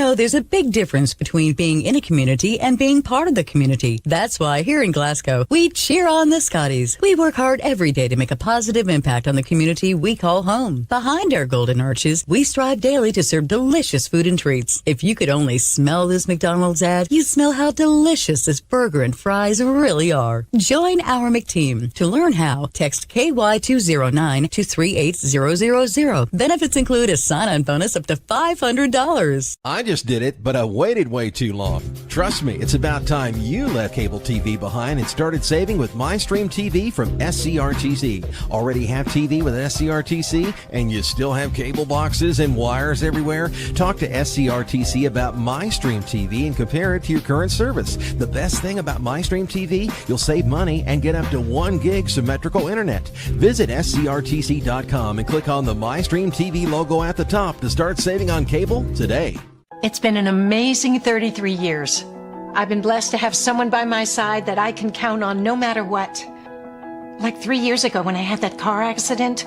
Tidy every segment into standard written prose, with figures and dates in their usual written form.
know there's a big difference between being in a community and being part of the community. That's why here in Glasgow, we cheer on the Scotties. We work hard every day to make a positive impact on the community we call home. Behind our golden arches, we strive daily to serve delicious food and treats. If you could only smell this McDonald's ad, you'd smell how delicious this burger and fries really are. Join our McTeam. To learn how, text KY209 to 38000. Benefits include a sign-on bonus up to $500. I just did it, but I waited way too long. Trust me, it's about time you left cable TV behind and started saving with MyStream TV from SCRTC. Already have TV with SCRTC and you still have cable boxes and wires everywhere? Talk to SCRTC about MyStream TV and compare it to your current service. The best thing about MyStream TV, you'll save money and get up to 1 gig symmetrical internet. Visit scrtc.com and click on the MyStream TV logo at the top to start saving on cable today. It's been an amazing 33 years. I've been blessed to have someone by my side that I can count on no matter what. Like 3 years ago when I had that car accident,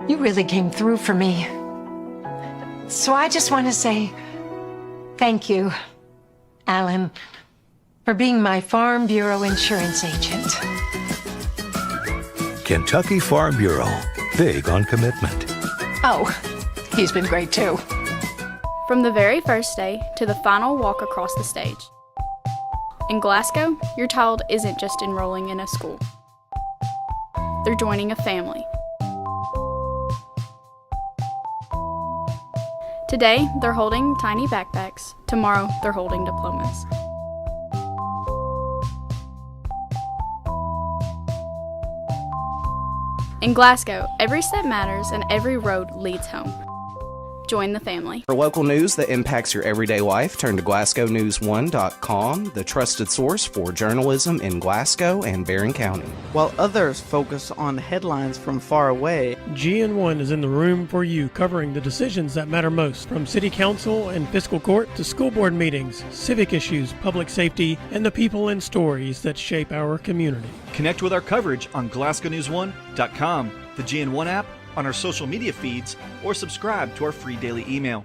you really came through for me. So I just want to say thank you, Alan, for being my Farm Bureau insurance agent. Kentucky Farm Bureau, big on commitment. Oh, he's been great too. From the very first day to the final walk across the stage. In Glasgow, your child isn't just enrolling in a school. They're joining a family. Today, they're holding tiny backpacks. Tomorrow, they're holding diplomas. In Glasgow, every step matters and every road leads home. Join the family. For local news that impacts your everyday life, turn to GlasgowNews1.com, the trusted source for journalism in Glasgow and Barron County. While others focus on headlines from far away, GN1 is in the room for you, covering the decisions that matter most, from city council and fiscal court to school board meetings, civic issues, public safety, and the people and stories that shape our community. Connect with our coverage on GlasgowNews1.com, the GN1 app, on our social media feeds, or subscribe to our free daily email.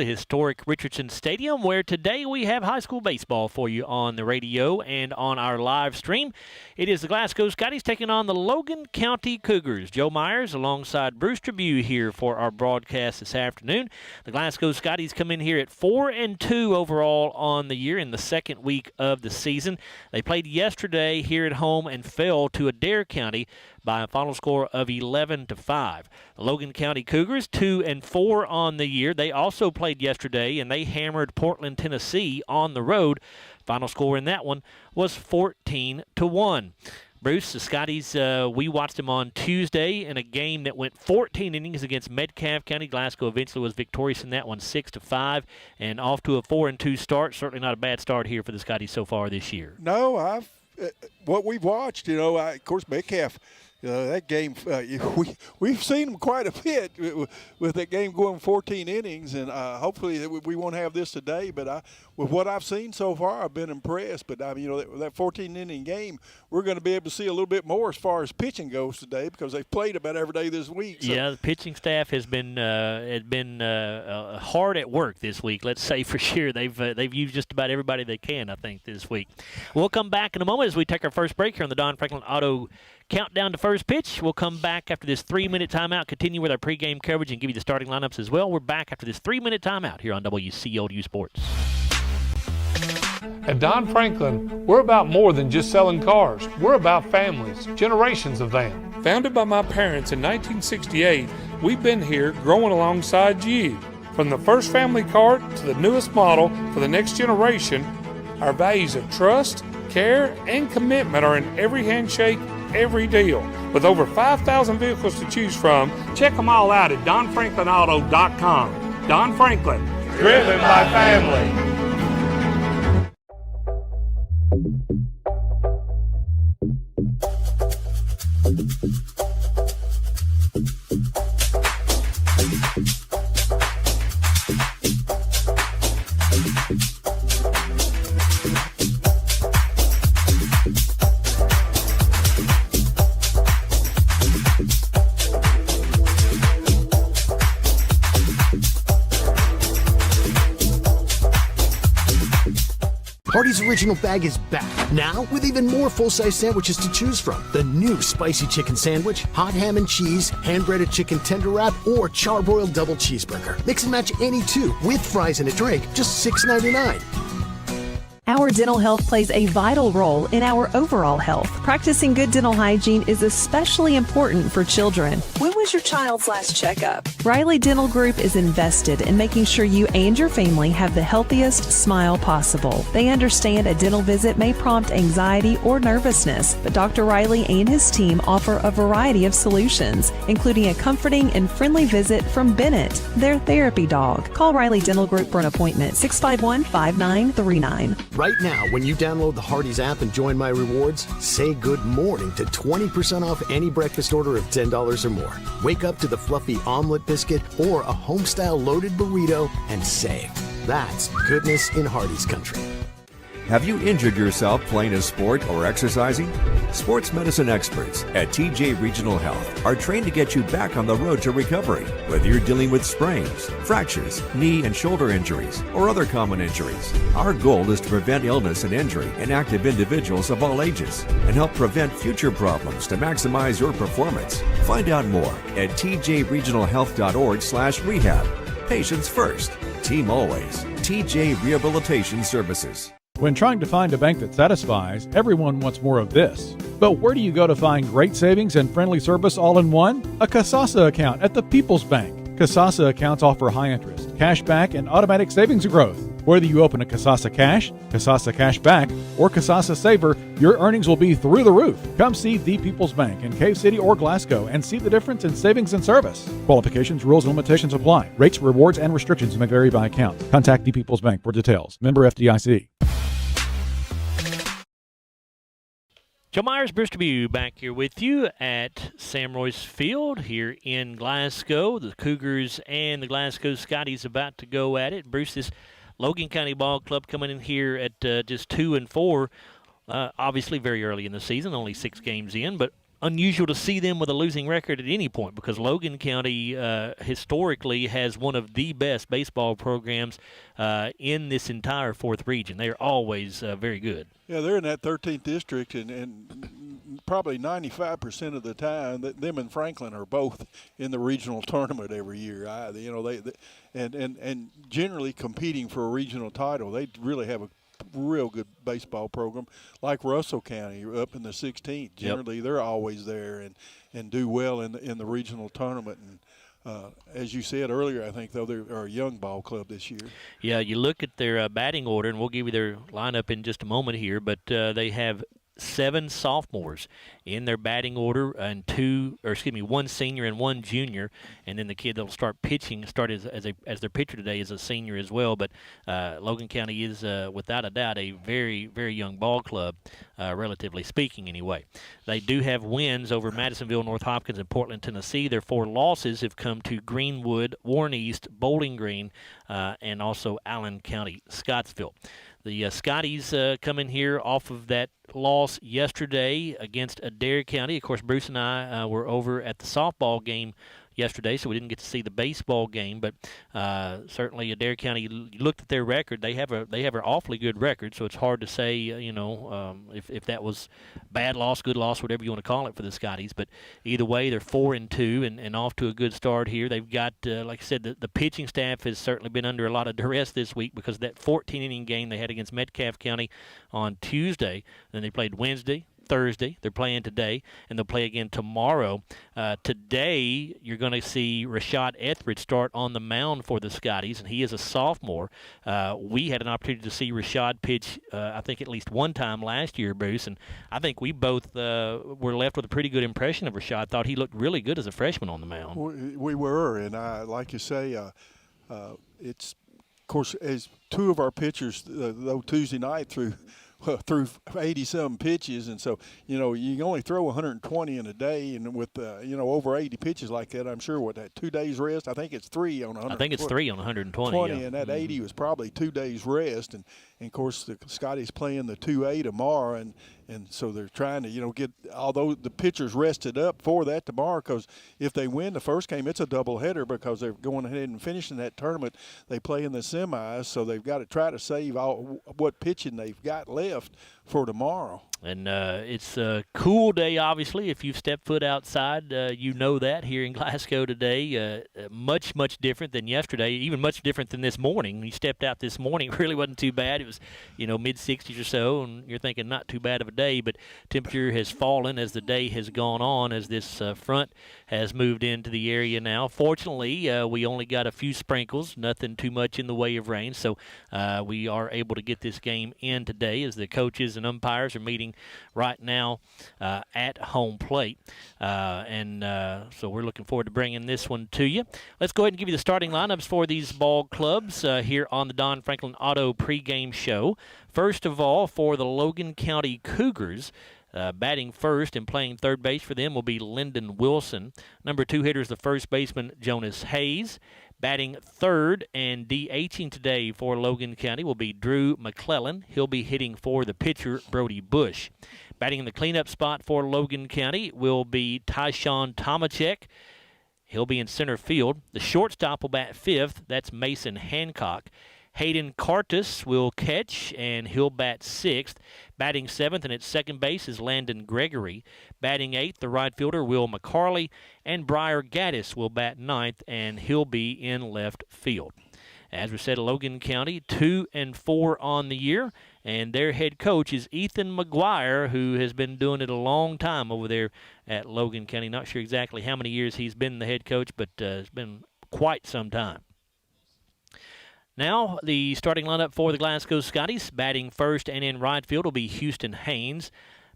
the historic Richardson Stadium, where today we have high school baseball for you on the radio and on our live stream. It is the Glasgow Scotties taking on the Logan County Cougars. Joe Myers alongside Bruce Trabue here for our broadcast this afternoon. The Glasgow Scotties come in here at 4-2 overall on the year in the second week of the season. They played yesterday here at home and fell to Adair County by a final score of 11-5. The Logan County Cougars 2-4 on the year. They also played yesterday and they hammered Portland, Tennessee on the road. Final score in that one was 14-1. Bruce, the Scotties, we watched them on Tuesday in a game that went 14 innings against Metcalfe County. Glasgow eventually was victorious in that one, 6-5, and off to a 4-2 start. Certainly not a bad start here for the Scotties so far this year. No, what we've watched, of course, Metcalfe. That game, we've seen them quite a bit with that game going 14 innings, and hopefully we won't have this today. But with what I've seen so far, I've been impressed. But that 14-inning game, we're going to be able to see a little bit more as far as pitching goes today because they've played about every day this week. So. Yeah, the pitching staff has been hard at work this week. Let's say for sure they've used just about everybody they can, I think, this week. We'll come back in a moment as we take our first break here on the Don Franklin Auto Countdown to first pitch. We'll come back after this 3-minute timeout, continue with our pregame coverage, and give you the starting lineups as well. We're back after this 3-minute timeout here on WCLU Sports. At Don Franklin, we're about more than just selling cars. We're about families, generations of them. Founded by my parents in 1968, we've been here growing alongside you. From the first family car to the newest model for the next generation, our values of trust, care, and commitment are in every handshake, every deal. With over 5,000 vehicles to choose from, check them all out at DonFranklinAuto.com. Don Franklin, driven by family. Hardee's Original Bag is back, now with even more full-size sandwiches to choose from. The new Spicy Chicken Sandwich, Hot Ham and Cheese, Hand-Breaded Chicken Tender Wrap, or Charbroiled Double Cheeseburger. Mix and match any two, with fries and a drink, just $6.99. Our dental health plays a vital role in our overall health. Practicing good dental hygiene is especially important for children. When was your child's last checkup? Riley Dental Group is invested in making sure you and your family have the healthiest smile possible. They understand a dental visit may prompt anxiety or nervousness, but Dr. Riley and his team offer a variety of solutions, including a comforting and friendly visit from Bennett, their therapy dog. Call Riley Dental Group for an appointment, 651-5939. Right now, when you download the Hardee's app and join My Rewards, say good morning to 20% off any breakfast order of $10 or more. Wake up to the fluffy omelet biscuit or a home-style loaded burrito and save. That's goodness in Hardee's country. Have you injured yourself playing a sport or exercising? Sports medicine experts at TJ Regional Health are trained to get you back on the road to recovery. Whether you're dealing with sprains, fractures, knee and shoulder injuries, or other common injuries, our goal is to prevent illness and injury in active individuals of all ages and help prevent future problems to maximize your performance. Find out more at tjregionalhealth.org/rehab. Patients first, team always. TJ Rehabilitation Services. When trying to find a bank that satisfies, everyone wants more of this. But where do you go to find great savings and friendly service all in one? A Kasasa account at the People's Bank. Kasasa accounts offer high interest, cash back, and automatic savings growth. Whether you open a Kasasa Cash, Kasasa Cash Back, or Kasasa Saver, your earnings will be through the roof. Come see the People's Bank in Cave City or Glasgow and see the difference in savings and service. Qualifications, rules, and limitations apply. Rates, rewards, and restrictions may vary by account. Contact the People's Bank for details. Member FDIC. Joe Myers, Bruce Trabue back here with you at Sam Royce Field here in Glasgow. The Cougars and the Glasgow Scotties about to go at it. Bruce, this Logan County Ball Club coming in here at just 2-4, obviously very early in the season, only 6 games in, but unusual to see them with a losing record at any point because Logan County historically has one of the best baseball programs in this entire 4th region. They are always very good. Yeah, they're in that 13th district, and probably 95% of the time, them and Franklin are both in the regional tournament every year. And generally competing for a regional title. They really have a real good baseball program, like Russell County up in the 16th. Generally, they're always there and do well in the regional tournament. And as you said earlier, I think though they're a young ball club this year. Yeah, you look at their batting order, and we'll give you their lineup in just a moment here. But they have 7 sophomores in their batting order, and 1 senior and 1 junior, and then the kid that'll start pitching as their pitcher today is a senior as well. But Logan County is without a doubt a very, very young ball club, relatively speaking anyway. They do have wins over Madisonville, North Hopkins, and Portland, Tennessee. Their 4 losses have come to Greenwood, Warren East, Bowling Green, and also Allen County, Scottsville. The Scotties come in here off of that loss yesterday against Adair County. Of course, Bruce and I were over at the softball game yesterday, so we didn't get to see the baseball game. But certainly, Adair County. You looked at their record; they have an awfully good record. So it's hard to say, if that was bad loss, good loss, whatever you want to call it for the Scotties. But either way, they're 4-2 and off to a good start here. They've got, like I said, the pitching staff has certainly been under a lot of duress this week because of that 14-inning game they had against Metcalfe County on Tuesday. Then they played Wednesday, Thursday. They're playing today, and they'll play again tomorrow. Today, you're going to see Rashad Etheridge start on the mound for the Scotties, and he is a sophomore. We had an opportunity to see Rashad pitch, I think, at least one time last year, Bruce, and I think we both were left with a pretty good impression of Rashad. Thought he looked really good as a freshman on the mound. We were, and like you say, it's, of course, as 2 of our pitchers, though Tuesday night through 80-some pitches, and so you can only throw 120 in a day, and with over 80 pitches like that, I'm sure what that 2 days rest. I think it's 3 on 120. I think it's 3 on 120. And that 80 was probably 2 days rest, and of course the Scotties playing the 2A tomorrow, and so they're trying to get, although the pitchers rested up for that tomorrow, because if they win the first game, it's a doubleheader because they're going ahead and finishing that tournament. They play in the semis, so they've got to try to save all what pitching they've got left for tomorrow. And it's a cool day, obviously. If you've stepped foot outside, you know that here in Glasgow today. Much, much different than yesterday, even much different than this morning. When you stepped out this morning, it really wasn't too bad. It was, mid-60s or so, and you're thinking not too bad of a day, but temperature has fallen as the day has gone on, as this front has moved into the area now. Fortunately, we only got a few sprinkles, nothing too much in the way of rain, so we are able to get this game in today as the coaches and umpires are meeting right now at home plate. So we're looking forward to bringing this one to you. Let's go ahead and give you the starting lineups for these ball clubs here on the Don Franklin Auto pregame show. First of all, for the Logan County Cougars, batting first and playing third base for them will be Lyndon Wilson. Number 2 hitter is the first baseman, Jonas Hayes. Batting third and DHing today for Logan County will be Drew McClellan. He'll be hitting for the pitcher, Brody Bush. Batting in the cleanup spot for Logan County will be Tyshawn Tomachek. He'll be in center field. The shortstop will bat fifth. That's Mason Hancock. Hayden Cartus will catch, and he'll bat sixth. Batting seventh and at second base is Landon Gregory. Batting eighth, the right fielder, Will McCarley. And Briar Gaddis will bat ninth, and he'll be in left field. As we said, Logan County 2-4 on the year, and their head coach is Ethan McGuire, who has been doing it a long time over there at Logan County. Not sure exactly how many years he's been the head coach, but it's been quite some time. Now, the starting lineup for the Glasgow Scotties. Batting first and in right field will be Houston Haynes.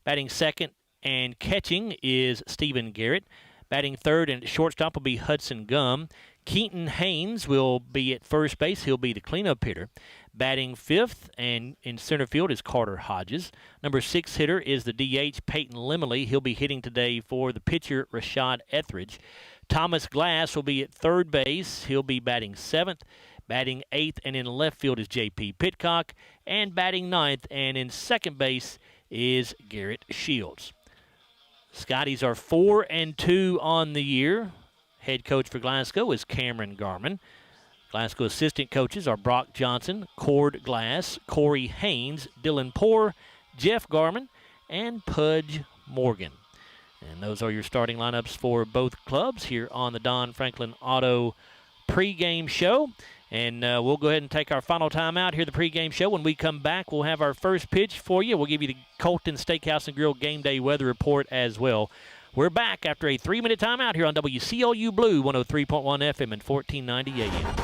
Batting second and catching is Stephen Garrett. Batting third and at shortstop will be Hudson Gum. Keaton Haynes will be at first base. He'll be the cleanup hitter. Batting fifth and in center field is Carter Hodges. Number 6 hitter is the DH, Peyton Limley. He'll be hitting today for the pitcher, Rashad Etheridge. Thomas Glass will be at third base. He'll be batting seventh. Batting eighth and in left field is J.P. Pitcock. And batting ninth and in second base is Garrett Shields. Scotties are 4-2 on the year. Head coach for Glasgow is Cameron Garman. Glasgow assistant coaches are Brock Johnson, Cord Glass, Corey Haynes, Dylan Poor, Jeff Garman, and Pudge Morgan. And those are your starting lineups for both clubs here on the Don Franklin Auto pregame show. And we'll go ahead and take our final time out here, the pregame show. When we come back, we'll have our first pitch for you. We'll give you the Colton Steakhouse and Grill game day weather report as well. We're back after a 3-minute timeout here on WCLU Blue 103.1 FM and 1490 AM.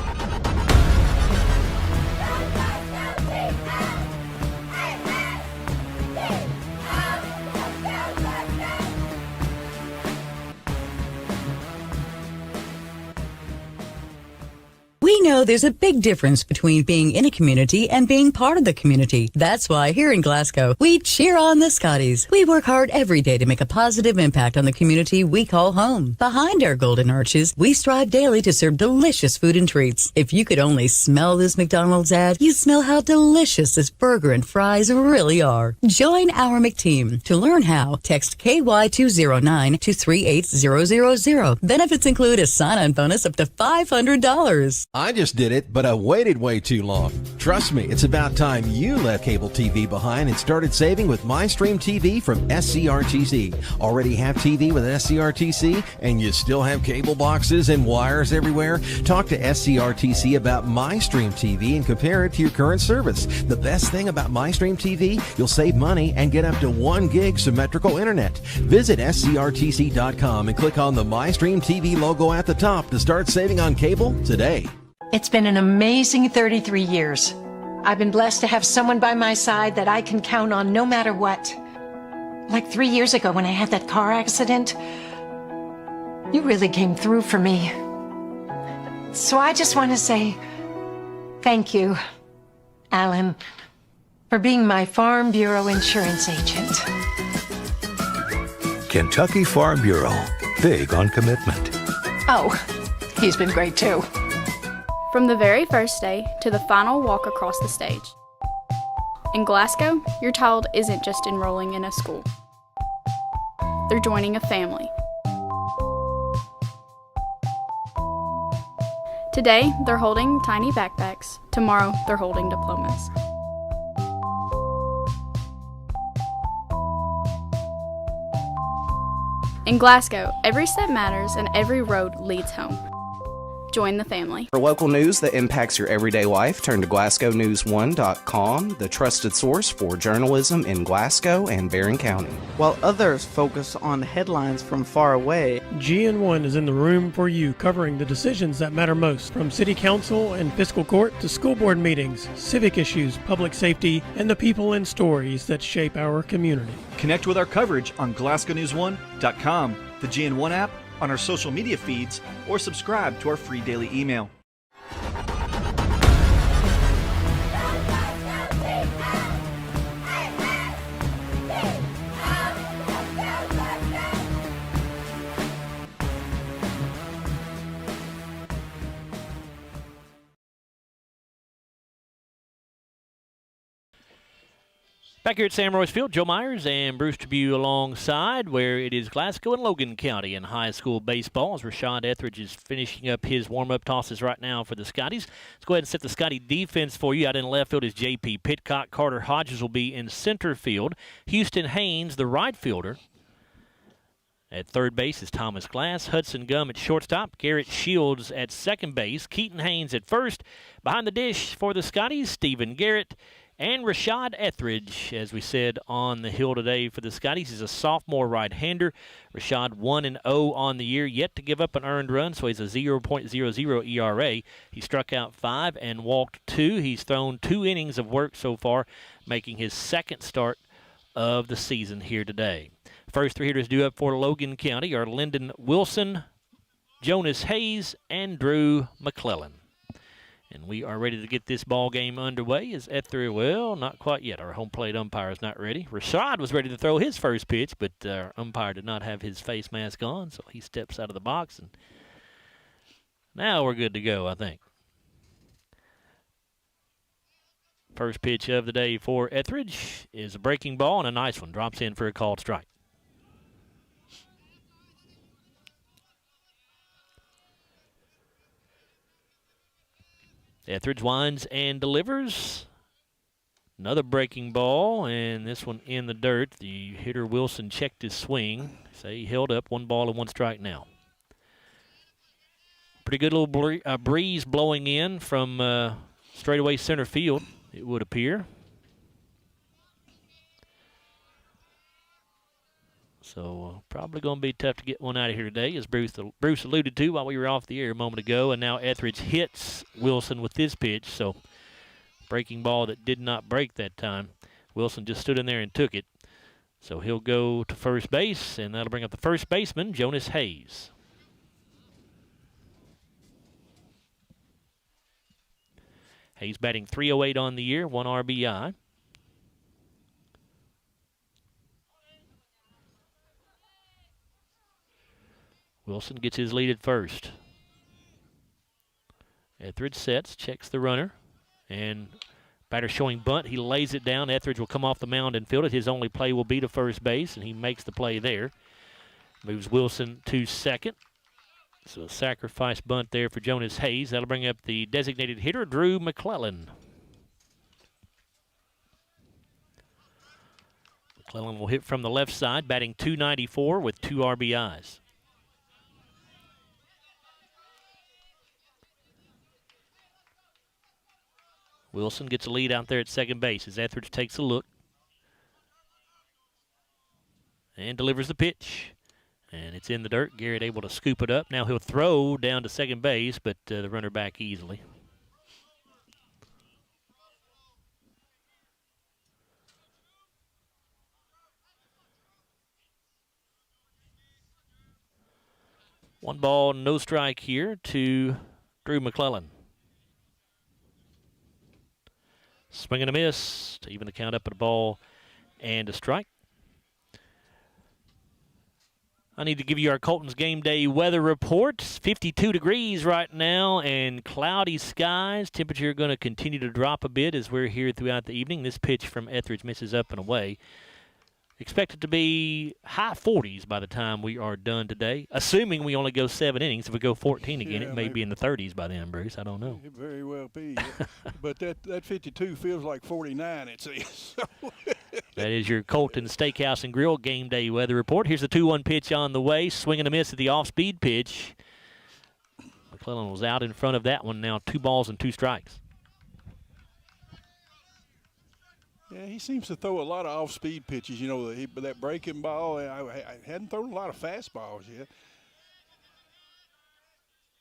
We know there's a big difference between being in a community and being part of the community. That's why here in Glasgow, we cheer on the Scotties. We work hard every day to make a positive impact on the community we call home. Behind our golden arches, we strive daily to serve delicious food and treats. If you could only smell this McDonald's ad, you'd smell how delicious this burger and fries really are. Join our McTeam. To learn how, text KY209 to 38000. Benefits include a sign-on bonus up to $500. I just did it, but I waited way too long. Trust me, it's about time you left cable TV behind and started saving with MyStream TV from SCRTC. Already have TV with SCRTC and you still have cable boxes and wires everywhere? Talk to SCRTC about MyStream TV and compare it to your current service. The best thing about MyStream TV, you'll save money and get up to 1 gig symmetrical internet. Visit scrtc.com and click on the MyStream TV logo at the top to start saving on cable today. It's been an amazing 33 years. I've been blessed to have someone by my side that I can count on no matter what. Like 3 years ago when I had that car accident, you really came through for me. So I just want to say thank you, Alan, for being my Farm Bureau insurance agent. Kentucky Farm Bureau, big on commitment. Oh, he's been great too. From the very first day to the final walk across the stage. In Glasgow, your child isn't just enrolling in a school. They're joining a family. Today, they're holding tiny backpacks. Tomorrow, they're holding diplomas. In Glasgow, every step matters and every road leads home. Join the family. For local news that impacts your everyday life, turn to GlasgowNews1.com, the trusted source for journalism in Glasgow and Barron County. While others focus on headlines from far away, GN1 is in the room for you, covering the decisions that matter most, from city council and fiscal court to school board meetings, civic issues, public safety, and the people and stories that shape our community. Connect with our coverage on GlasgowNews1.com, the GN1 app, on our social media feeds, or subscribe to our free daily email. Back here at Sam Royce Field, Joe Myers and Bruce Tribune alongside, where it is Glasgow and Logan County in high school baseball, as Rashad Etheridge is finishing up his warm-up tosses right now for the Scotties. Let's go ahead and set the Scotty defense for you. Out in left field is J.P. Pitcock. Carter Hodges will be in center field. Houston Haynes, the right fielder. At third base is Thomas Glass. Hudson Gum at shortstop. Garrett Shields at second base. Keaton Haynes at first. Behind the dish for the Scotties, Stephen Garrett. And Rashad Etheridge, as we said on the hill today for the Scotties, is a sophomore right-hander. Rashad 1-0 on the year, yet to give up an earned run, so he's a 0.00 ERA. He struck out 5 and walked 2. He's thrown 2 innings of work so far, making his second start of the season here today. First 3 hitters due up for Logan County are Lyndon Wilson, Jonas Hayes, and Drew McClellan. And we are ready to get this ball game underway. As Etheridge, well, not quite yet. Our home plate umpire is not ready. Rashad was ready to throw his first pitch, but our umpire did not have his face mask on, so he steps out of the box. And now we're good to go, I think. First pitch of the day for Etheridge is a breaking ball and a nice one. Drops in for a called strike. Etheridge winds and delivers. Another breaking ball, and this one in the dirt. The hitter Wilson checked his swing. So he held up 1 ball and 1 strike now. Pretty good little breeze blowing in from straightaway center field, it would appear. So probably going to be tough to get one out of here today, as Bruce alluded to while we were off the air a moment ago. And now Etheridge hits Wilson with this pitch. So breaking ball that did not break that time. Wilson just stood in there and took it. So he'll go to first base, and that'll bring up the first baseman, Jonas Hayes. Hayes batting .308 on the year, 1 RBI. Wilson gets his lead at first. Etheridge sets, checks the runner, and batter showing bunt. He lays it down. Etheridge will come off the mound and field it. His only play will be to first base, and he makes the play there. Moves Wilson to second. So a sacrifice bunt there for Jonas Hayes. That'll bring up the designated hitter, Drew McClellan. McClellan will hit from the left side, batting .294 with 2 RBIs. Wilson gets a lead out there at second base as Etheridge takes a look and delivers the pitch. And it's in the dirt. Garrett able to scoop it up. Now he'll throw down to second base, but the runner back easily. One ball, no strike here to Drew McClellan. Swing and a miss to even the count up at a ball and a strike. I need to give you our Colton's Game Day weather report. 52 degrees right now and cloudy skies. Temperature going to continue to drop a bit as we're here throughout the evening. This pitch from Etheridge misses up and away. Expected to be high 40s by the time we are done today, assuming we only go 7 innings. If we go 14 again, it may be in the 30s by then, Bruce. I don't know. It very well be. But that 52 feels like 49, it seems. That is your Colton Steakhouse and Grill Game Day weather report. Here's the 2-1 pitch on the way. Swing and a miss at the off-speed pitch. McClellan was out in front of that one. Now 2 balls and 2 strikes. Yeah, he seems to throw a lot of off-speed pitches. You know, that breaking ball, I hadn't thrown a lot of fastballs yet.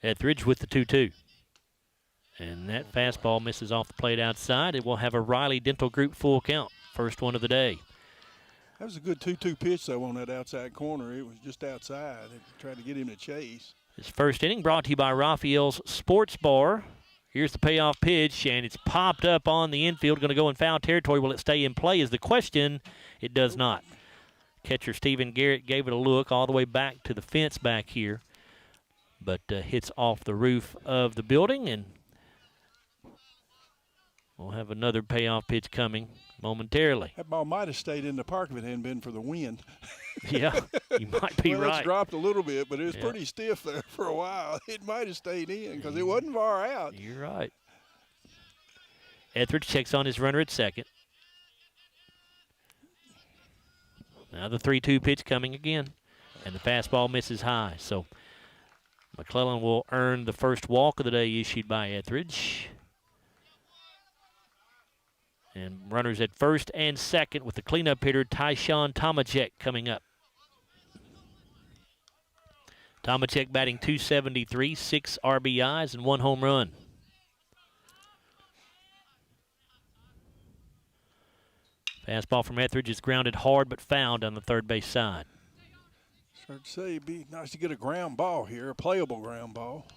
Etheridge with the 2-2. And that fastball misses off the plate outside. It will have a Riley Dental Group full count. First one of the day. That was a good 2-2 pitch, though, on that outside corner. It was just outside. It tried to get him to chase. His first inning brought to you by Raphael's Sports Bar. Here's the payoff pitch, and it's popped up on the infield. Going to go in foul territory. Will it stay in play is the question. It does not. Catcher Stephen Garrett gave it a look all the way back to the fence back here, but hits off the roof of the building, and we'll have another payoff pitch coming momentarily. That ball might have stayed in the park if it hadn't been for the wind. Yeah, you might be right. It's dropped a little bit, but it was pretty stiff there for a while. It might have stayed in because it wasn't far out. You're right. Etheridge checks on his runner at second. Now the 3-2 pitch coming again, and the fastball misses high. So McClellan will earn the first walk of the day issued by Etheridge. And runners at first and second with the cleanup hitter, Tyshawn Tomacek, coming up. Tomacek batting .273, 6 RBIs, and 1 home run. Fastball from Etheridge is grounded hard but found on the third base side. Start to say it'd be nice to get a ground ball here, a playable ground ball.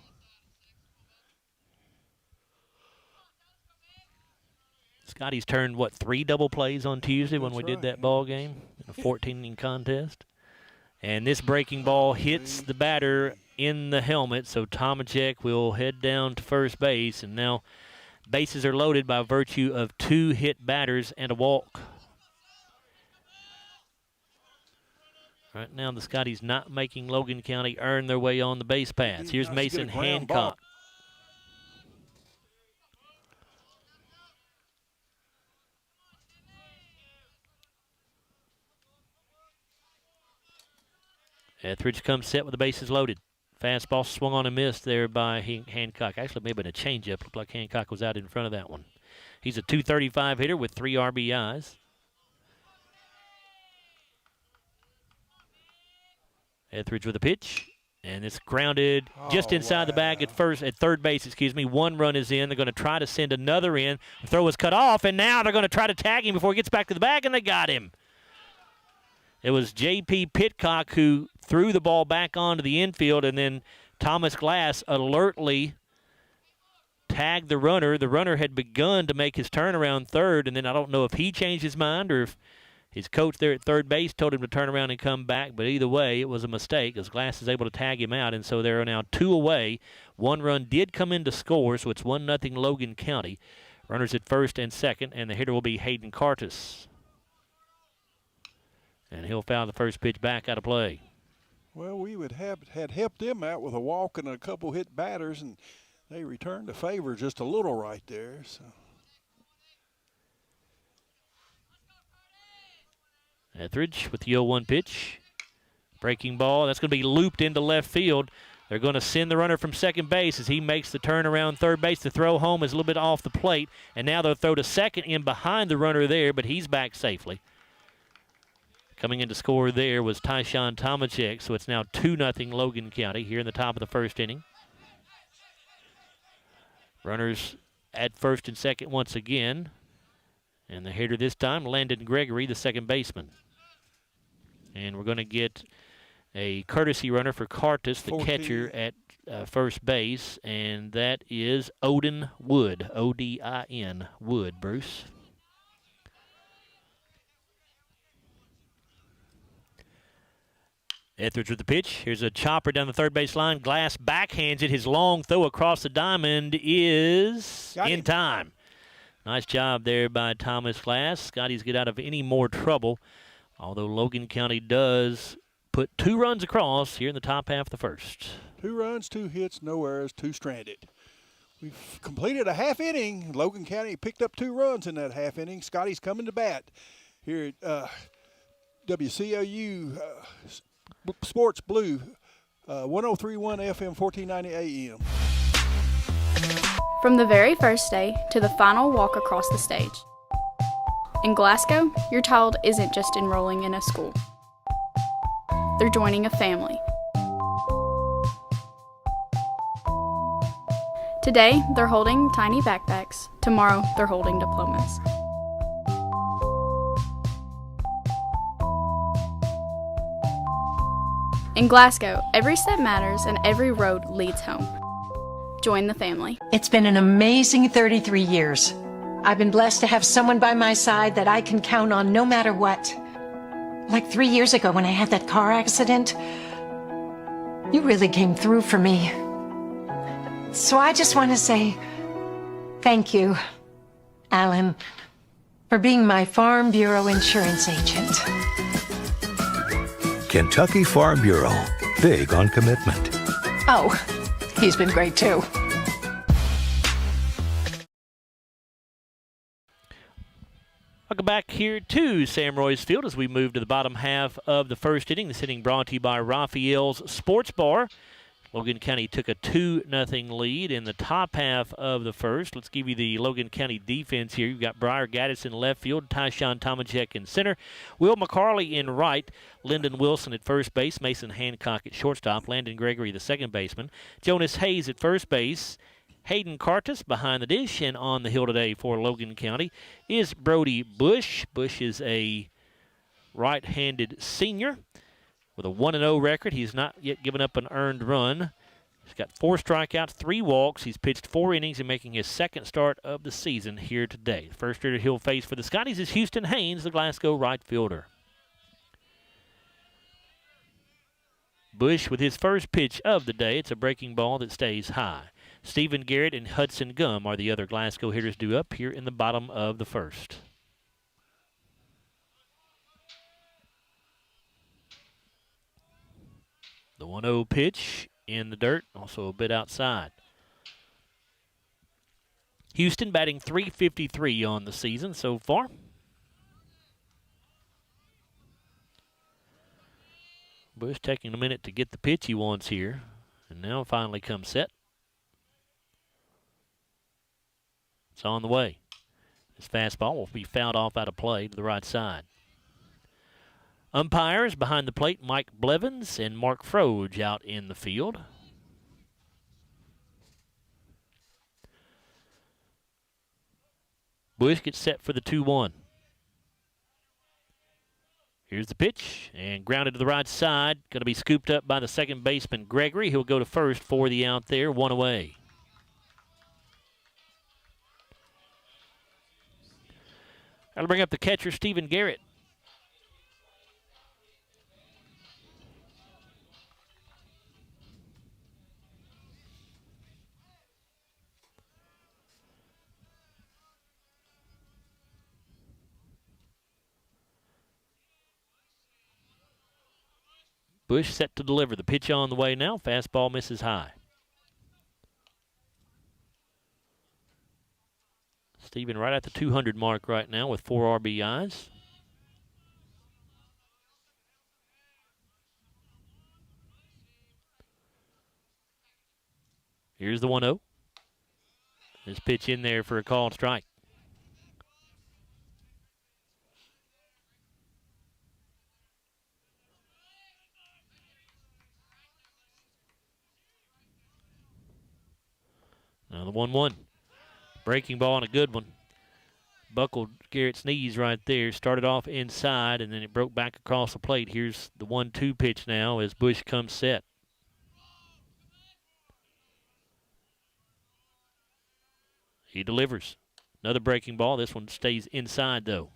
Scotty's turned, 3 double plays on Tuesday when we did that ball game in a 14-inning contest. And this breaking ball hits the batter in the helmet, so Tomacek will head down to first base. And now bases are loaded by virtue of 2 hit batters and a walk. Right now the Scotties not making Logan County earn their way on the base paths. Here's Mason Hancock. Etheridge comes set with the bases loaded. Fastball swung on and missed there by Hancock. Actually, maybe been a changeup. Looked like Hancock was out in front of that one. He's a .235 hitter with 3 RBIs. Etheridge with a pitch. And it's grounded just inside the bag at third base, excuse me. 1 run is in. They're going to try to send another in. The throw was cut off, and now they're going to try to tag him before he gets back to the bag, and they got him. It was J.P. Pitcock who threw the ball back onto the infield, and then Thomas Glass alertly tagged the runner. The runner had begun to make his turn around third, and then I don't know if he changed his mind or if his coach there at third base told him to turn around and come back, but either way, it was a mistake as Glass is able to tag him out, and so they are now 2 away. 1 run did come in to score, so it's 1-0 Logan County. Runners at first and second, and the hitter will be Hayden Cartus. And he'll foul the first pitch back out of play. Well, we had helped them out with a walk and a couple hit batters, and they returned the favor just a little right there. So. Etheridge with the 0-1 pitch. Breaking ball. That's going to be looped into left field. They're going to send the runner from second base as he makes the turn around third base. The throw home is a little bit off the plate, and now they'll throw to second in behind the runner there, but he's back safely. Coming in to score there was Tyshawn Tomachek, so it's now 2-0 Logan County here in the top of the first inning. Runners at first and second once again. And the hitter this time, Landon Gregory, the second baseman. And we're going to get a courtesy runner for Cartus, the 14. catcher at first base, and that is Odin Wood, O-D-I-N, Wood, Bruce. Etheridge with the pitch. Here's a chopper down the third base line. Glass backhands it. His long throw across the diamond is in time. Nice job there by Thomas Glass. Scotty's get out of any more trouble, although Logan County does put 2 runs across here in the top half of the first. 2 runs, 2 hits, no errors, 2 stranded. We've completed a half inning. Logan County picked up 2 runs in that half inning. Scotty's coming to bat here at WCOU Sports Blue, 1031 FM, 1490 AM. From the very first day to the final walk across the stage. In Glasgow, your child isn't just enrolling in a school. They're joining a family. Today, they're holding tiny backpacks. Tomorrow, they're holding diplomas. In Glasgow, every step matters and every road leads home. Join the family. It's been an amazing 33 years. I've been blessed to have someone by my side that I can count on no matter what. Like 3 years ago when I had that car accident, you really came through for me. So I just want to say thank you, Alan, for being my Farm Bureau insurance agent. Kentucky Farm Bureau, big on commitment. Oh, he's been great too. Welcome back here to Sam Roy's Field as we move to the bottom half of the first inning. This inning brought to you by Raphael's Sports Bar. Logan County took a 2-0 lead in the top half of the first. Let's give you the Logan County defense here. You've got Briar Gaddis in left field, Tyshawn Tomachek in center, Will McCarley in right, Lyndon Wilson at first base, Mason Hancock at shortstop, Landon Gregory the second baseman, Jonas Hayes at first base, Hayden Cartus behind the dish, and on the hill today for Logan County is Brody Bush. Bush is a right-handed senior with a 1-0 record. He's not yet given up an earned run. He's got 4 strikeouts, 3 walks. He's pitched 4 innings and making his second start of the season here today. The first hitter he'll face for the Scotties is Houston Haynes, the Glasgow right fielder. Bush with his first pitch of the day. It's a breaking ball that stays high. Stephen Garrett and Hudson Gum are the other Glasgow hitters due up here in the bottom of the first. The 1-0 pitch in the dirt, also a bit outside. Houston batting .353 on the season so far. Bush taking a minute to get the pitch he wants here. And now finally comes set. It's on the way. This fastball will be fouled off out of play to the right side. Umpires behind the plate, Mike Blevins and Mark Froge out in the field. Bush gets set for the 2-1. Here's the pitch, and grounded to the right side. Going to be scooped up by the second baseman, Gregory. He'll go to first for the out there, 1 away. That'll bring up the catcher, Stephen Garrett. Bush set to deliver. The pitch on the way now. Fastball misses high. Stephen right at the 200 mark right now with 4 RBIs. Here's the 1-0. This pitch in there for a called strike. Now the 1-1. Breaking ball and a good one. Buckled Garrett's knees right there. Started off inside, and then it broke back across the plate. Here's the 1-2 pitch now as Bush comes set. He delivers. Another breaking ball. This one stays inside, though.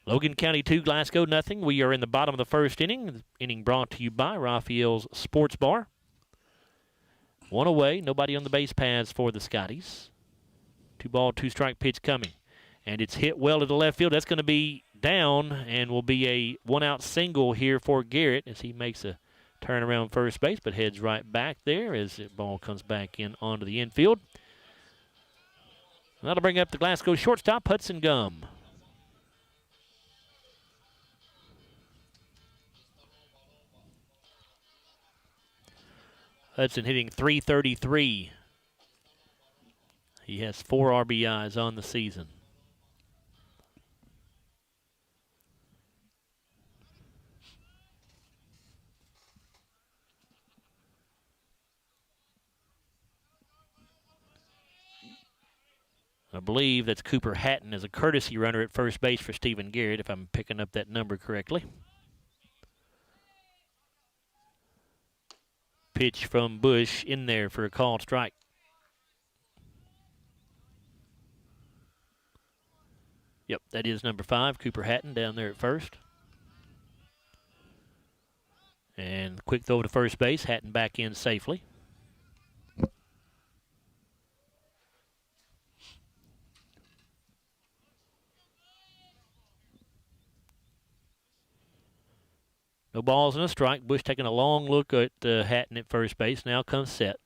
Logan County 2, Glasgow nothing. We are in the bottom of the first inning. The inning brought to you by Raphael's Sports Bar. 1 away. Nobody on the base paths for the Scotties. 2-ball, 2-strike pitch coming. And it's hit well to the left field. That's going to be down and will be a 1-out single here for Garrett as he makes a turn around first base, but heads right back there as the ball comes back in onto the infield. That'll bring up the Glasgow shortstop, Hudson Gum. Hudson hitting .333. He has 4 RBIs on the season. I believe that's Cooper Hatton as a courtesy runner at first base for Stephen Garrett, if I'm picking up that number correctly. Pitch from Bush in there for a called strike. Yep, that is number 5, Cooper Hatton down there at first. And quick throw to first base, Hatton back in safely. No balls and a strike. Bush taking a long look at Hatton at first base. Now comes set.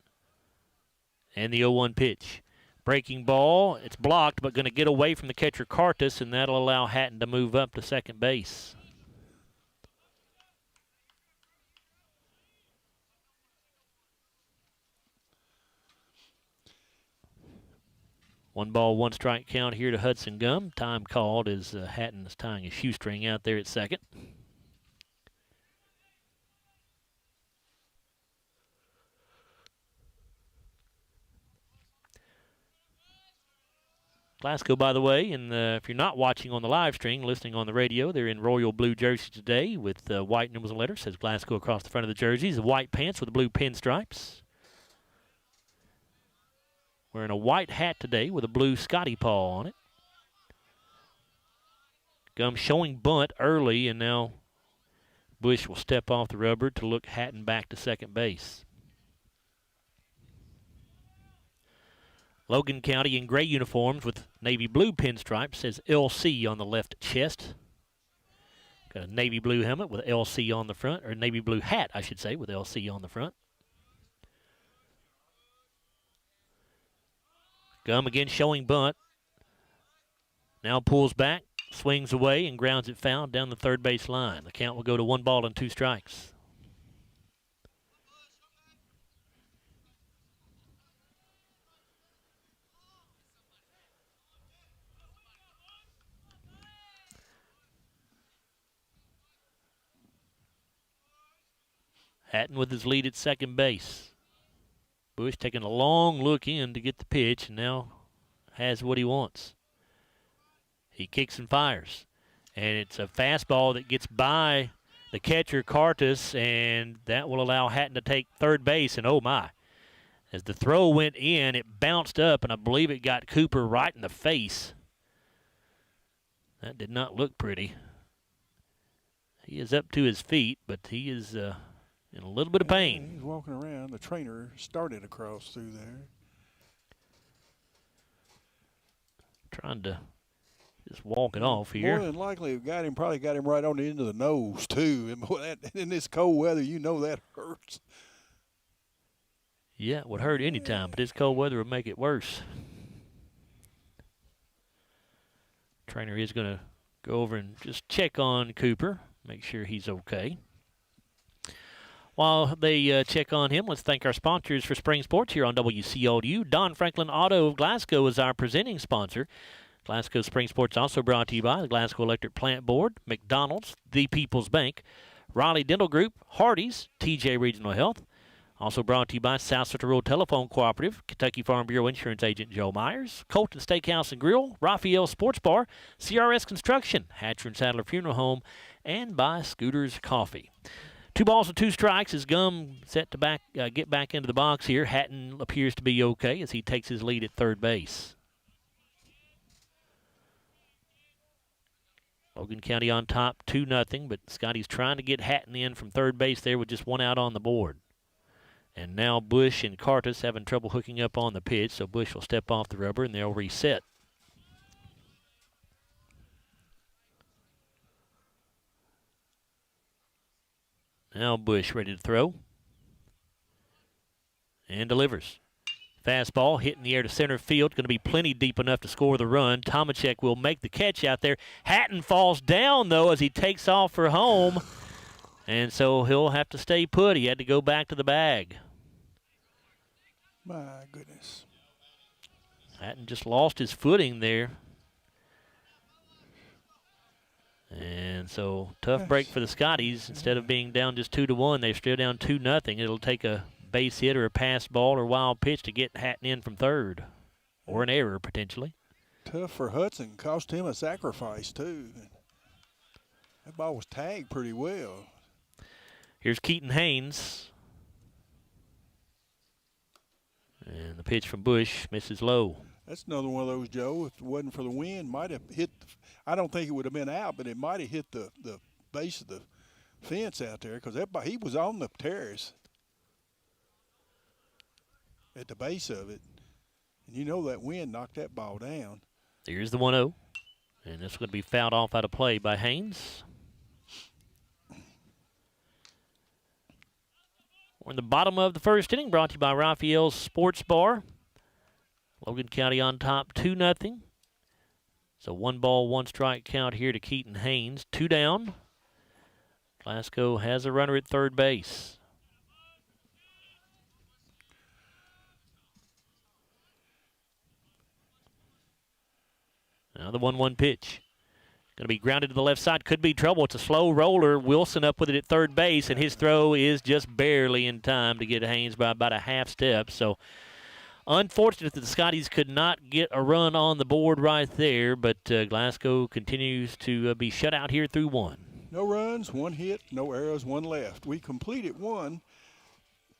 And the 0-1 pitch. Breaking ball. It's blocked, but going to get away from the catcher Cartus, and that'll allow Hatton to move up to second base. One ball, 1 strike count here to Hudson Gum. Time called as Hatton is tying a shoestring out there at second. Glasgow, by the way, and if you're not watching on the live stream, listening on the radio, they're in royal blue jerseys today with white numbers and letters. Says Glasgow across the front of the jerseys. The white pants with the blue pinstripes. Wearing a white hat today with a blue Scotty paw on it. Gum showing bunt early, and now Bush will step off the rubber to look Hatton back to second base. Logan County in gray uniforms with navy blue pinstripes, says LC on the left chest. Got a navy blue helmet with LC on the front, or navy blue hat, I should say, with LC on the front. Gum again showing bunt. Now pulls back, swings away and grounds it foul down the third base line. The count will go to 1 ball and 2 strikes. Hatton with his lead at second base. Bush taking a long look in to get the pitch and now has what he wants. He kicks and fires. And it's a fastball that gets by the catcher, Cartus, and that will allow Hatton to take third base. And oh my, as the throw went in, it bounced up, and I believe it got Cooper right in the face. That did not look pretty. He is up to his feet, but he is in a little bit of pain. He's walking around. The trainer started across through there. Trying to just walk it off here. More than likely, probably got him right on the end of the nose, too. And boy, in this cold weather, you know that hurts. Yeah, it would hurt any time, but this cold weather would make it worse. Trainer is going to go over and just check on Cooper, make sure he's okay. While they check on him, let's thank our sponsors for spring sports here on WCOU. Don Franklin Auto of Glasgow is our presenting sponsor. Glasgow Spring Sports also brought to you by the Glasgow Electric Plant Board, McDonald's, The People's Bank, Raleigh Dental Group, Hardee's, TJ Regional Health. Also brought to you by South Central Rural Telephone Cooperative, Kentucky Farm Bureau Insurance Agent Joe Myers, Colton Steakhouse and Grill, Raphael Sports Bar, CRS Construction, Hatcher and Sadler Funeral Home, and by Scooters Coffee. 2 balls and 2 strikes as Gum set to get back into the box here. Hatton appears to be okay as he takes his lead at third base. Logan County on top 2-0, but Scotty's trying to get Hatton in from third base there with just 1 out on the board. And now Bush and Cartus having trouble hooking up on the pitch, so Bush will step off the rubber and they'll reset. Now Bush ready to throw. And delivers. Fastball hit in the air to center field. Going to be plenty deep enough to score the run. Tomacek will make the catch out there. Hatton falls down, though, as he takes off for home. And so he'll have to stay put. He had to go back to the bag. My goodness. Hatton just lost his footing there. And so tough break for the Scotties. Instead of being down just 2-1, they're still down 2-0. It'll take a base hit or a pass ball or wild pitch to get Hatton in from third, or an error potentially. Tough for Hudson. Cost him a sacrifice, too. That ball was tagged pretty well. Here's Keaton Haynes. And the pitch from Bush misses low. That's another one of those, Joe. If it wasn't for the wind, might have hit. I don't think it would have been out, but it might have hit the base of the fence out there because he was on the terrace at the base of it. And you know that wind knocked that ball down. Here's the 1-0. And this is going to be fouled off out of play by Haynes. We're in the bottom of the first inning, brought to you by Raphael's Sports Bar. Logan County on top 2-0. So 1 ball, 1 strike count here to Keaton Haynes. 2 down. Glasgow has a runner at third base. Now the 1-1 pitch. Going to be grounded to the left side. Could be trouble. It's a slow roller. Wilson up with it at third base, and his throw is just barely in time to get Haynes by about a half step. So unfortunate that the Scotties could not get a run on the board right there, but Glasgow continues to be shut out here through 1. No runs, 1 hit, no errors, 1 left. We completed 1.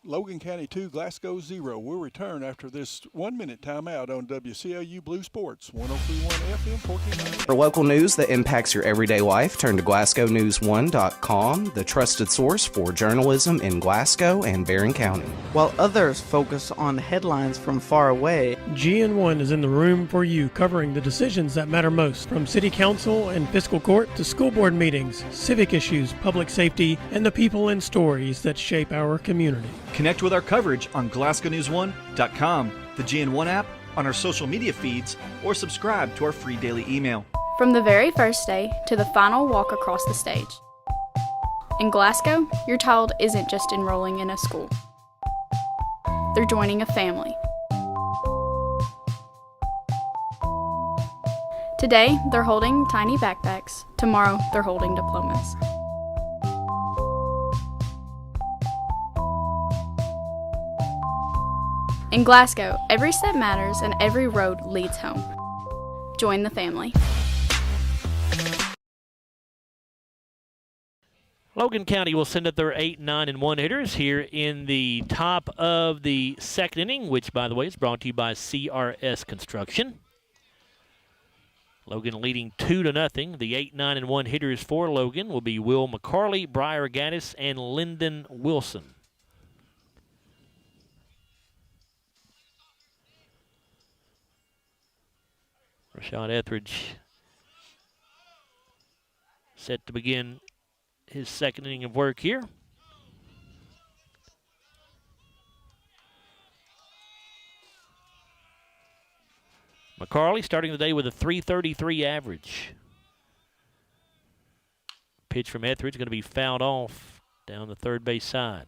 Logan County 2, Glasgow 0. We'll return after this 1-minute timeout on WCLU Blue Sports, 103.1 FM, 1490. For local news that impacts your everyday life, turn to GlasgowNews1.com, the trusted source for journalism in Glasgow and Barron County. While others focus on headlines from far away, GN1 is in the room for you, covering the decisions that matter most, from city council and fiscal court to school board meetings, civic issues, public safety, and the people and stories that shape our community. Connect with our coverage on GlasgowNews1.com, the GN1 app, on our social media feeds, or subscribe to our free daily email. From the very first day to the final walk across the stage. In Glasgow, your child isn't just enrolling in a school. They're joining a family. Today, they're holding tiny backpacks. Tomorrow, they're holding diplomas. In Glasgow, every step matters and every road leads home. Join the family. Logan County will send up their 8, 9, and 1 hitters here in the top of the second inning, which, by the way, is brought to you by CRS Construction. Logan leading 2-0. The 8, 9, and 1 hitters for Logan will be Will McCarley, Briar Gaddis, and Lyndon Wilson. Rashad Etheridge set to begin his second inning of work here. McCarley starting the day with a .333 average. Pitch from Etheridge going to be fouled off down the third base side.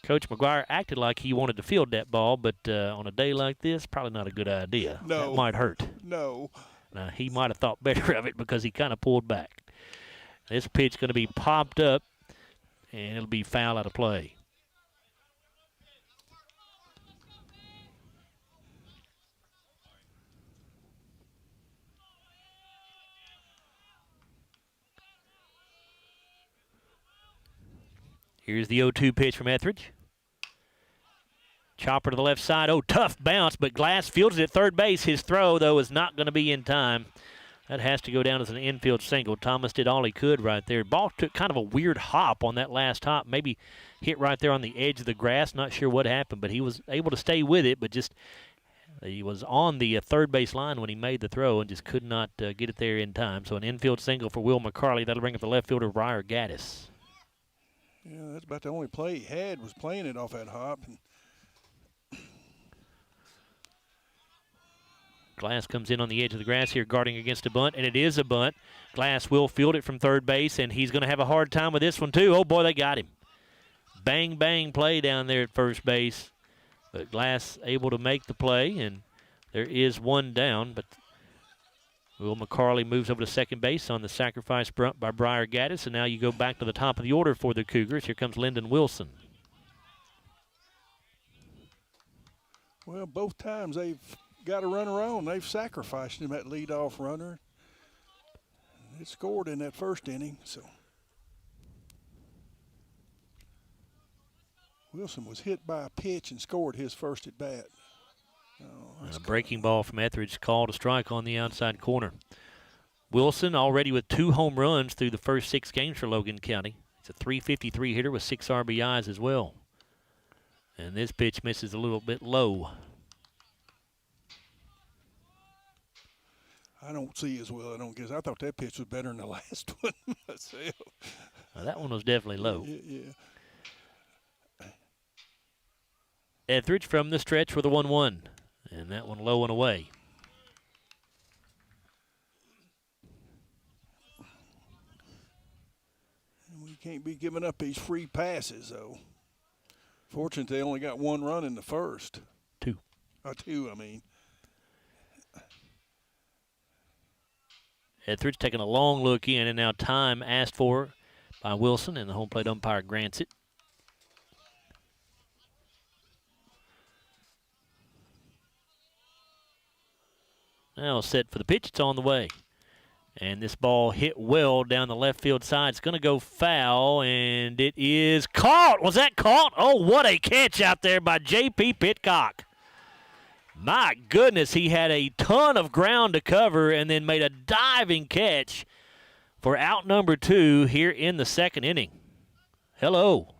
Coach McGuire acted like he wanted to field that ball, but on a day like this, probably not a good idea. No. That might hurt. No. Now, he might have thought better of it because he kind of pulled back. This pitch going to be popped up, and it'll be foul out of play. Here's the 0-2 pitch from Etheridge. Chopper to the left side. Oh, tough bounce, but Glass fields it at third base. His throw, though, is not going to be in time. That has to go down as an infield single. Thomas did all he could right there. Ball took kind of a weird hop on that last hop. Maybe hit right there on the edge of the grass. Not sure what happened, but he was able to stay with it, but just he was on the third base line when he made the throw and just could not get it there in time. So an infield single for Will McCarley. That'll bring up the left fielder, Briar Gaddis. Yeah, that's about the only play he had was playing it off that hop. And Glass comes in on the edge of the grass here, guarding against a bunt, and it is a bunt. Glass will field it from third base, and he's going to have a hard time with this one, too. Oh, boy, they got him. Bang, bang play down there at first base. But Glass able to make the play, and there is one down, but Will McCarley moves over to second base on the sacrifice bunt by Briar Gaddis, and now you go back to the top of the order for the Cougars. Here comes Lyndon Wilson. Well, both times they've got a runner on. They've sacrificed him, that leadoff runner. It scored in that first inning, so. Wilson was hit by a pitch and scored his first at bat. A breaking ball from Etheridge, called a strike on the outside corner. Wilson already with 2 home runs through the first 6 games for Logan County. He's a .353 hitter with 6 RBIs as well. And this pitch misses a little bit low. I don't see as well. I don't guess. I thought that pitch was better than the last one myself. Well, that one was definitely low. Yeah. Etheridge from the stretch for the 1-1. And that one low and away. We can't be giving up these free passes, though. Fortunately, they only got 1 run in the first. 2. 2, I mean. Etheridge taking a long look in, and now time asked for by Wilson, and the home plate umpire grants it. Now set for the pitch. It's on the way. And this ball hit well down the left field side. It's going to go foul, and it is caught. Was that caught? Oh, what a catch out there by J.P. Pitcock. My goodness, he had a ton of ground to cover and then made a diving catch for out number 2 here in the second inning. Hello.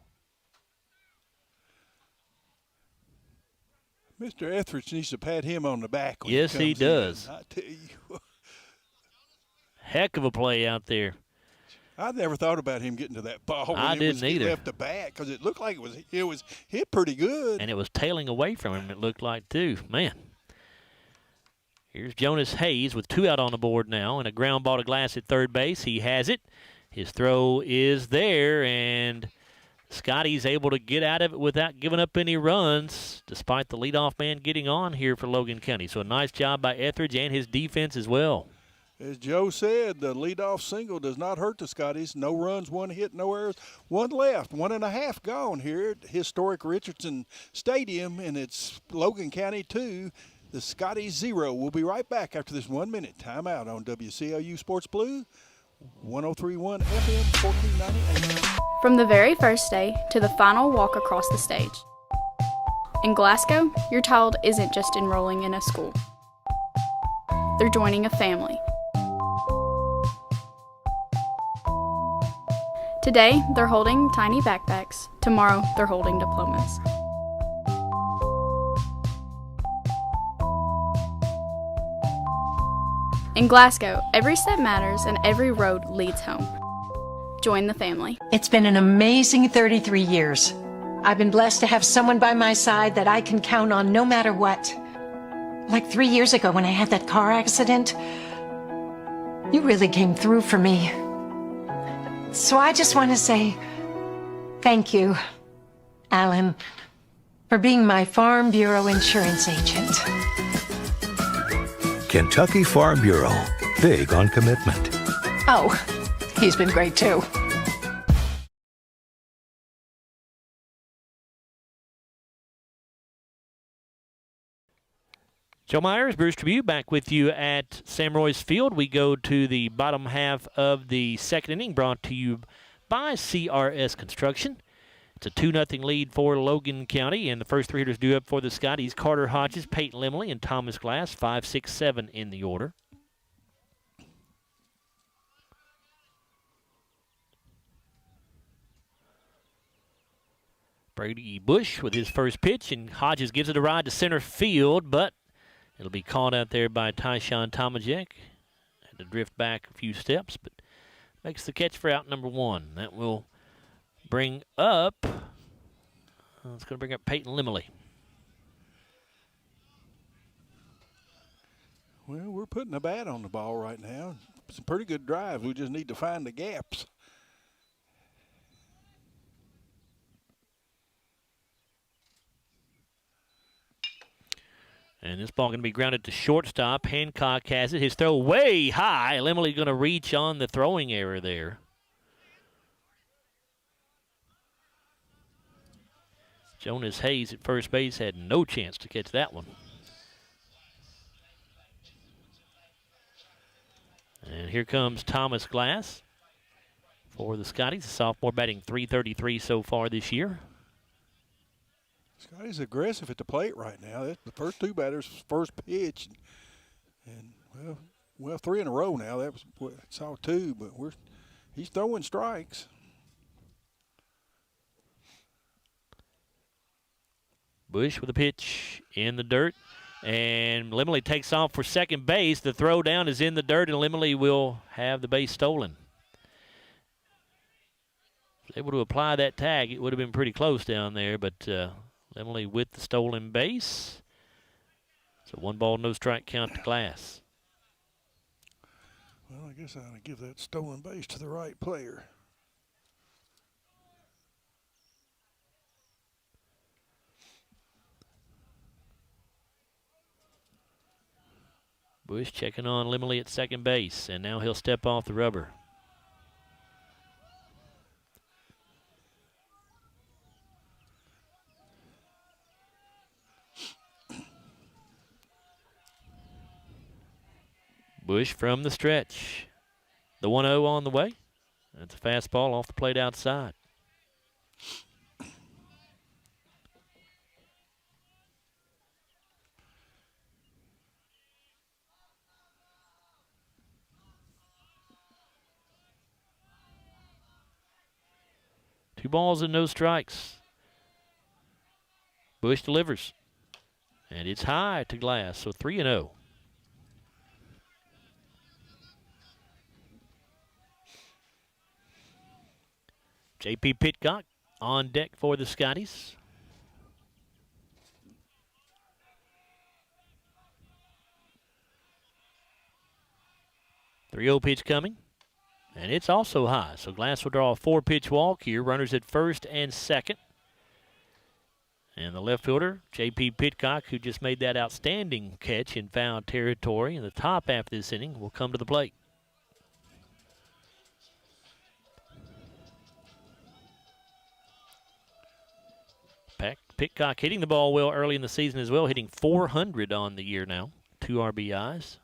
Mr. Etheridge needs to pat him on the back. When Yes, he does. I tell you. Heck of a play out there. I never thought about him getting to that ball. I didn't either. He left the bat because it looked like it was hit pretty good. And it was tailing away from him, it looked like, too. Man. Here's Jonas Hayes with 2 out on the board now, and a ground ball to Glass at third base. He has it. His throw is there, and Scotty's able to get out of it without giving up any runs, despite the leadoff man getting on here for Logan County. So a nice job by Etheridge and his defense as well. As Joe said, the leadoff single does not hurt the Scotties. No runs, 1 hit, no errors, 1 left, 1.5 gone here at historic Richardson Stadium, and it's Logan County 2, the Scotties 0. We'll be right back after this 1-minute timeout on WCLU Sports Blue, 103.1 FM, 1490 AM. From the very first day to the final walk across the stage. In Glasgow, your child isn't just enrolling in a school. They're joining a family. Today, they're holding tiny backpacks. Tomorrow, they're holding diplomas. In Glasgow, every step matters and every road leads home. Join the family. It's been an amazing 33 years. I've been blessed to have someone by my side that I can count on no matter what. Like 3 years ago when I had that car accident, you really came through for me. So I just want to say thank you, Alan, for being my Farm Bureau insurance agent. Kentucky Farm Bureau, big on commitment. Oh, he's been great too. Joe Myers, Bruce Tribute, back with you at Sam Roy's Field. We go to the bottom half of the second inning, brought to you by CRS Construction. It's a 2-0 lead for Logan County, and the first 3 hitters due up for the Scotties: Carter Hodges, Peyton Limley, and Thomas Glass, 5, 6, 7 in the order. Brady Bush with his first pitch, and Hodges gives it a ride to center field, but it'll be called out there by Tyshawn Tomajek. Had to drift back a few steps, but makes the catch for out number 1. That will bring up, it's going to bring up Peyton Limley. Well, we're putting a bat on the ball right now. Some pretty good drives. We just need to find the gaps. And this ball going to be grounded to shortstop. Hancock has it. His throw way high. Limley going to reach on the throwing error there. Jonas Hayes at first base had no chance to catch that one. And here comes Thomas Glass for the Scotties. A sophomore batting .333 so far this year. Scotty's aggressive at the plate right now. That's the first 2 batters' first pitch, and well, 3 in a row now. That was saw 2, but he's throwing strikes. Bush with a pitch in the dirt, and Limley takes off for second base. The throw down is in the dirt, and Limley will have the base stolen. Able to apply that tag, it would have been pretty close down there, but Limley with the stolen base. So 1 ball, no strike count to Glass. Well, I guess I ought to give that stolen base to the right player. Bush checking on Limley at second base, and now he'll step off the rubber. Bush from the stretch. The 1-0 on the way. That's a fastball off the plate outside. Two balls and no strikes. Bush delivers. And it's high to Glass, so 3-0. J.P. Pitcock on deck for the Scotties. 3-0 pitch coming, and it's also high. So Glass will draw a 4-pitch walk here. Runners at first and second. And the left fielder, J.P. Pitcock, who just made that outstanding catch in foul territory in the top half of this inning, will come to the plate. Pitcock hitting the ball well early in the season as well, hitting .400 on the year now. 2 RBIs.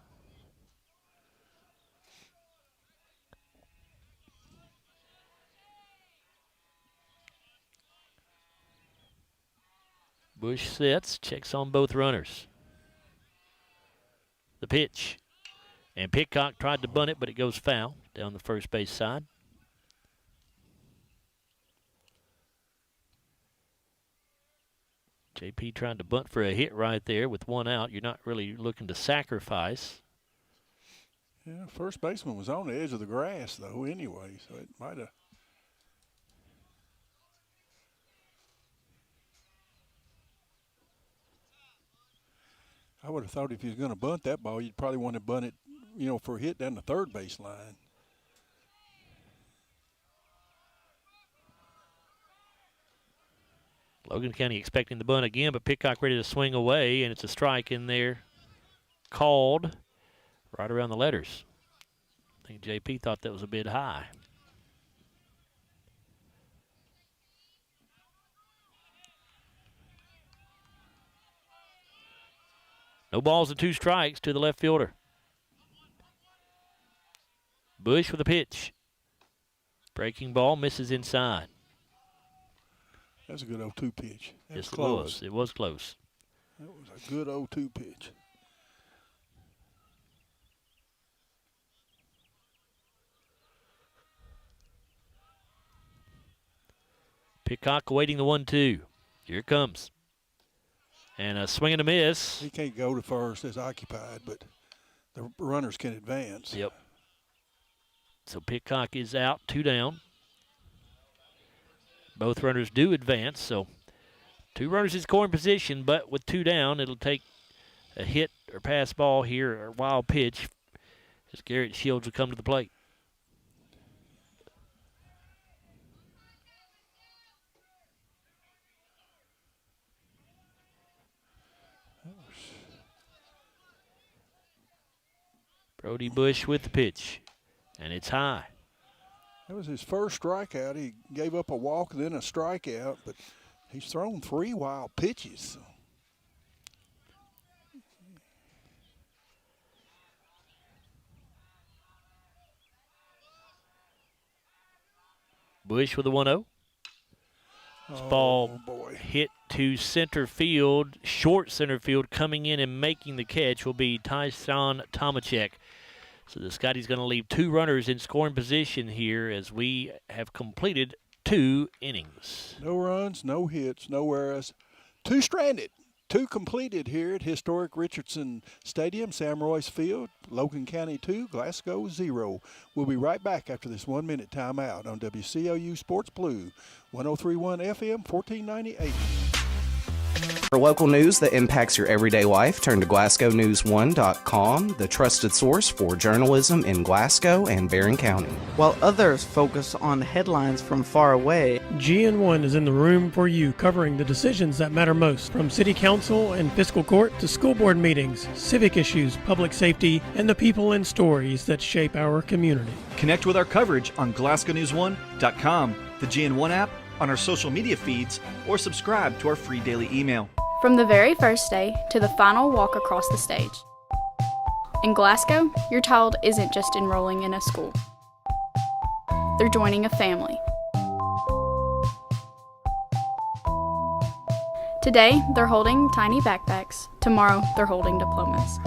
Bush sits, checks on both runners. The pitch. And Pitcock tried to bunt it, but it goes foul down the first base side. JP trying to bunt for a hit right there with 1 out. You're not really looking to sacrifice. Yeah, first baseman was on the edge of the grass, though, anyway, so it might have. I would have thought if he was going to bunt that ball, you'd probably want to bunt it, for a hit down the third base line. Logan County expecting the bunt again, but Pitcock ready to swing away, and it's a strike in there called right around the letters. I think JP thought that was a bit high. No balls and 2 strikes to the left fielder. Bush with a pitch. Breaking ball, misses inside. That's a good 0-2 pitch. Yes, it was. It was close. That was a good 0-2 pitch. Pitcock awaiting the 1-2. Here it comes. And a swing and a miss. He can't go to first as occupied, but the runners can advance. Yep. So Pitcock is out, 2 down. Both runners do advance, so 2 runners in scoring position, but with 2 down, it'll take a hit or pass ball here or wild pitch as Garrett Shields will come to the plate. Brody Bush with the pitch, and it's high. That was his first strikeout. He gave up a walk and then a strikeout, but he's thrown 3 wild pitches. So. Bush with a 1-0. This ball hit to center field, short center field. Coming in and making the catch will be Tyson Tomacek. So the Scotty's going to leave 2 runners in scoring position here as we have completed 2 innings. No runs, no hits, no errors. 2 stranded. 2 completed here at historic Richardson Stadium, Sam Royce Field. Logan County 2, Glasgow 0. We'll be right back after this 1-minute timeout on WCOU Sports Blue, 103.1 FM, 1490 AM. For local news that impacts your everyday life, turn to GlasgowNews1.com, the trusted source for journalism in Glasgow and Barron County. While others focus on headlines from far away, GN1 is in the room for you, covering the decisions that matter most, from city council and fiscal court to school board meetings, civic issues, public safety, and the people and stories that shape our community. Connect with our coverage on GlasgowNews1.com, the GN1 app, on our social media feeds, or subscribe to our free daily email. From the very first day to the final walk across the stage. In Glasgow, your child isn't just enrolling in a school. They're joining a family. Today, they're holding tiny backpacks. Tomorrow, they're holding diplomas.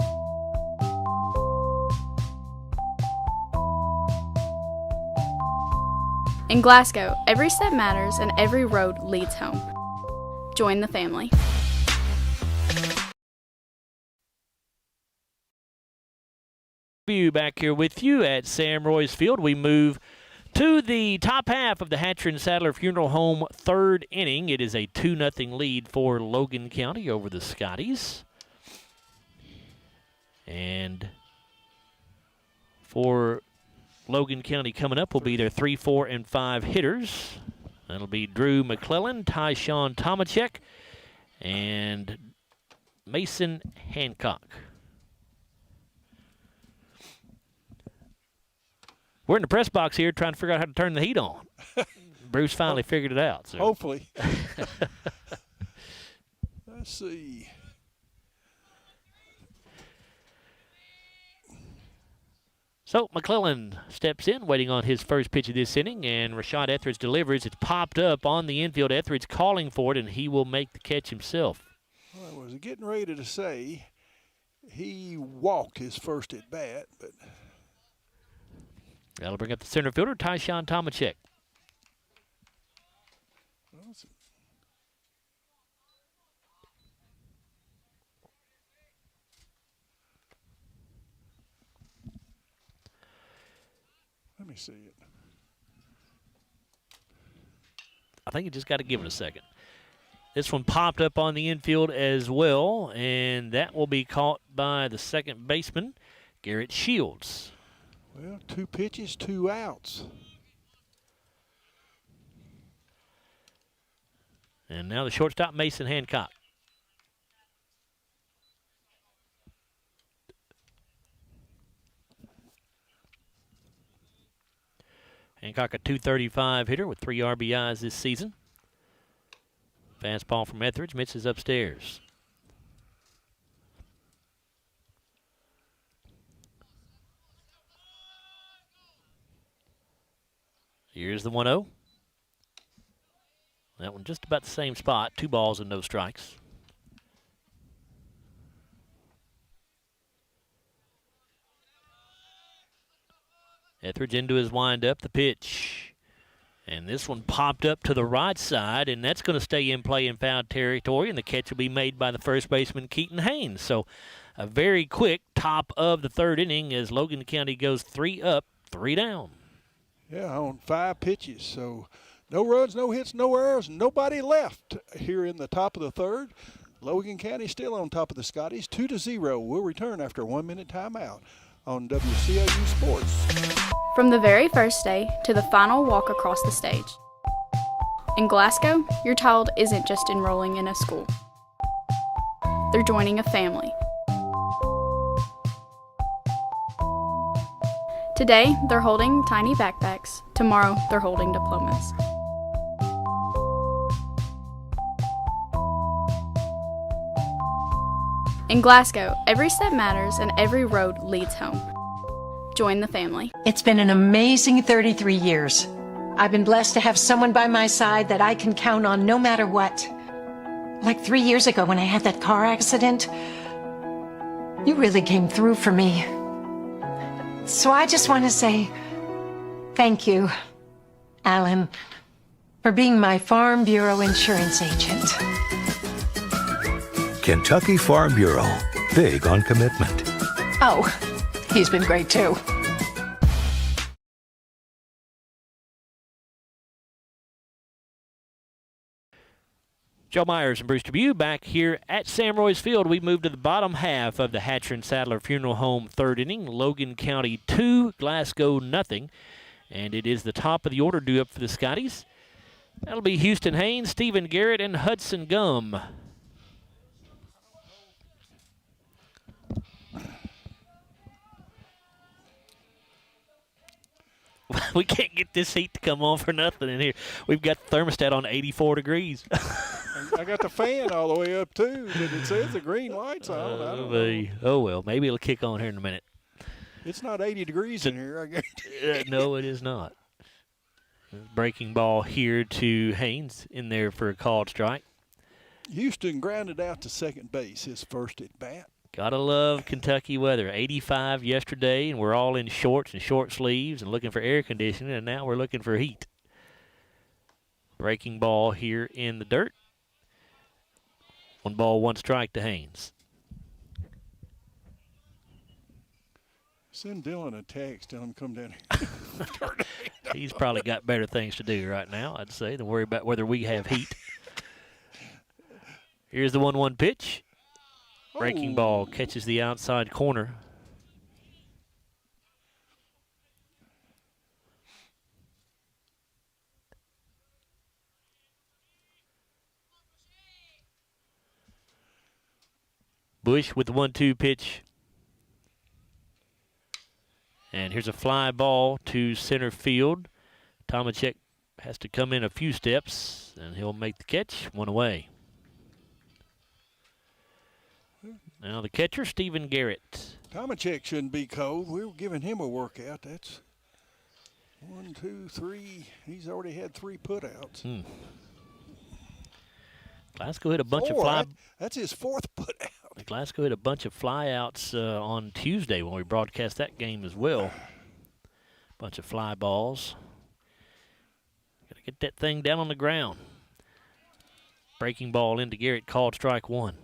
In Glasgow, every step matters and every road leads home. Join the family. Back here with you at Sam Royce Field. We move to the top half of the Hatcher and Sadler Funeral Home 3rd inning. It is a 2-0 lead for Logan County over the Scotties. And for Logan County coming up will be their 3, 4, and 5 hitters. That'll be Drew McClellan, Tyshawn Tomachek, and Mason Hancock. We're in the press box here trying to figure out how to turn the heat on. Bruce finally figured it out. So. Hopefully. Let's see. So McClellan steps in, waiting on his first pitch of this inning, and Rashad Etheridge delivers. It's popped up on the infield. Etheridge calling for it, and he will make the catch himself. Well, I was getting ready to say he walked his first at bat, but that'll bring up the center fielder, Tyshawn Tomachek. Let me see it. I think you just got to give it a second. This one popped up on the infield as well, and that will be caught by the second baseman, Garrett Shields. Well, 2 pitches, 2 outs. And now the shortstop, Mason Hancock. Hancock, a .235 hitter with 3 RBIs this season. Fastball from Etheridge misses upstairs. Here's the 1-0. That one just about the same spot. 2 balls and no strikes. Etheridge into his windup, the pitch. And this one popped up to the right side, and that's going to stay in play in foul territory, and the catch will be made by the first baseman, Keaton Haynes. So a very quick top of the 3rd inning as Logan County goes 3 up, 3 down. Yeah, on 5 pitches. So no runs, no hits, no errors, nobody left here in the top of the 3rd. Logan County still on top of the Scotties, 2-0. We'll return after a 1-minute timeout on WCLU Sports. From the very first day to the final walk across the stage. In Glasgow, your child isn't just enrolling in a school. They're joining a family. Today, they're holding tiny backpacks. Tomorrow, they're holding diplomas. In Glasgow, every step matters and every road leads home. Join the family. It's been an amazing 33 years. I've been blessed to have someone by my side that I can count on no matter what. Like 3 years ago when I had that car accident, you really came through for me. So I just want to say thank you, Alan, for being my Farm Bureau insurance agent. Kentucky Farm Bureau, big on commitment. Oh, he's been great too. Joe Myers and Bruce Dubuque back here at Sam Roy's Field. We move to the bottom half of the Hatcher and Sadler Funeral Home 3rd inning. Logan County 2, Glasgow nothing. And it is the top of the order due up for the Scotties. That'll be Houston Haynes, Stephen Garrett, and Hudson Gum. We can't get this heat to come on for nothing in here. We've got the thermostat on 84 degrees. I got the fan all the way up, too, but it says the green light's on. I don't know. Oh, well, maybe it'll kick on here in a minute. It's not 80 degrees in here, I guarantee. No, it is not. Breaking ball here to Haynes in there for a called strike. Houston grounded out to second base, his first at bat. Gotta love Kentucky weather. 85 yesterday, and we're all in shorts and short sleeves and looking for air conditioning, and now we're looking for heat. Breaking ball here in the dirt. 1 ball, 1 strike to Haynes. Send Dylan a text, tell him to come down here. He's probably got better things to do right now, I'd say, than worry about whether we have heat. Here's the 1-1 pitch. Breaking ball catches the outside corner. Bush with the 1-2 pitch. And here's a fly ball to center field. Tomacek has to come in a few steps, and he'll make the catch. 1 away. Now the catcher, Stephen Garrett. Tomacek shouldn't be cold. We were giving him a workout. That's 1, 2, 3. He's already had 3 putouts. Glasgow hit a bunch of fly. That's his 4th putout. Glasgow hit a bunch of flyouts on Tuesday when we broadcast that game as well. Bunch of fly balls. Got to get that thing down on the ground. Breaking ball into Garrett, called strike 1.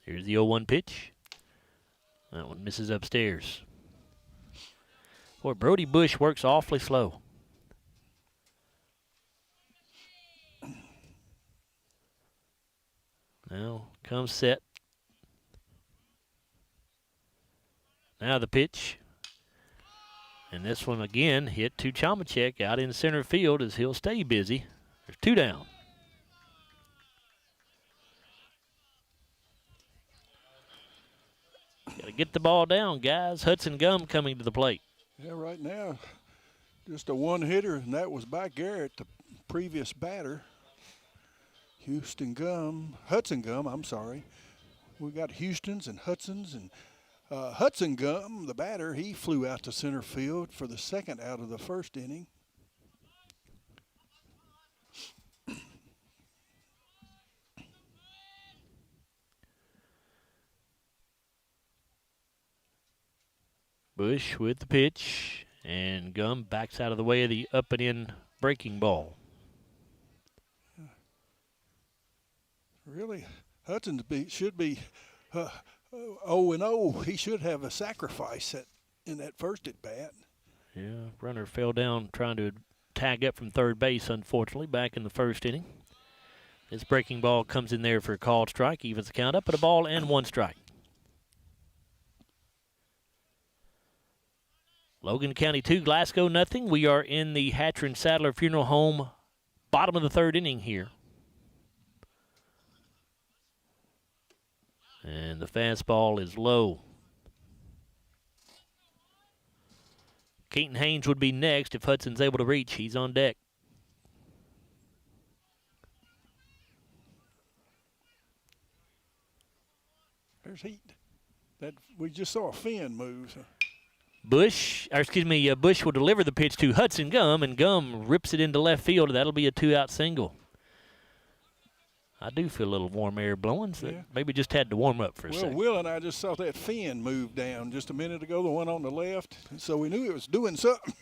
Here's the 0-1 pitch. That one misses upstairs. Boy, Brody Bush works awfully slow. Now comes set. Now the pitch. And this one again hit to Tomacek out in center field as he'll stay busy. There's 2 down. Got to get the ball down, guys. Hudson Gum coming to the plate. Yeah, right now, just a 1-hitter, and that was by Garrett, the previous batter. Hudson Gum, I'm sorry. We got Houston's and Hudson's, and Hudson Gum, the batter, he flew out to center field for the 2nd out of the 1st inning. Bush with the pitch, and Gum backs out of the way of the up and in breaking ball. Really, Hudson should be 0-0. He should have a sacrifice in that first at bat. Yeah, runner fell down trying to tag up from third base, unfortunately, back in the 1st inning. This breaking ball comes in there for a called strike, evens the count up at a ball and 1 strike. Logan County 2, Glasgow nothing. We are in the Hatcher and Sadler Funeral Home, bottom of the 3rd inning here. And the fastball is low. Keaton Haynes would be next if Hudson's able to reach. He's on deck. There's heat. We just saw a fin move. Bush will deliver the pitch to Hudson Gum, and Gum rips it into left field. That'll be a 2-out single. I do feel a little warm air blowing, so maybe just had to warm up for a second. Will and I just saw that fin move down just a minute ago, the one on the left, so we knew it was doing something.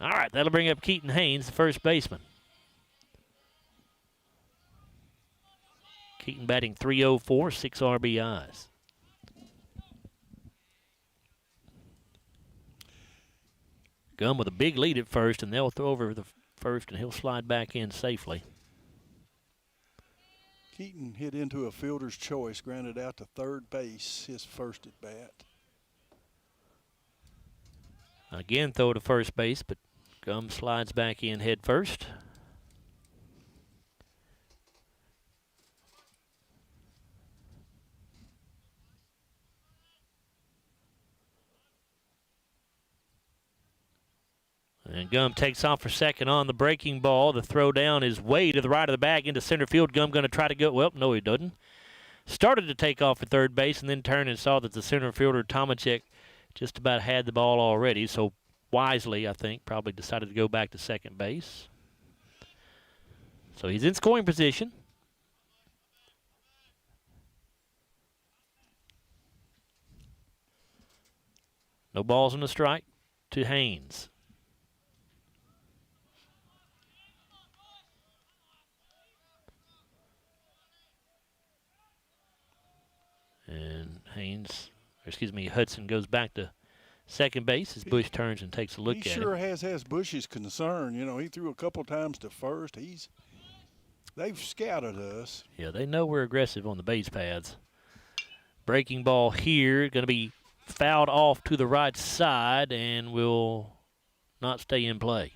All right, that'll bring up Keaton Haynes, the first baseman. Keaton batting .304, 6 RBIs. Gum with a big lead at first, and they'll throw over the first, and he'll slide back in safely. Keaton hit into a fielder's choice, grounded out to third base, his first at bat. Again, throw to first base, but Gum slides back in head first. And Gum takes off for second on the breaking ball. The throw down is way to the right of the bag into center field. Gum going to try to go. Well, no, he doesn't. Started to take off at third base and then turned and saw that the center fielder, Tomacek, just about had the ball already. So wisely, I think, probably decided to go back to second base. So he's in scoring position. No balls in the strike to Haynes. And Hudson goes back to second base as Bush turns and takes a look at He him. sure has Bush's concern. You know, he threw a couple times to first. They've scouted us. Yeah, they know we're aggressive on the base paths. Breaking ball here, going to be fouled off to the right side and will not stay in play.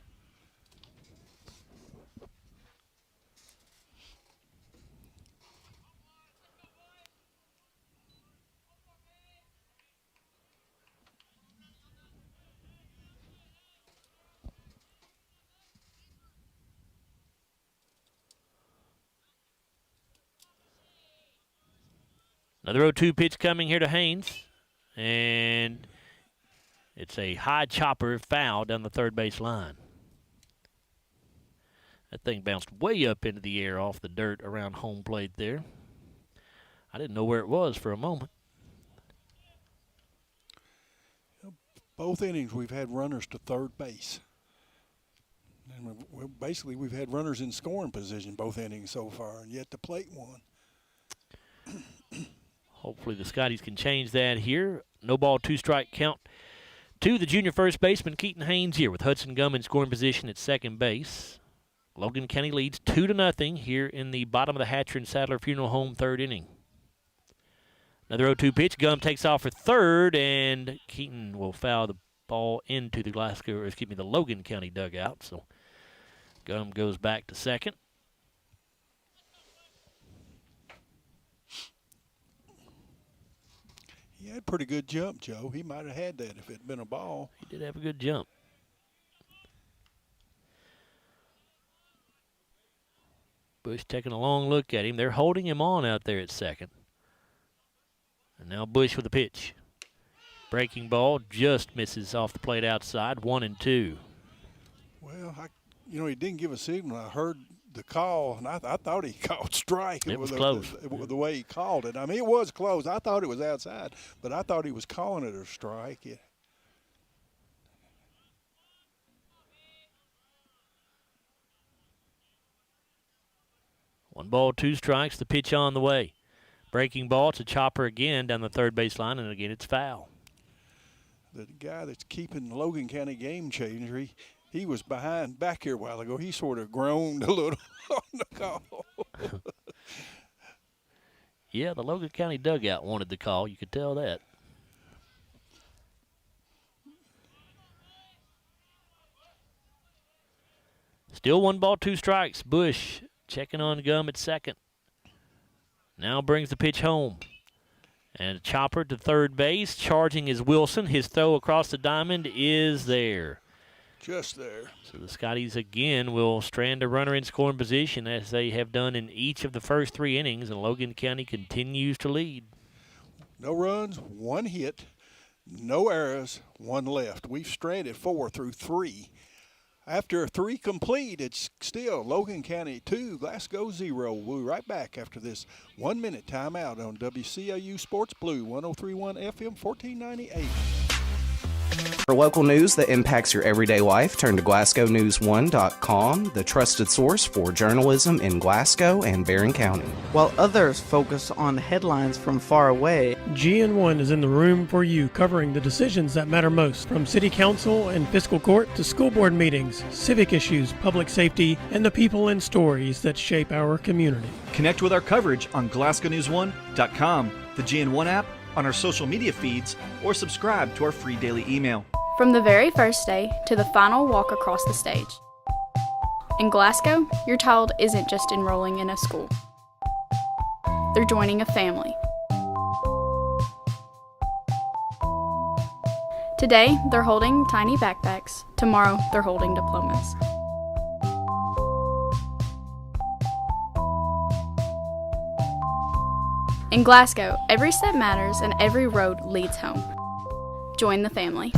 Another 0-2 pitch coming here to Haynes. And it's a high chopper foul down the third base line. That thing bounced way up into the air off the dirt around home plate there. I didn't know where it was for a moment. Both innings we've had runners to third base. And basically we've had runners in scoring position both innings so far, and yet the plate won. Hopefully the Scotties can change that here. No ball, 2-strike count to the junior first baseman, Keaton Haynes, here with Hudson Gum in scoring position at second base. Logan County leads 2-0 here in the bottom of the Hatcher and Sadler Funeral Home third inning. Another 0-2 pitch. Gum takes off for third, and Keaton will foul the ball into the the Logan County dugout. So Gum goes back to second. He had a pretty good jump, Joe. He might have had that if it had been a ball. He did have a good jump. Bush taking a long look at him. They're holding him on out there at second. And now Bush with a pitch. Breaking ball just misses off the plate outside, 1-2. Well, he didn't give a signal. I heard the call, and I thought he called strike. It was close. The way he called it. I mean, it was close. I thought it was outside, but I thought he was calling it a strike. Yeah. One ball, 2 strikes, the pitch on the way. Breaking ball, it's a chopper again down the third base line, and again it's foul. The guy that's keeping the Logan County game changer, he was back here a while ago. He sort of groaned a little on the call. Yeah, the Logan County dugout wanted the call. You could tell that. Still 1 ball, 2 strikes. Bush checking on Gum at second. Now brings the pitch home. And a chopper to third base. Charging is Wilson. His throw across the diamond is there. Just there. So the Scotties again will strand a runner in scoring position as they have done in each of the first 3 innings, and Logan County continues to lead. No runs, 1 hit, no errors, 1 left. We've stranded 4 through 3. After 3 complete, it's still Logan County 2, Glasgow 0. We'll be right back after this 1-minute timeout on WCAU Sports Blue 103.1 FM 1498. For local news that impacts your everyday life, turn to GlasgowNews1.com, the trusted source for journalism in Glasgow and Barron County. While others focus on headlines from far away, GN1 is in the room for you, covering the decisions that matter most, from city council and fiscal court to school board meetings, civic issues, public safety, and the people and stories that shape our community. Connect with our coverage on GlasgowNews1.com, the GN1 app, on our social media feeds, or subscribe to our free daily email. From the very first day to the final walk across the stage. In Glasgow, your child isn't just enrolling in a school. They're joining a family. Today, they're holding tiny backpacks. Tomorrow, they're holding diplomas. In Glasgow, every step matters and every road leads home. Join the family.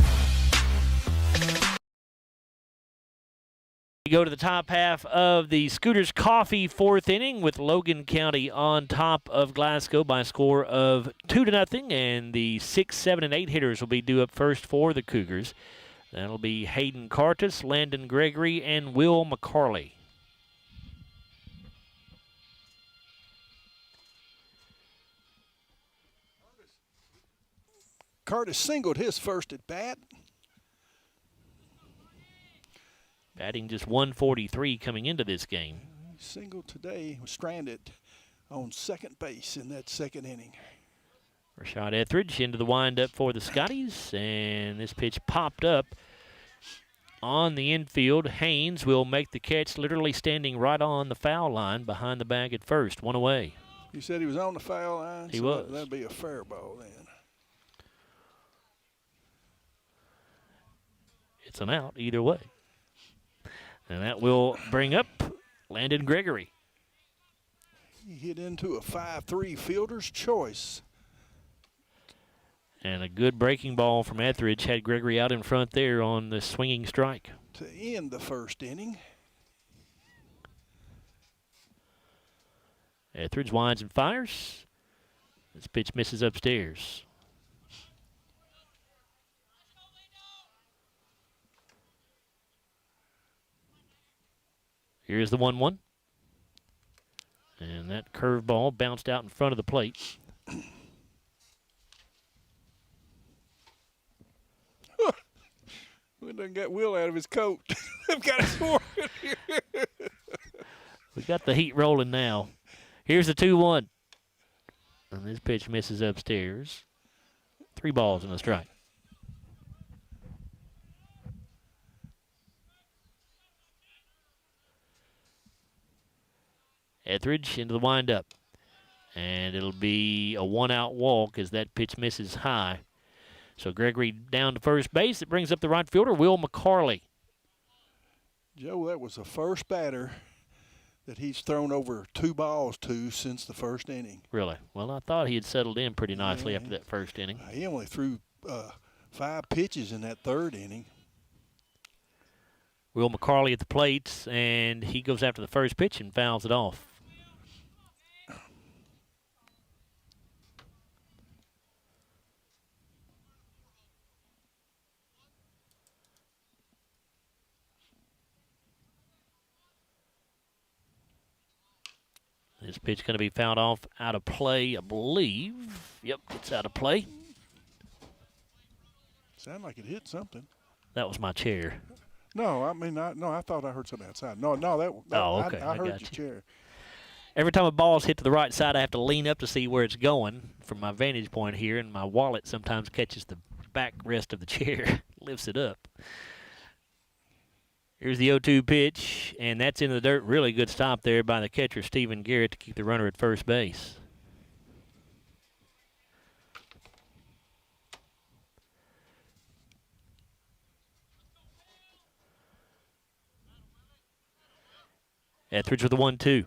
We go to the top half of the Scooters Coffee 4th inning with Logan County on top of Glasgow by a score of 2-0, and the 6, 7, and 8 hitters will be due up first for the Cougars. That'll be Hayden Cartus, Landon Gregory, and Will McCarley. Curtis singled his first at bat. Batting just 143 coming into this game. Single today, was stranded on second base in that second inning. Rashad Etheridge into the windup for the Scotties, and this pitch popped up on the infield. Haynes will make the catch, literally standing right on the foul line behind the bag at first. One away. You said he was on the foul line? He was. That'd be a fair ball then. It's an out either way. And that will bring up Landon Gregory. He hit into a 5-3 fielder's choice. And a good breaking ball from Etheridge had Gregory out in front there on the swinging strike. To end the first inning. Etheridge winds and fires. This pitch misses upstairs. Here's the 1-1. And that curveball bounced out in front of the plate. We done got Will out of his coat. I've got his sword here. We got the heat rolling now. Here's the 2-1. And this pitch misses upstairs. 3 balls and a strike. Etheridge into the windup. And it'll be a 1-out walk as that pitch misses high. So Gregory down to first base. It brings up the right fielder, Will McCarley. Joe, that was the first batter that he's thrown over 2 balls to since the first inning. Really? Well, I thought he had settled in pretty nicely after that first inning. He only threw 5 pitches in that third inning. Will McCarley at the plate, and he goes after the first pitch and fouls it off. This pitch going to be fouled off out of play, I believe. Yep, it's out of play. Sounded like it hit something. That was my chair. No, I mean, I thought I heard something outside. No, okay. I heard got your you. chair. Every time a ball's hit to the right side, I have to lean up to see where it's going from my vantage point here, and my wallet sometimes catches the backrest of the chair, lifts it up. Here's the 0-2 pitch, and that's into the dirt. Really good stop there by the catcher, Stephen Garrett, to keep the runner at first base. Etheridge with the 1-2.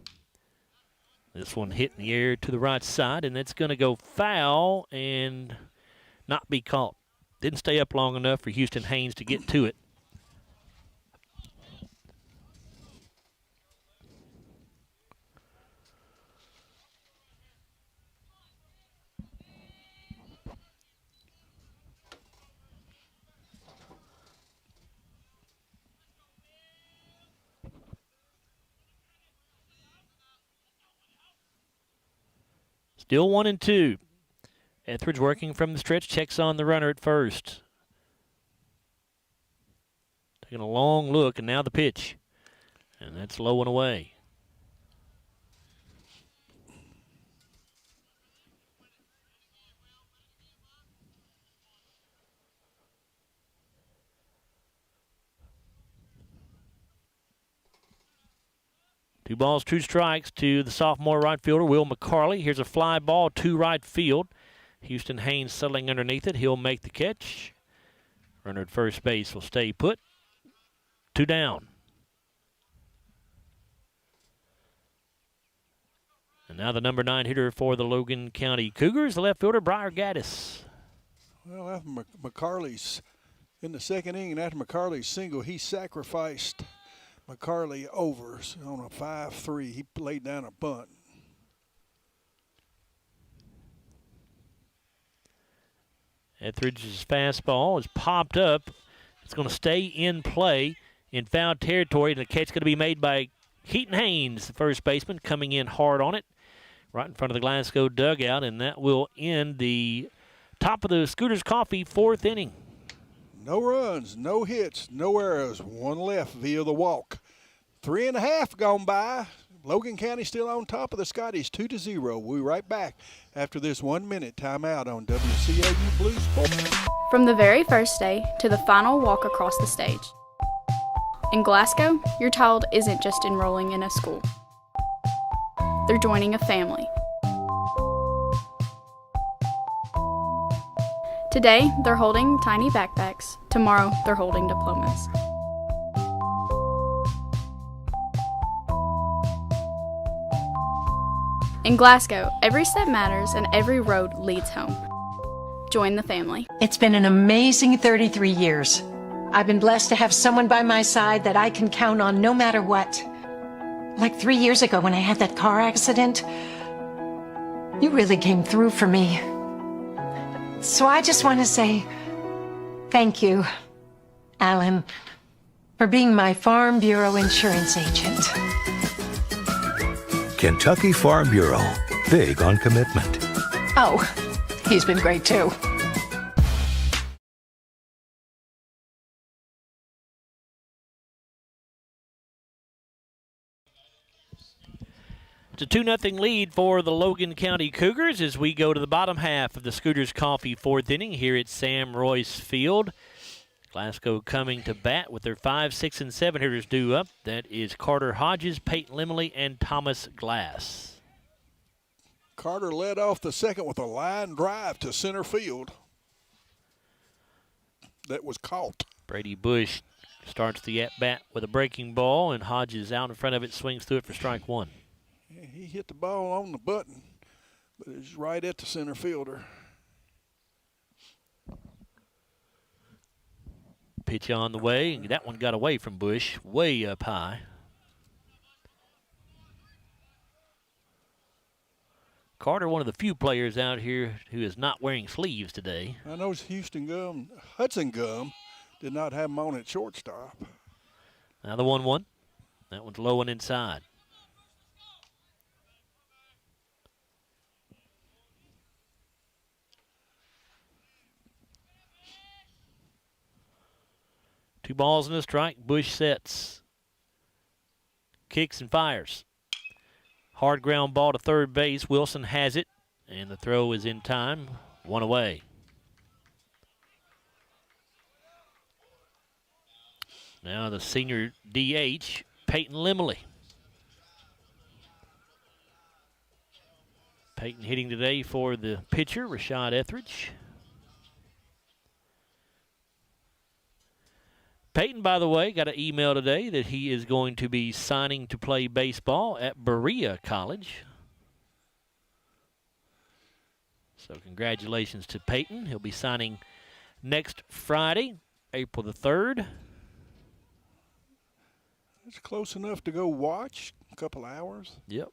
This one hit in the air to the right side, and that's going to go foul and not be caught. Didn't stay up long enough for Houston Haynes to get to it. Still 1-2. Etheridge working from the stretch, checks on the runner at first. Taking a long look, and now the pitch. And that's low and away. Two balls, 2 strikes to the sophomore right fielder, Will McCarley. Here's a fly ball to right field. Houston Haynes settling underneath it. He'll make the catch. Runner at first base will stay put. 2 down. And now the number 9 hitter for the Logan County Cougars, the left fielder, Briar Gaddis. Well, after McCarley's in the second inning, after McCarley's single, he sacrificed McCarley overs on a 5-3. He laid down a bunt. Etheridge's fastball is popped up. It's going to stay in play in foul territory, and the catch going to be made by Keaton Haynes, the first baseman, coming in hard on it right in front of the Glasgow dugout, and that will end the top of the Scooters Coffee 4th inning. No runs, no hits, no errors. 1 left via the walk. 3.5 gone by. Logan County still on top of the Scotties, 2-0. We'll be right back after this 1 minute timeout on WCAU Blue Sports. From the very first day to the final walk across the stage. In Glasgow, your child isn't just enrolling in a school. They're joining a family. Today, they're holding tiny backpacks. Tomorrow, they're holding diplomas. In Glasgow, every step matters and every road leads home. Join the family. It's been an amazing 33 years. I've been blessed to have someone by my side that I can count on no matter what. Like 3 years ago when I had that car accident, you really came through for me. So I just want to say thank you, Alan, for being my Farm Bureau insurance agent. Kentucky Farm Bureau, big on commitment. Oh, he's been great too. It's a 2-0 lead for the Logan County Cougars as we go to the bottom half of the Scooters Coffee fourth inning here at Sam Royce Field. Glasgow coming to bat with their 5, 6, and 7 hitters due up. That is Carter Hodges, Peyton Limley, and Thomas Glass. Carter led off the second with a line drive to center field. That was caught. Brady Bush starts the at-bat with a breaking ball, and Hodges out in front of it, swings through it for strike one. Yeah, he hit the ball on the button, but it's right at the center fielder. Pitch on the way, and that one got away from Bush, way up high. Carter, one of the few players out here who is not wearing sleeves today. I know Hudson Gum did not have him on at shortstop. Now the 1-1. That one's low and inside. Two balls and a strike. Bush sets. Kicks and fires. Hard ground ball to third base. Wilson has it, and the throw is in time. One away. Now the senior DH, Peyton Limley. Peyton hitting today for the pitcher, Rashad Etheridge. Peyton, by the way, got an email today that he is going to be signing to play baseball at Berea College. So congratulations to Peyton. He'll be signing next Friday, April the 3rd. It's close enough to go watch, a couple hours. Yep.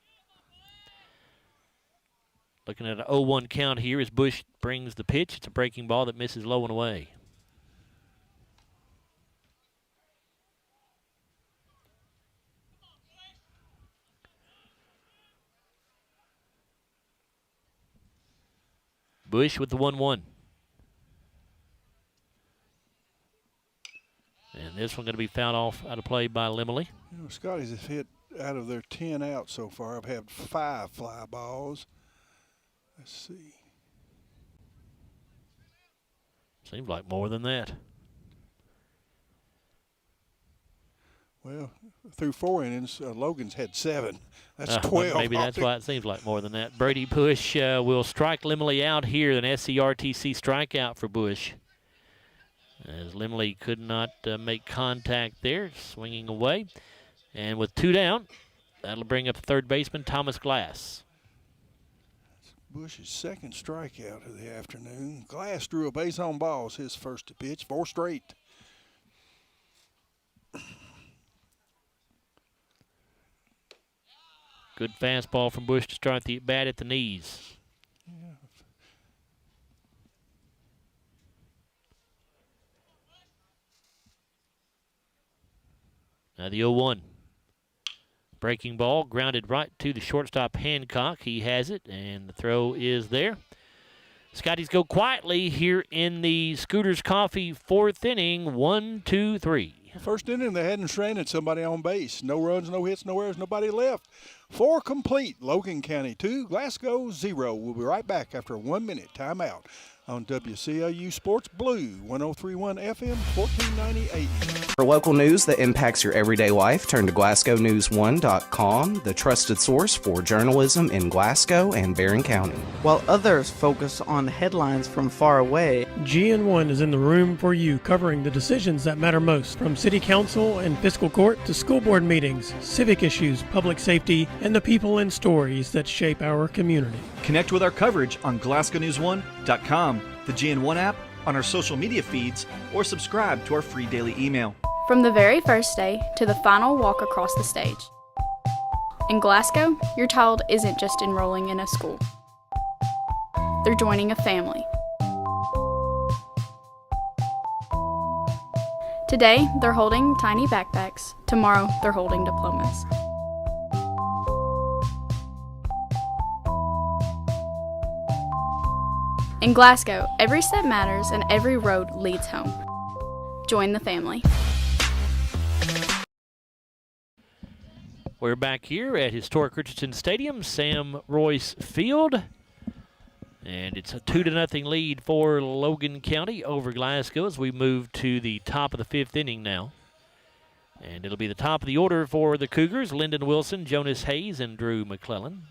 Looking at an 0-1 count here as Bush brings the pitch. It's a breaking ball that misses low and away. Bush with the 1-1. And this one going to be fouled off out of play by Limley. You know, Scotties have hit out of their 10 outs so far. I've had 5 fly balls. Let's see. Seems like more than that. Well, through 4 innings, Logan's had 7. That's 12. Maybe that's why it seems like more than that. Brady Bush will strike Limley out here. An SCRTC strikeout for Bush. As Limley could not make contact there, swinging away. And with 2 down, that'll bring up third baseman Thomas Glass. Bush's second strikeout of the afternoon. Glass drew a base on balls, his first to pitch, 4 straight. Good fastball from Bush to start the bat at the knees. Yeah. Now the 0-1. Breaking ball, grounded right to the shortstop Hancock. He has it, and the throw is there. Scotties go quietly here in the Scooters Coffee fourth inning. 1, 2, 3. First inning, they hadn't stranded somebody on base. No runs, no hits, no errors, nobody left. 4 complete. Logan County 2, Glasgow 0. We'll be right back after a 1-minute timeout on WCLU Sports Blue, 103.1 FM, 1490 AM. For local news that impacts your everyday life, turn to GlasgowNews1.com, the trusted source for journalism in Glasgow and Barron County. While others focus on headlines from far away, GN1 is in the room for you, covering the decisions that matter most, from city council and fiscal court to school board meetings, civic issues, public safety, and the people and stories that shape our community. Connect with our coverage on GlasgowNews1.com, the GN1 app, on our social media feeds, or subscribe to our free daily email. From the very first day to the final walk across the stage. In Glasgow, your child isn't just enrolling in a school. They're joining a family. Today, they're holding tiny backpacks. Tomorrow, they're holding diplomas. In Glasgow, every step matters and every road leads home. Join the family. We're back here at historic Richardson Stadium, Sam Royce Field. And it's a 2-0 lead for Logan County over Glasgow as we move to the top of the 5th inning now. And it'll be the top of the order for the Cougars, Lyndon Wilson, Jonas Hayes, and Drew McClellan.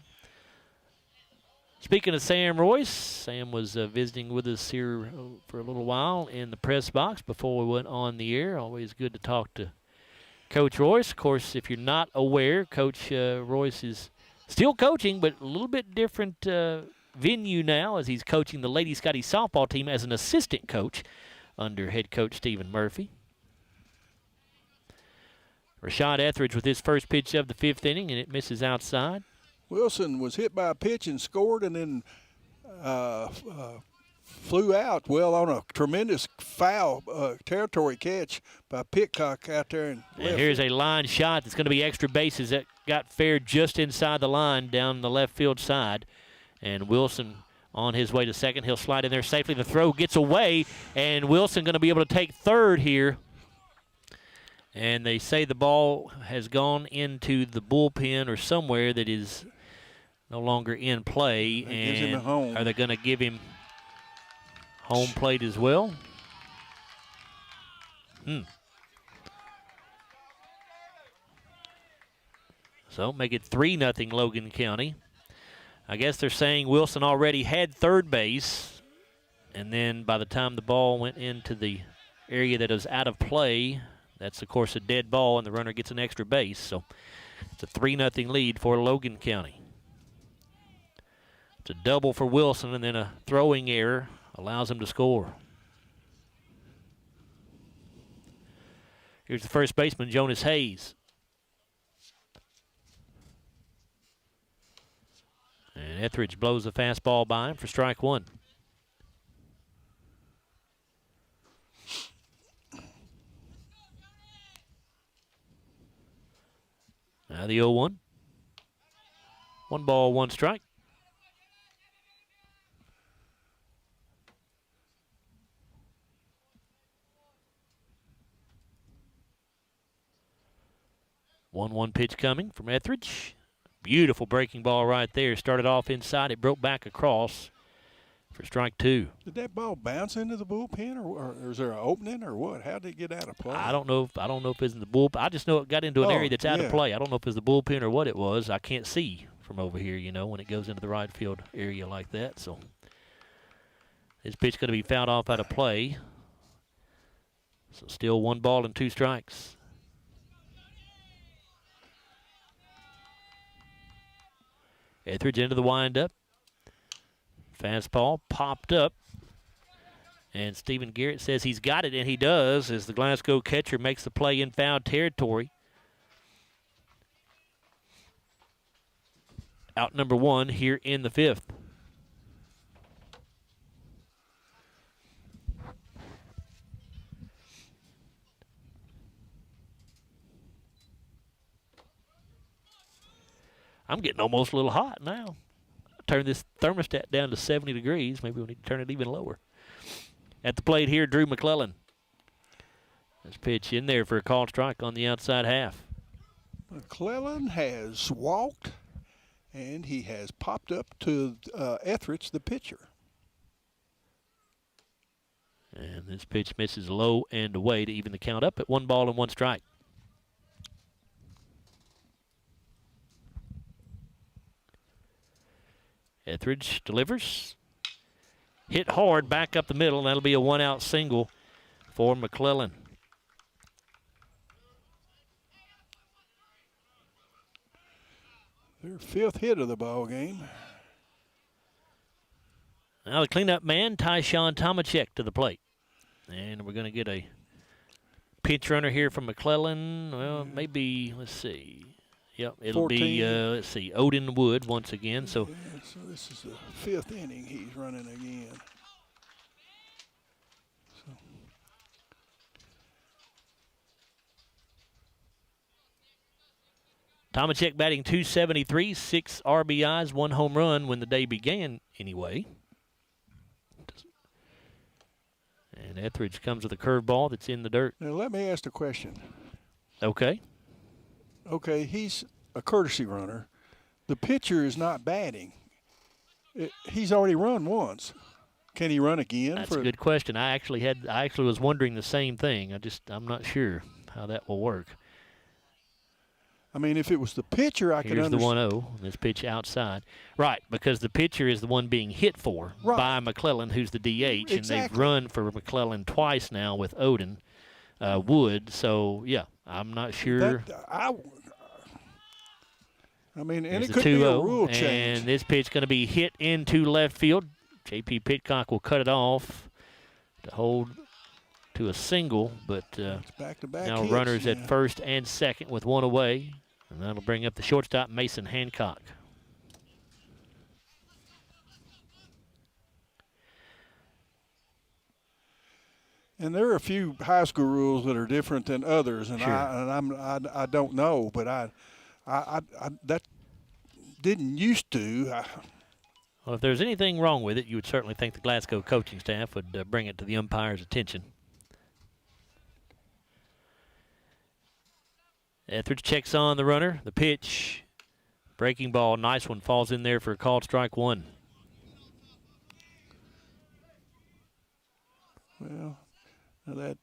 Speaking of Sam Royce, Sam was visiting with us here for a little while in the press box before we went on the air. Always good to talk to Coach Royce. Of course, if you're not aware, Coach Royce is still coaching, but a little bit different venue now as he's coaching the Lady Scotty softball team as an assistant coach under head coach Stephen Murphy. Rashad Etheridge with his first pitch of the 5th inning, and it misses outside. Wilson was hit by a pitch and scored, and then flew out on a tremendous foul territory catch by Pitcock out there. And here's a line shot that's going to be extra bases that got fair just inside the line down the left field side. And Wilson on his way to second. He'll slide in there safely. The throw gets away, and Wilson going to be able to take third here. And they say the ball has gone into the bullpen or somewhere that is no longer in play. That gives him a home. Are they going to give him home plate as well? So make it 3-0 Logan County. I guess they're saying Wilson already had third base, and then by the time the ball went into the area that is out of play, that's, of course, a dead ball, and the runner gets an extra base. So it's a 3-0 lead for Logan County. It's a double for Wilson, and then a throwing error allows him to score. Here's the first baseman, Jonas Hayes. And Etheridge blows the fastball by him for strike one. Now the 0-1. 1 ball, 1 strike. One pitch coming from Etheridge. Beautiful breaking ball right there. Started off inside. It broke back across for strike 2. Did that ball bounce into the bullpen, or is there an opening, or what? How did it get out of play? I don't know if it's in the bullpen. I just know it got into an area that's out of play. I don't know if it's the bullpen or what it was. I can't see from over here, when it goes into the right field area like that. So this pitch going to be fouled off out of play. So still 1 ball and 2 strikes. Etheridge into the windup. Fastball popped up. And Stephen Garrett says he's got it, and he does, as the Glasgow catcher makes the play in foul territory. Out number 1 here in the 5th. I'm getting almost a little hot now. Turn this thermostat down to 70 degrees. Maybe we need to turn it even lower. At the plate here, Drew McClellan. This pitch in there for a called strike on the outside half. McClellan has walked, and he has popped up to Etheridge, the pitcher. And this pitch misses low and away to even the count up at 1-1 strike. Etheridge delivers. Hit hard back up the middle, and that'll be a one-out single for McClellan. Their 5th hit of the ball game. Now the cleanup man, Tyshawn Tomachek, to the plate. And we're going to get a pinch runner here from McClellan. Well, maybe, let's see. Yep, it'll 14. be, let's see, Odin Wood once again. So, Yeah, so this is the 5th inning he's running again. Tomachek batting .273, 6 RBIs, 1 home run when the day began anyway. And Etheridge comes with a curveball that's in the dirt. Now let me ask a question. Okay. Okay, he's a courtesy runner. The pitcher is not batting. He's already run once. Can he run again? That's a good question. I actually was wondering the same thing. I'm not sure how that will work. I mean, if it was the pitcher, I could understand. Here's the 1-0. This pitch outside. Right, because the pitcher is the one being hit for by McClellan, who's the DH. Exactly. And they've run for McClellan twice now with Odin Wood. So, yeah, I'm not sure. I mean, and There's it could be a rule change. And this pitch going to be hit into left field. J.P. Pitcock will cut it off to hold to a single. But back-to-back now hits, runners yeah. at first and second with one away. And that'll bring up the shortstop, Mason Hancock. And there are a few high school rules that are different than others, and Sure. I don't know, but I that didn't used to. Well, if there's anything wrong with it, you would certainly think the Glasgow coaching staff would bring it to the umpire's attention. Etheridge checks on the runner. The pitch. Breaking ball. Nice one. Falls in there for a called strike 1. Well, now that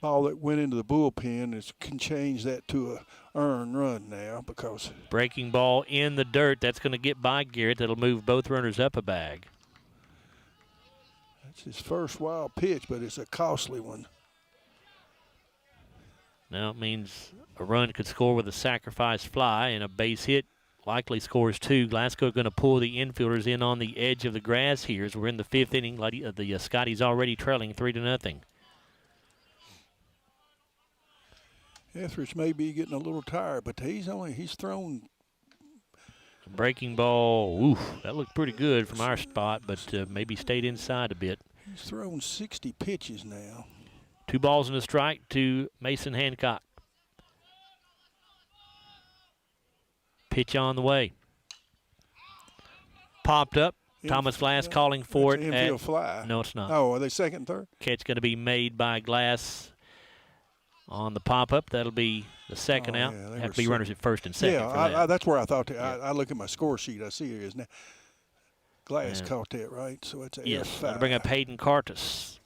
ball that went into the bullpen can change that to a earned run now because. Breaking ball in the dirt. That's going to get by Garrett. That'll move both runners up a bag. That's his first wild pitch, but it's a costly one. Now it means a run could score with a sacrifice fly, and a base hit likely scores 2. Glasgow going to pull the infielders in on the edge of the grass here as we're in the 5th inning. The Scotties already trailing 3-0. Etheridge may be getting a little tired, but he's thrown. Breaking ball, oof, that looked pretty good from our spot, but maybe stayed inside a bit. He's thrown 60 pitches now. 2 balls and a strike to Mason Hancock. Pitch on the way. Popped up. Thomas Glass calling for it. Infield fly. No, it's not. Oh, are they second and third? Catch going to be made by Glass on the pop-up. That'll be the second out. Have to be runners at first and second for that. That's where I thought. I look at my score sheet. I see it is now. Glass caught that, right? So it's a yes. F5. That'll bring up Hayden Cartus.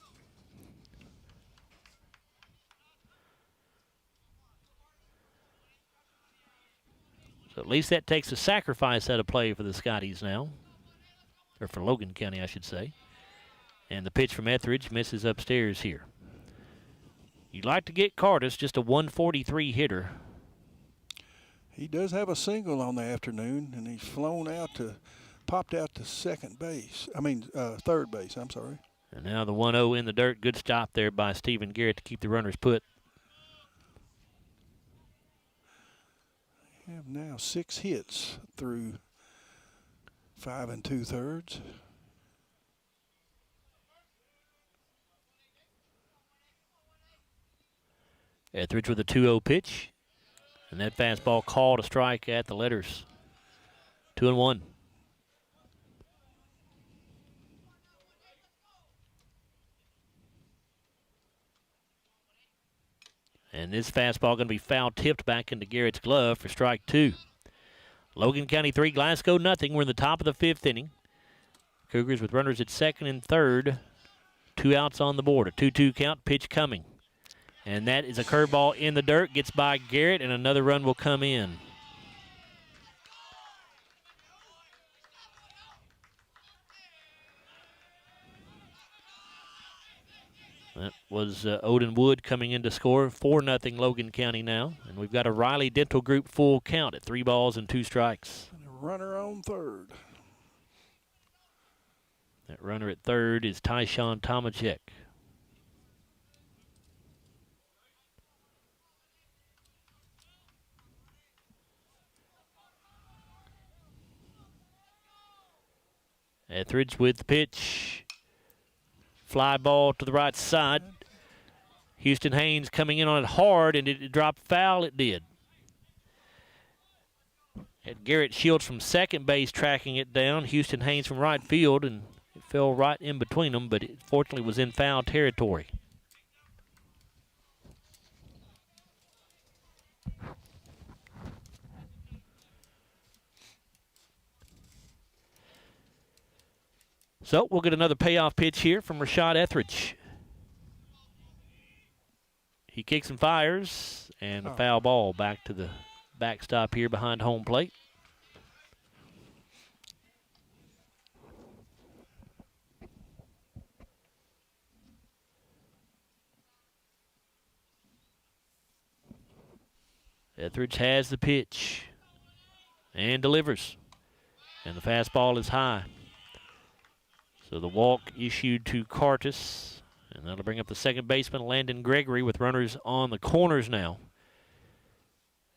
So at least that takes a sacrifice out of play for the Scotties now. Or for Logan County, I should say. And the pitch from Etheridge misses upstairs here. You'd like to get Cartus, just a 143 hitter. He does have a single on the afternoon, and he's popped out to third base. I'm sorry. And now the 1-0 in the dirt. Good stop there by Stephen Garrett to keep the runners put. We have now 6 hits through 5 2/3. Etheridge with a 2-0 pitch. And that fastball called a strike at the letters. 2-1. And this fastball going to be foul tipped back into Garrett's glove for strike 2. Logan County 3, Glasgow nothing. We're in the top of the 5th inning. Cougars with runners at second and third. 2 outs on the board. A 2-2 count, pitch coming. And that is a curveball in the dirt. Gets by Garrett, and another run will come in. That was Odin Wood coming in to score. 4-0 Logan County now. And we've got a Riley Dental Group full count at 3 balls and 2 strikes. And a runner on third. That runner at third is Tyshawn Tomachek. Etheridge with the pitch. Fly ball to the right side. Houston Haynes coming in on it hard, and it dropped foul. It did. Had Garrett Shields from second base tracking it down. Houston Haynes from right field, and it fell right in between them, but it fortunately was in foul territory. So we'll get another payoff pitch here from Rashad Etheridge. He kicks and fires, and a foul ball back to the backstop here behind home plate. Etheridge has the pitch and delivers, and the fastball is high. So the walk issued to Cartus, and that'll bring up the second baseman, Landon Gregory, with runners on the corners now.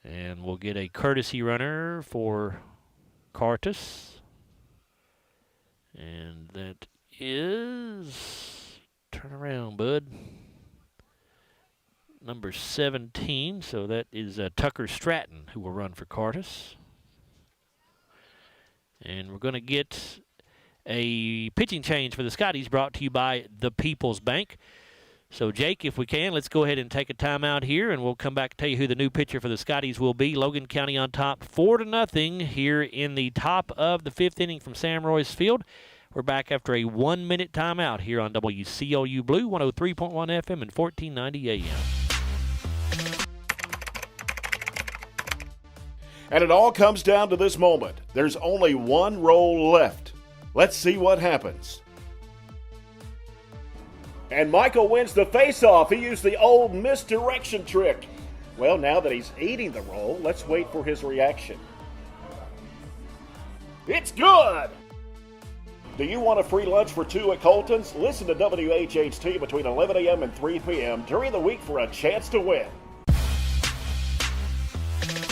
And we'll get a courtesy runner for Cartus. And that is, turn around, bud, number 17. So that is Tucker Stratton, who will run for Cartus. And we're going to get a pitching change for the Scotties brought to you by the People's Bank. So, Jake, if we can, let's go ahead and take a timeout here, and we'll come back and tell you who the new pitcher for the Scotties will be. Logan County on top 4-0 here in the top of the 5th inning from Sam Royce Field. We're back after a 1-minute timeout here on WCOU Blue, 103.1 FM and 1490 AM. And it all comes down to this moment. There's only one roll left. Let's see what happens. And Michael wins the face-off. He used the old misdirection trick. Well, now that he's eating the roll, let's wait for his reaction. It's good! Do you want a free lunch for 2 at Colton's? Listen to WHHT between 11 a.m. and 3 p.m. during the week for a chance to win.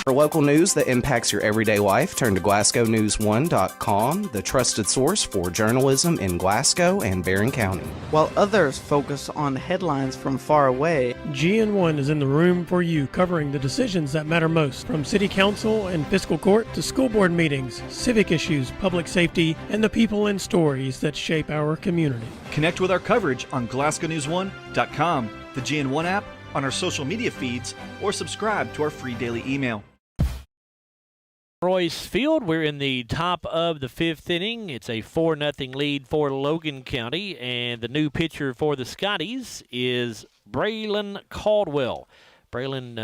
For local news that impacts your everyday life, turn to GlasgowNews1.com, the trusted source for journalism in Glasgow and Barron County. While others focus on headlines from far away, GN1 is in the room for you, covering the decisions that matter most, from city council and fiscal court to school board meetings, civic issues, public safety, and the people and stories that shape our community. Connect with our coverage on GlasgowNews1.com, the GN1 app, on our social media feeds, or subscribe to our free daily email. Royce Field, we're in the top of the 5th inning. It's a 4-0 lead for Logan County, and the new pitcher for the Scotties is Braylon Caldwell. Braylon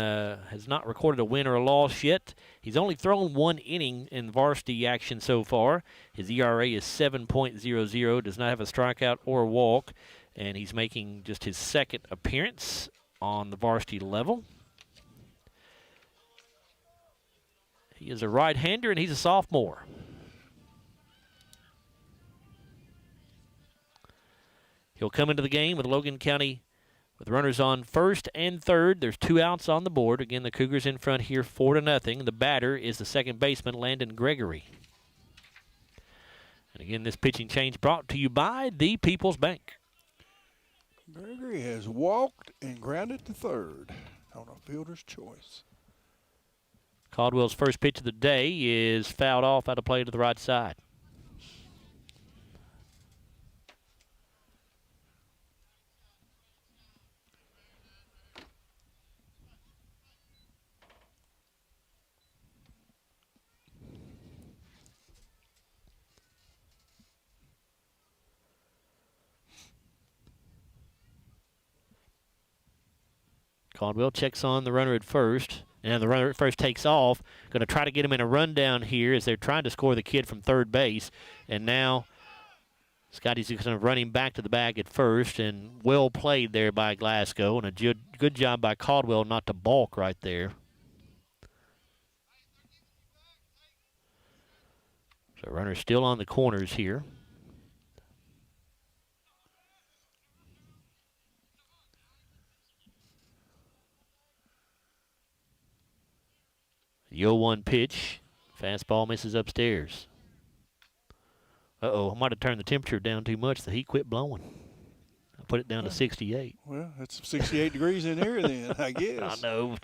has not recorded a win or a loss yet. He's only thrown 1 inning in varsity action so far. His ERA is 7.00, does not have a strikeout or a walk, and he's making just his 2nd appearance on the varsity level. He is a right-hander, and he's a sophomore. He'll come into the game with Logan County with runners on first and third. There's 2 outs on the board. Again, the Cougars in front here 4-0. The batter is the second baseman, Landon Gregory. And again, this pitching change brought to you by the People's Bank. Gregory has walked and grounded to third on a fielder's choice. Caldwell's first pitch of the day is fouled off out of play to the right side. Caldwell checks on the runner at first. And the runner at first takes off. Going to try to get him in a rundown here as they're trying to score the kid from third base. And now Scotty's going to run him back to the bag at first. And well played there by Glasgow. And a good job by Caldwell not to balk right there. So runner's still on the corners here. The 0-1 pitch. Fastball misses upstairs. Uh-oh, I might have turned the temperature down too much. The heat quit blowing. I put it down to 68. Well, it's 68 degrees in here then, I guess. I know.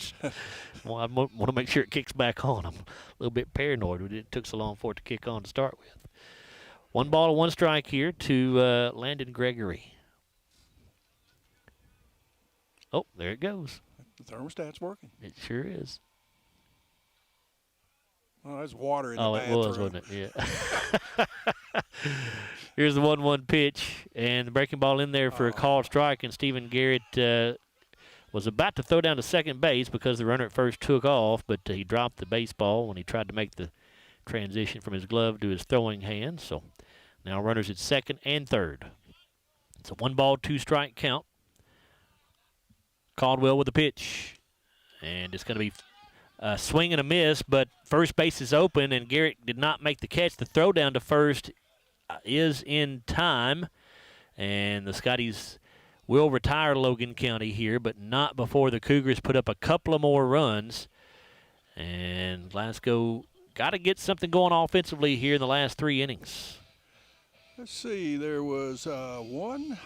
Well, I want to make sure it kicks back on. I'm a little bit paranoid. It took so long for it to kick on to start with. 1 1 strike here to Landon Gregory. Oh, there it goes. The thermostat's working. It sure is. Oh, there's water in the bathroom. Oh, it was, wasn't it? Yeah. Here's the 1-1 pitch, and the breaking ball in there for a called strike, and Stephen Garrett was about to throw down to second base because the runner at first took off, but he dropped the baseball when he tried to make the transition from his glove to his throwing hand. So now runners at second and third. It's a 1-2 strike count. Caldwell with the pitch, and it's going to be swing and a miss, but first base is open, and Garrett did not make the catch. The throw down to first is in time, and the Scotties will retire Logan County here, but not before the Cougars put up a couple of more runs. And Glasgow got to get something going offensively here in the last 3 innings. Let's see, there was 2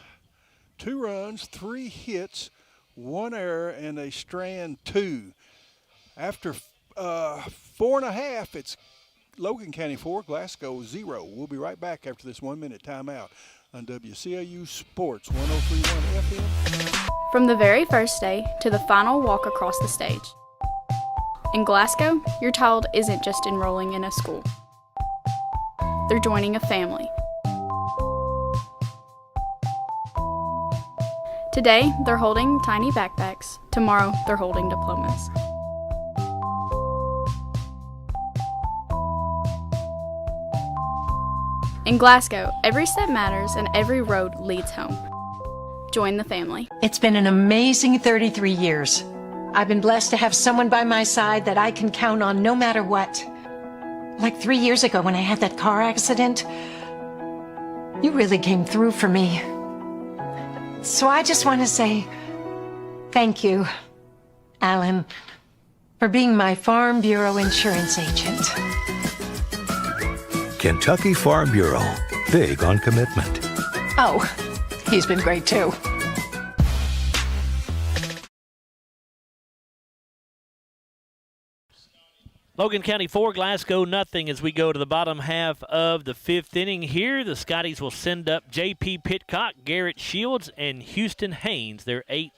runs, 3 hits, 1 error, and a strand 2. After 4.5, it's Logan County 4, Glasgow 0. We'll be right back after this 1-minute timeout on WCIU Sports 103.1 FM. From the very first day to the final walk across the stage. In Glasgow, your child isn't just enrolling in a school. They're joining a family. Today, they're holding tiny backpacks. Tomorrow, they're holding diplomas. In Glasgow, every step matters and every road leads home. Join the family. It's been an amazing 33 years. I've been blessed to have someone by my side that I can count on no matter what. Like 3 years ago when I had that car accident, you really came through for me. So I just want to say thank you, Alan, for being my Farm Bureau insurance agent. Kentucky Farm Bureau, big on commitment. Oh, he's been great too. Logan County 4, Glasgow nothing as we go to the bottom half of the 5th inning here. The Scotties will send up J.P. Pitcock, Garrett Shields, and Houston Haynes. They're 8,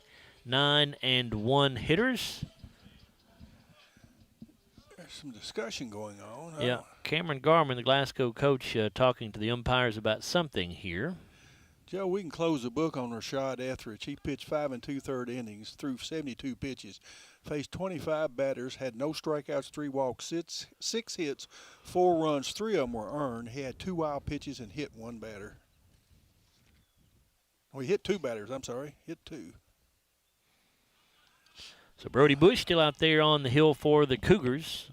9, and 1 hitters. There's some discussion going on. Yeah, Cameron Garman, the Glasgow coach, talking to the umpires about something here. Joe, we can close the book on Rashad Etheridge. He pitched 5 2/3 innings, threw 72 pitches, faced 25 batters, had no strikeouts, 3 walks, 6 hits, 4 runs, 3 of them were earned. He had 2 wild pitches and hit 1 batter. Oh, he hit 2 batters, I'm sorry, hit 2. So Brody Bush still out there on the hill for the Cougars.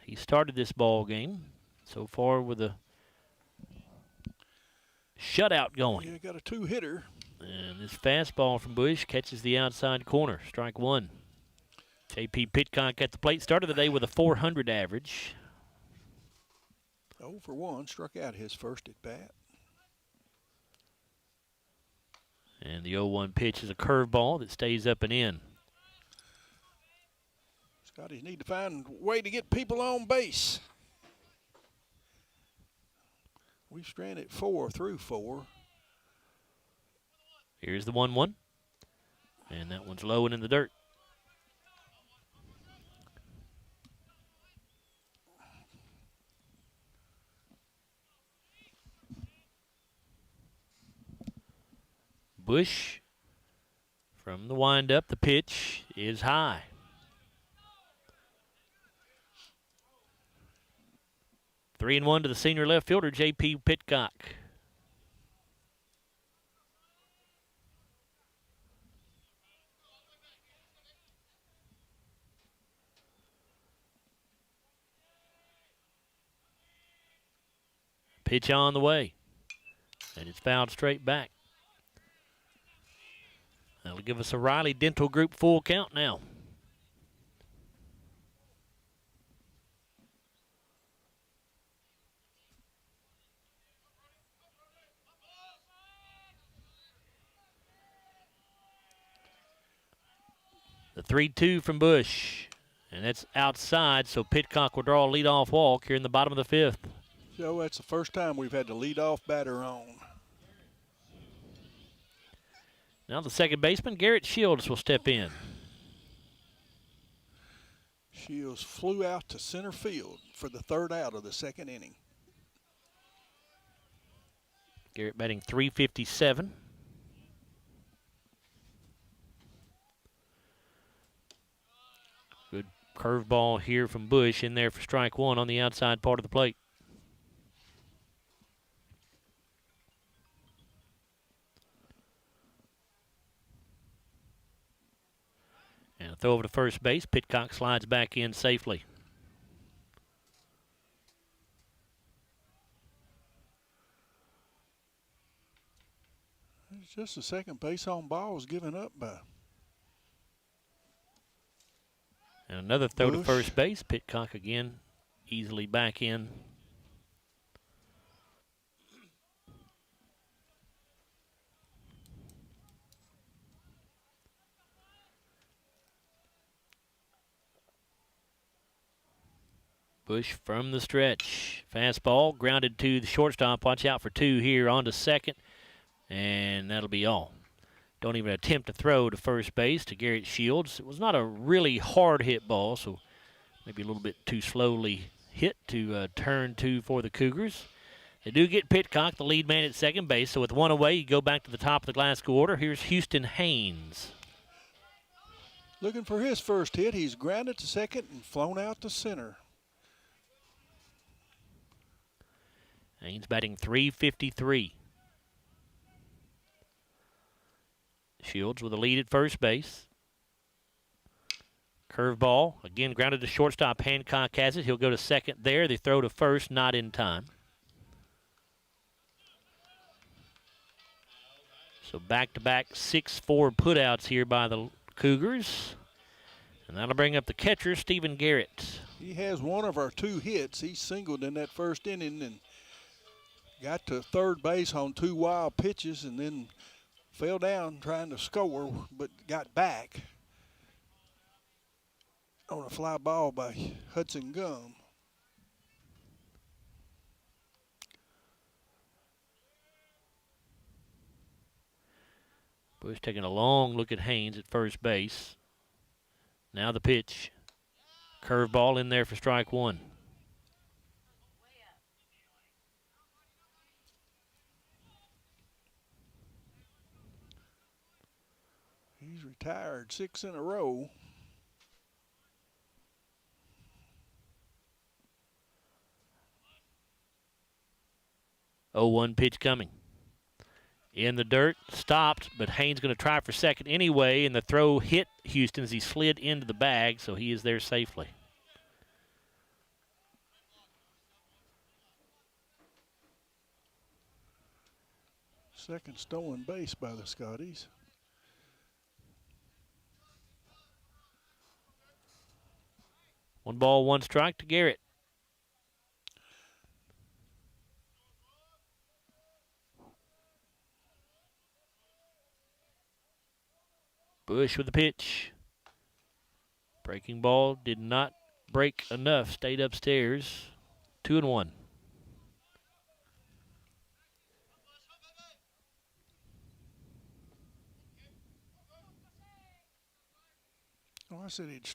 He started this ball game so far with a shutout going. Yeah, got a 2-hitter. And this fastball from Bush catches the outside corner. Strike 1. J.P. Pitcock at the plate. Started the day with a 400 average. 0 for 1. Struck out his first at bat. And the 0-1 pitch is a curveball that stays up and in. Scotties need to find a way to get people on base. We've stranded 4 through 4. Here's the 1-1. And that one's low and in the dirt. Bush From the windup, the pitch is high. Three and one to the senior left fielder, J.P. Pitcock. Pitch on the way, and it's fouled straight back. That'll give us a Riley Dental Group full count now. The 3-2 from Bush, and that's outside, so Pitcock will draw a leadoff walk here in the bottom of the fifth. Joe, that's the first time we've had the leadoff batter on. Now the second baseman, Garrett Shields, will step in. Shields flew out to center field for the third out of the second inning. Garrett batting .357. Good curveball here from Bush in there for strike one on the outside part of the plate. And a throw over to first base. Pitcock slides back in safely. It's just the second base on ball was given up by. And another throw Bush to first base. Pitcock again easily back in. Bush from the stretch. Fastball grounded to the shortstop. Watch out for two here on to second. And that'll be all. Don't even attempt to throw to first base to Garrett Shields. It was not a really hard hit ball, so maybe a little bit too slowly hit to turn to for the Cougars. They do get Pitcock, the lead man at second base, so with one away, you go back to the top of the Glasgow order. Here's Houston Haynes. Looking for his first hit. He's grounded to second and flown out to center. Haynes batting .353. Shields with a lead at first base. Curveball, again grounded to shortstop. Hancock has it. He'll go to second there. They throw to first, not in time. So back-to-back 6-4 putouts here by the Cougars. And that'll bring up the catcher, Stephen Garrett. He has one of our two hits. He singled in that first inning and got to third base on two wild pitches and then fell down trying to score, but got back on a fly ball by Hudson Gum. Bush taking a long look at Haynes at first base. Now the pitch. Curveball in there for strike one. He's retired 6 in a row. Oh, 1 pitch coming. In the dirt, stopped, but Haynes going to try for second anyway, and the throw hit Houston as he slid into the bag, so he is there safely. Second stolen base by the Scotties. One ball, one strike to Garrett. Bush with the pitch. Breaking ball did not break enough. Stayed upstairs. 2-1. Oh, I said he'd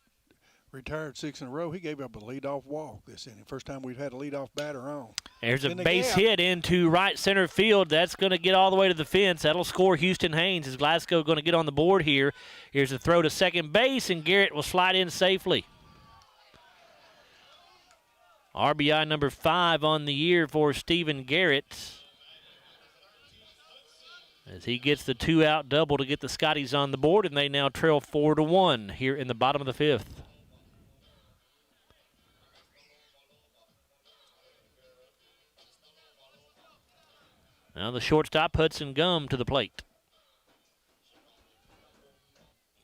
retired 6 in a row. He gave up a leadoff walk this inning. First time we've had a leadoff batter on. There's a base hit into right center field. That's going to get all the way to the fence. That'll score Houston Haynes. Is Glasgow going to get on the board here? Here's a throw to second base, and Garrett will slide in safely. RBI number 5 on the year for Stephen Garrett, as he gets the 2-out double to get the Scotties on the board, and they now trail 4-1 here in the bottom of the 5th. Now the shortstop, Hudson Gum, to the plate.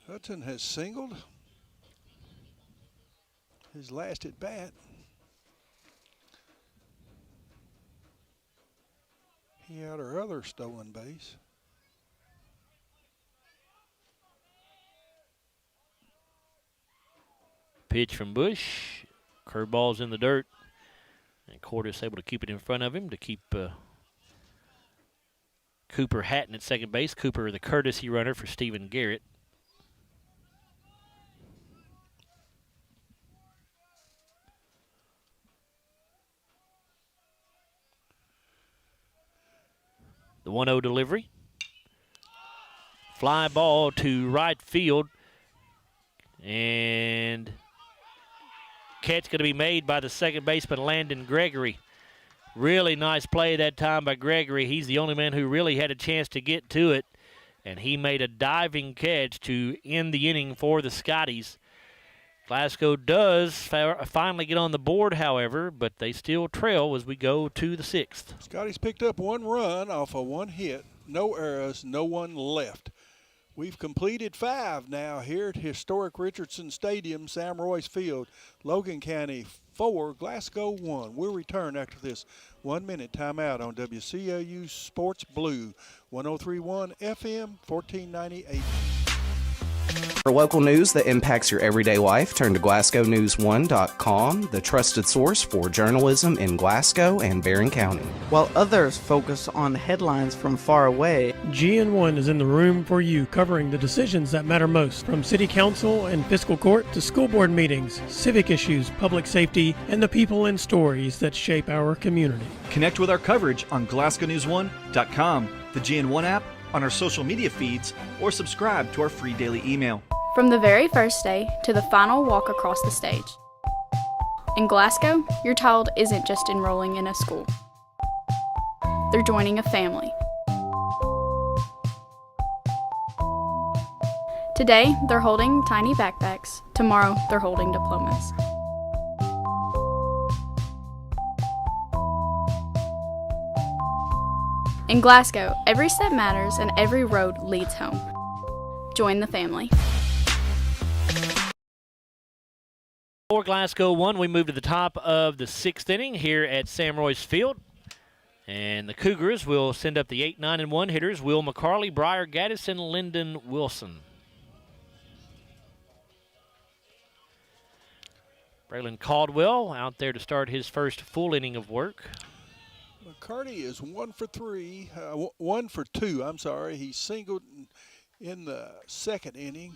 Hudson has singled his last at bat. He had our other stolen base. Pitch from Bush. Curveball's in the dirt. And Cordes able to keep it in front of him to keep Cooper Hatton at second base. Cooper, the courtesy runner for Stephen Garrett. The 1-0 delivery. Fly ball to right field. And catch going to be made by the second baseman, Landon Gregory. Really nice play that time by Gregory. He's the only man who really had a chance to get to it. And he made a diving catch to end the inning for the Scotties. Glasgow does finally get on the board, however, but they still trail as we go to the 6th. Scotties picked up 1 run off of 1 hit, no errors, no one left. We've completed 5 now here at historic Richardson Stadium, Sam Royce Field. Logan County 4, Glasgow 1. We'll return after this 1-minute timeout on WCLU Sports Blue, 103.1 FM, 1490 AM. For local news that impacts your everyday life, turn to GlasgowNews1.com, the trusted source for journalism in Glasgow and Barron County. While others focus on headlines from far away, GN1 is in the room for you, covering the decisions that matter most, from city council and fiscal court to school board meetings, civic issues, public safety, and the people and stories that shape our community. Connect with our coverage on GlasgowNews1.com, the GN1 app, on our social media feeds, or subscribe to our free daily email. From the very first day to the final walk across the stage. In Glasgow, your child isn't just enrolling in a school. They're joining a family. Today, they're holding tiny backpacks. Tomorrow, they're holding diplomas. In Glasgow, every step matters and every road leads home. Join the family. For Glasgow 1, we move to the top of the 6th inning here at Sam Royce Field. And the Cougars will send up the 8, 9, and 1 hitters, Will McCarley, Briar Gaddis, and Lyndon Wilson. Braylon Caldwell out there to start his first full inning of work. McCarty is 1 for 3, 1 for 2, I'm sorry. He singled in the 2nd inning,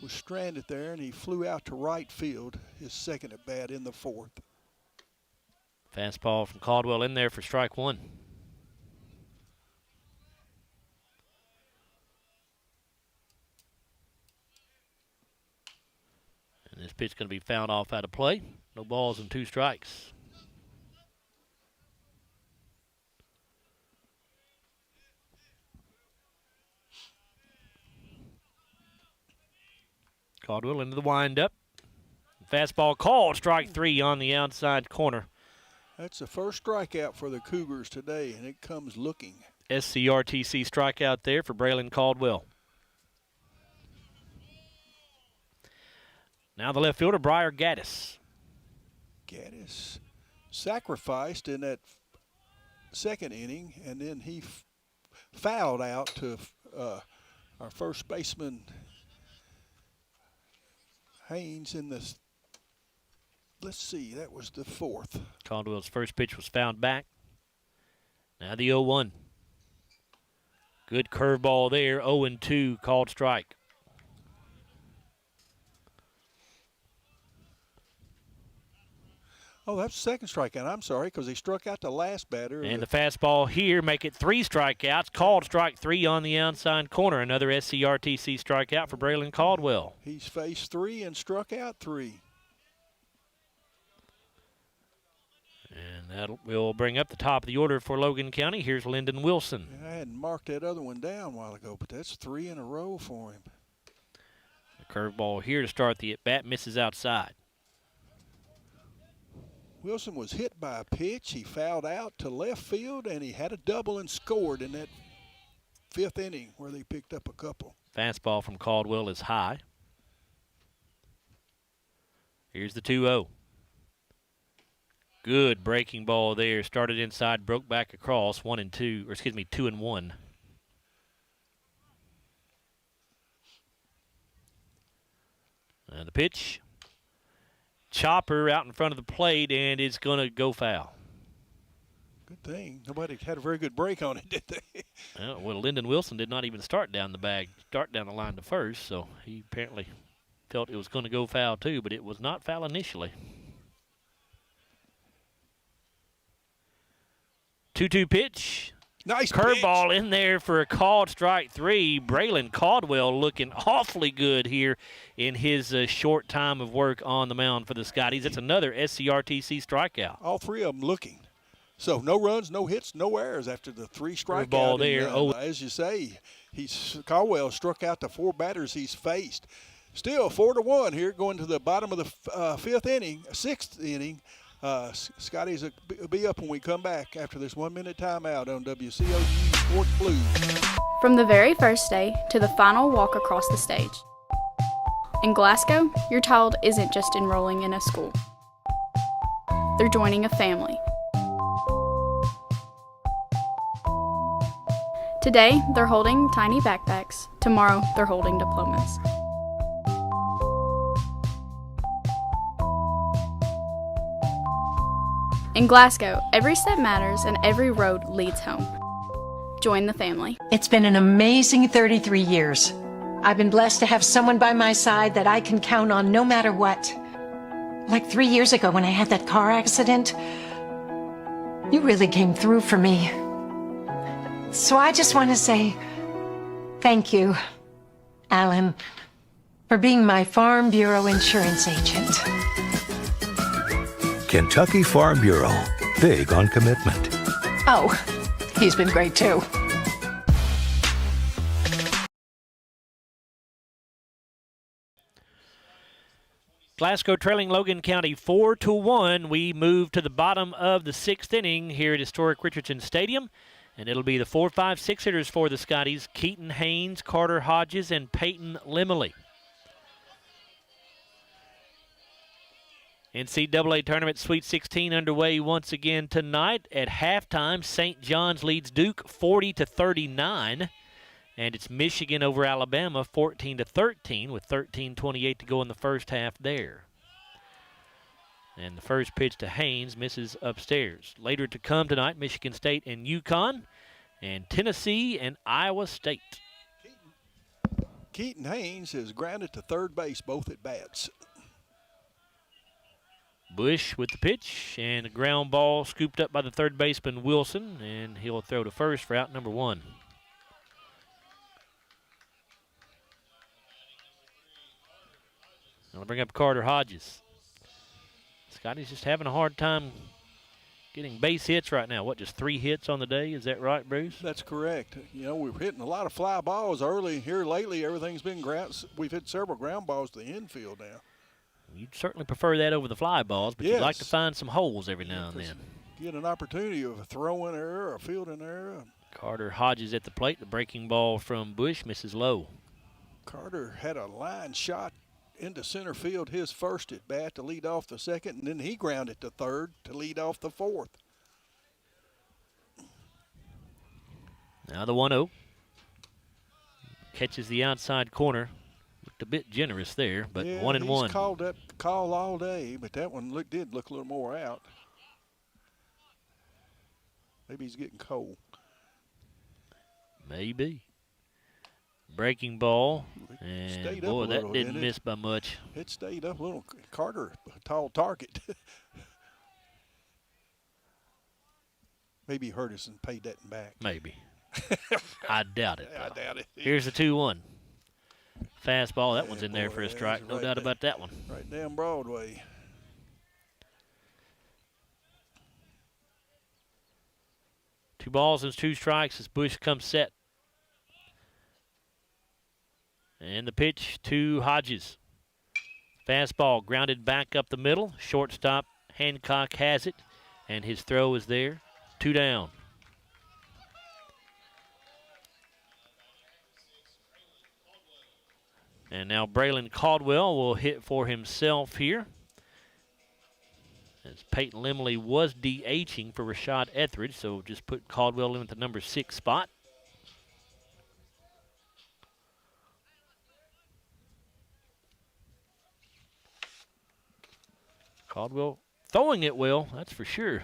was stranded there, and he flew out to right field, his second at bat in the 4th. Fastball from Caldwell in there for strike 1. And this pitch going to be fouled off out of play. No balls and 2 strikes. Caldwell into the windup. Fastball called, strike 3 on the outside corner. That's the first strikeout for the Cougars today, and it comes looking. SCRTC strikeout there for Braylon Caldwell. Now the left fielder, Briar Gaddis. Gaddis sacrificed in that 2nd inning, and then he fouled out to our first baseman, Haynes, in the, let's see, that was the 4th. Caldwell's first pitch was fouled back. Now the 0-1. Good curveball there, 0-2, called strike. Oh, that's the second strikeout. I'm sorry, because he struck out the last batter. And the fastball here make it 3 strikeouts. Called strike 3 on the outside corner. Another SCRTC strikeout for Braylon Caldwell. He's faced 3 and struck out 3. And that will bring up the top of the order for Logan County. Here's Lyndon Wilson. I hadn't marked that other one down a while ago, but that's 3 in a row for him. The curveball here to start the at-bat, misses outside. Wilson was hit by a pitch. He fouled out to left field, and he had a double and scored in that 5th inning where they picked up a couple. Fastball from Caldwell is high. Here's the 2-0. Good breaking ball there. Started inside, broke back across. 2 and 1. And the pitch. Chopper out in front of the plate, and it's going to go foul. Good thing. Nobody had a very good break on it, did they? Well, Lyndon Wilson did not even start down the line to first, so he apparently felt it was going to go foul too, but it was not foul initially. 2-2 pitch. Nice curveball in there for a called strike 3. Braylon Caldwell looking awfully good here in his short time of work on the mound for the Scotties. That's another SCRTC strikeout. All 3 of them looking. So no runs, no hits, no errors after the 3 strikeouts. Ball there. As you say, Caldwell struck out the 4 batters he's faced. Still 4-1 here, going to the bottom of the 6th inning. Scotties will be up when we come back after this 1-minute timeout on WCOU Sports Blue. From the very first day to the final walk across the stage. In Glasgow, your child isn't just enrolling in a school. They're joining a family. Today, they're holding tiny backpacks. Tomorrow, they're holding diplomas. In Glasgow, every step matters and every road leads home. Join the family. It's been an amazing 33 years. I've been blessed to have someone by my side that I can count on no matter what. Like 3 years ago when I had that car accident, you really came through for me. So I just want to say thank you, Alan, for being my Farm Bureau insurance agent. Kentucky Farm Bureau, big on commitment. Oh, he's been great too. Glasgow trailing Logan County 4-1. We move to the bottom of the 6th inning here at historic Richardson Stadium. And it'll be the 4-5-6 hitters for the Scotties: Keaton Haynes, Carter Hodges, and Peyton Limley. NCAA Tournament Sweet 16 underway once again tonight. At halftime, St. John's leads Duke 40-39. And it's Michigan over Alabama 14-13 with 13:28 to go in the first half there. And the first pitch to Haynes misses upstairs. Later to come tonight, Michigan State and UConn, and Tennessee and Iowa State. Keaton Haynes has grounded to third base both at bats. Bush with the pitch, and a ground ball scooped up by the third baseman Wilson, and he'll throw to first for out number 1. I'll bring up Carter Hodges. Scotty's just having a hard time getting base hits right now. What, just 3 hits on the day? Is that right, Bruce? That's correct. You know, we're hitting a lot of fly balls early here lately. Everything's been ground. We've hit several ground balls to the infield now. You'd certainly prefer that over the fly balls, but yes, you'd like to find some holes every now and then. Get an opportunity of a throwing error or a fielding error. Carter Hodges at the plate. The breaking ball from Bush misses low. Carter had a line shot into center field, his first at bat to lead off the second, and then he grounded to third to lead off the fourth. Now the 1-0. Catches the outside corner. Looked a bit generous there, but yeah, 1-1. He's called that call all day, but that one did look a little more out. Maybe he's getting cold. Maybe. Breaking ball, and boy, that didn't miss by much. It stayed up a little. Carter, a tall target. Maybe he hurt us and paid that back. Maybe. I doubt it. I doubt it. Here's the 2-1. Fastball. That one's in there for a strike. No doubt about that one. Right down Broadway. Two balls and 2 strikes as Bush comes set. And the pitch to Hodges. Fastball grounded back up the middle. Shortstop Hancock has it. And his throw is there. 2 down. And now Braylon Caldwell will hit for himself here. As Peyton Limley was DHing for Rashad Etheridge, so just put Caldwell in at the number 6 spot. Caldwell throwing it well, that's for sure.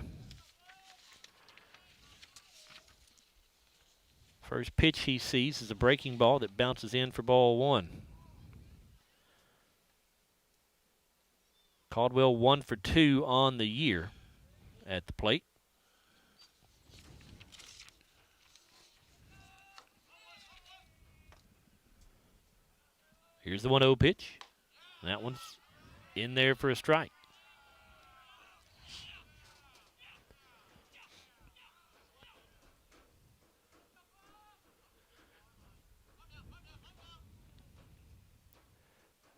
First pitch he sees is a breaking ball that bounces in for ball 1. Caldwell 1 for 2 on the year at the plate. Here's the 1-0 pitch. That one's in there for a strike.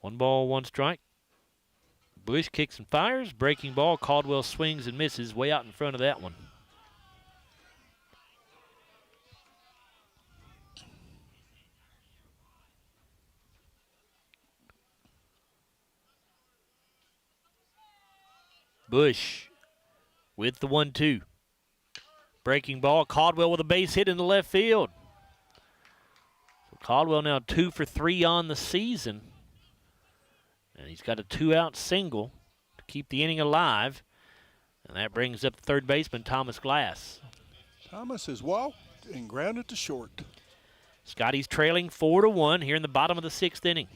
One ball, 1 strike. Bush kicks and fires. Breaking ball. Caldwell swings and misses way out in front of that one. Bush with the 1-2. Breaking ball. Caldwell with a base hit in the left field. So Caldwell now 2 for 3 on the season. And he's got a 2-out single to keep the inning alive. And that brings up the third baseman, Thomas Glass. Thomas has walked and grounded to short. Scotty's trailing 4-1 here in the bottom of the 6th inning.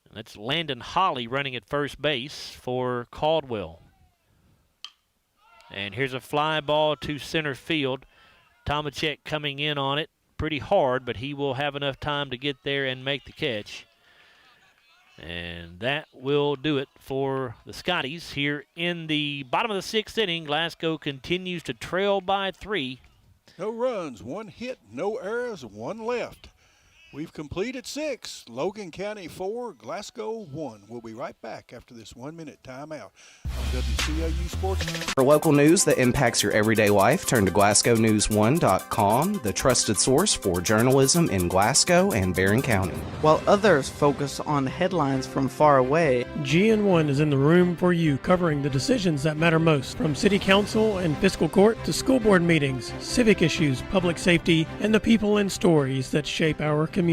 And that's Landon Holly running at first base for Caldwell. And here's a fly ball to center field. Tomacek coming in on it pretty hard, but he will have enough time to get there and make the catch. And that will do it for the Scotties here in the bottom of the 6th inning. Glasgow continues to trail by 3. No runs, 1 hit, no errors, 1 left. We've completed 6. Logan County 4, Glasgow 1. We'll be right back after this 1-minute timeout on WCOU Sports. For local news that impacts your everyday life, turn to GlasgowNews1.com, the trusted source for journalism in Glasgow and Barron County. While others focus on headlines from far away, GN1 is in the room for you, covering the decisions that matter most, from city council and fiscal court to school board meetings, civic issues, public safety, and the people and stories that shape our community.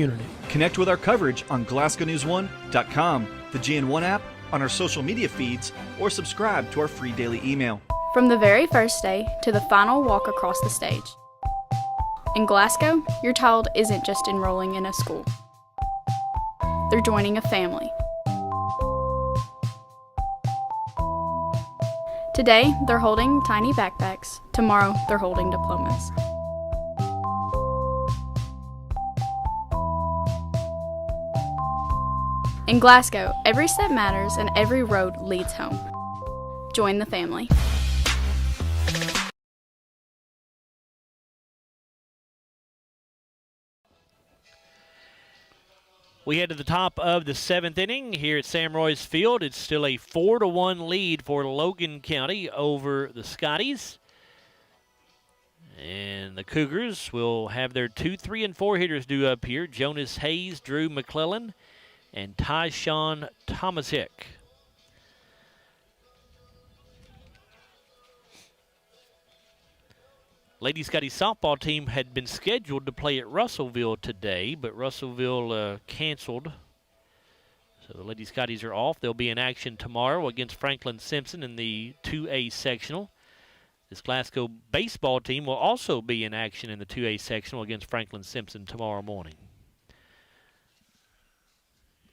Connect with our coverage on GlasgowNews1.com, the GN1 app, on our social media feeds, or subscribe to our free daily email. From the very first day to the final walk across the stage. In Glasgow, your child isn't just enrolling in a school. They're joining a family. Today, they're holding tiny backpacks. Tomorrow, they're holding diplomas. In Glasgow, every step matters and every road leads home. Join the family. We head to the top of the 7th inning here at Sam Roy's Field. It's still a 4-1 lead for Logan County over the Scotties. And the Cougars will have their 2, 3, and 4 hitters due up here. Jonas Hayes, Drew McClellan, and Tyshawn Tomasic. Lady Scotty softball team had been scheduled to play at Russellville today, but Russellville canceled. So the Lady Scotties are off. They'll be in action tomorrow against Franklin Simpson in the 2A sectional. This Glasgow baseball team will also be in action in the 2A sectional against Franklin Simpson tomorrow morning.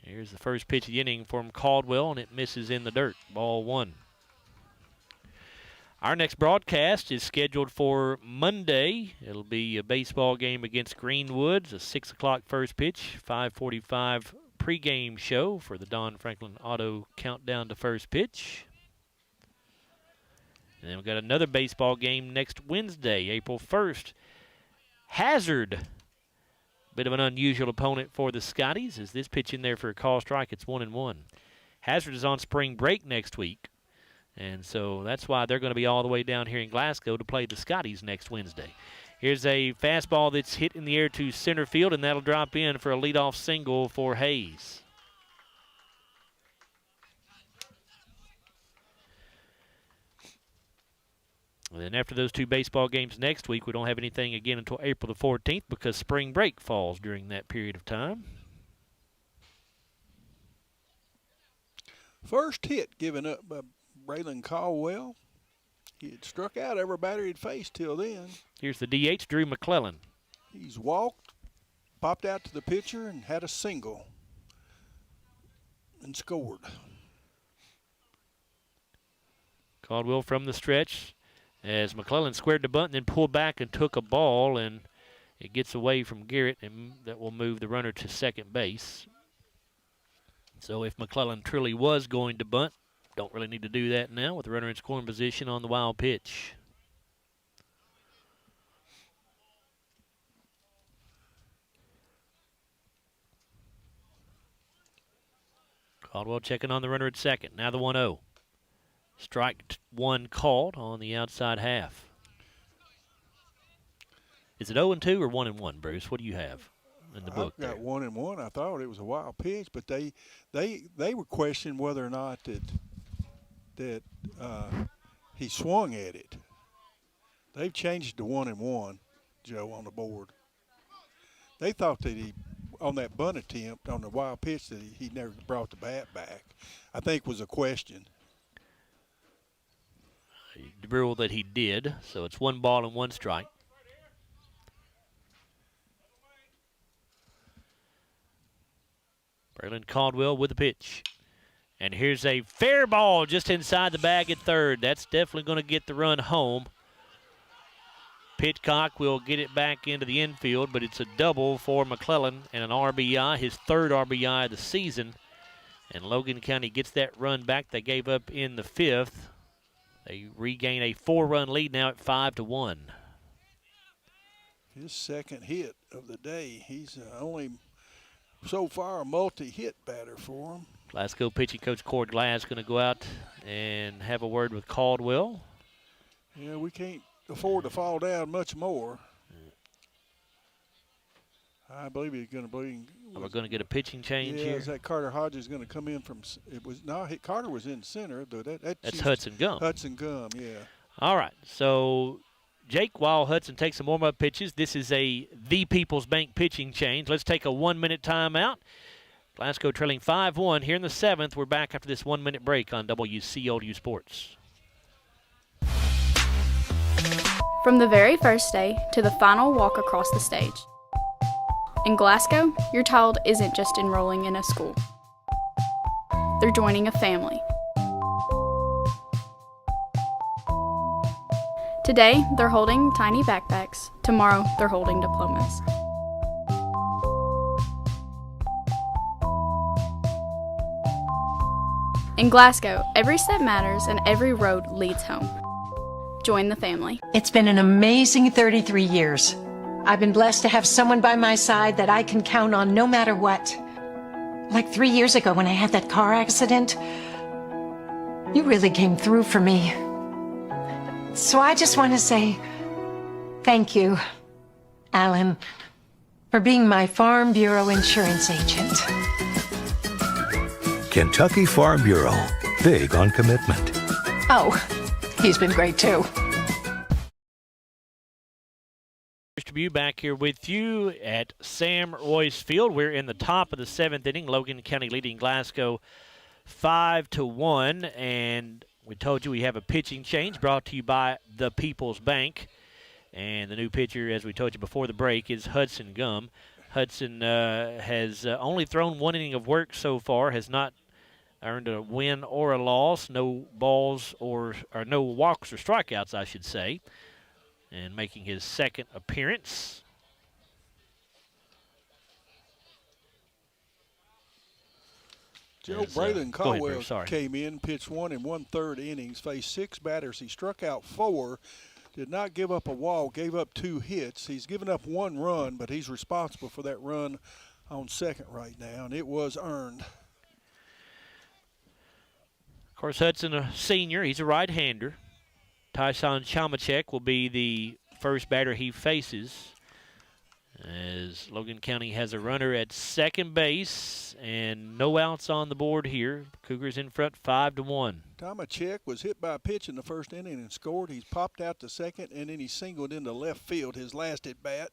Here's the first pitch of the inning from Caldwell, and it misses in the dirt. Ball 1. Our next broadcast is scheduled for Monday. It'll be a baseball game against Greenwoods, a 6 o'clock first pitch, 5:45 pregame show for the Don Franklin Auto Countdown to First Pitch. And then we've got another baseball game next Wednesday, April 1st. Hazard, bit of an unusual opponent for the Scotties, as this pitch in there for a call strike. It's 1-1. Hazard is on spring break next week. And so that's why they're going to be all the way down here in Glasgow to play the Scotties next Wednesday. Here's a fastball that's hit in the air to center field, and that'll drop in for a leadoff single for Hayes. And then after those 2 baseball games next week, we don't have anything again until April the 14th because spring break falls during that period of time. First hit given up by Braylon Caldwell. He had struck out every batter he'd faced till then. Here's the DH, Drew McClellan. He's walked, popped out to the pitcher, and had a single and scored. Caldwell from the stretch as McClellan squared the bunt and then pulled back and took a ball, and it gets away from Garrett, and that will move the runner to second base. So if McClellan truly was going to bunt, don't really need to do that now with the runner in scoring position on the wild pitch. Caldwell checking on the runner at second. Now the 1-0. Strike 1 called on the outside half. Is it 0-2 or 1-1, Bruce? What do you have in the book? I've got 1-1. I thought it was a wild pitch, but they were questioning whether or not that he swung at it. They've changed to 1-1, Joe, on the board. They thought that he, on that bunt attempt on the wild pitch, that he never brought the bat back. I think was a question. The rule that he did, so it's 1 ball and 1 strike. Braylon Caldwell with the pitch. And here's a fair ball just inside the bag at third. That's definitely going to get the run home. Pitcock will get it back into the infield, but it's a double for McClellan and an RBI, his 3rd RBI of the season. And Logan County gets that run back they gave up in the 5th. They regain a 4-run lead now at 5-1. His second hit of the day. He's only so far a multi-hit batter for him. Glasgow pitching coach Cord Glass going to go out and have a word with Caldwell. Yeah, we can't afford to fall down much more. I believe he's going to bring. We're going to get a pitching change here. Is that Carter Hodges going to come in from? It was no. Carter was in center, though. That's Hudson Gum. Hudson Gum, yeah. All right, so Jake, while Hudson takes some warm-up pitches, this is the People's Bank pitching change. Let's take a 1-minute timeout. Glasgow trailing 5-1 here in the 7th. We're back after this 1-minute break on WCOU Sports. From the very first day to the final walk across the stage. In Glasgow, your child isn't just enrolling in a school. They're joining a family. Today, they're holding tiny backpacks. Tomorrow, they're holding diplomas. In Glasgow, every step matters and every road leads home. Join the family. It's been an amazing 33 years. I've been blessed to have someone by my side that I can count on no matter what. Like 3 years ago when I had that car accident, you really came through for me. So I just want to say thank you, Alan, for being my Farm Bureau insurance agent. Kentucky Farm Bureau, big on commitment. Oh, he's been great too. Tribute back here with you at Sam Royce Field. We're in the top of the 7th inning. Logan County leading Glasgow 5-1, and we told you we have a pitching change brought to you by the People's Bank. And the new pitcher, as we told you before the break, is Hudson Gum. Hudson has only thrown 1 inning of work so far, has not earned a win or a loss, no balls or no walks or strikeouts, I should say, and making his second appearance. Joe Braylon Caldwell came in, pitched 1 1/3 innings, faced 6 batters. He struck out 4, did not give up a walk, gave up 2 hits. He's given up 1 run, but he's responsible for that run on second right now, and it was earned. Of course, Hudson, a senior, he's a right-hander. Tyson Chamachek will be the first batter he faces, as Logan County has a runner at second base and no outs on the board here. Cougars in front 5-1. Tomachek was hit by a pitch in the first inning and scored. He's popped out to second, and then he singled into left field his last at bat.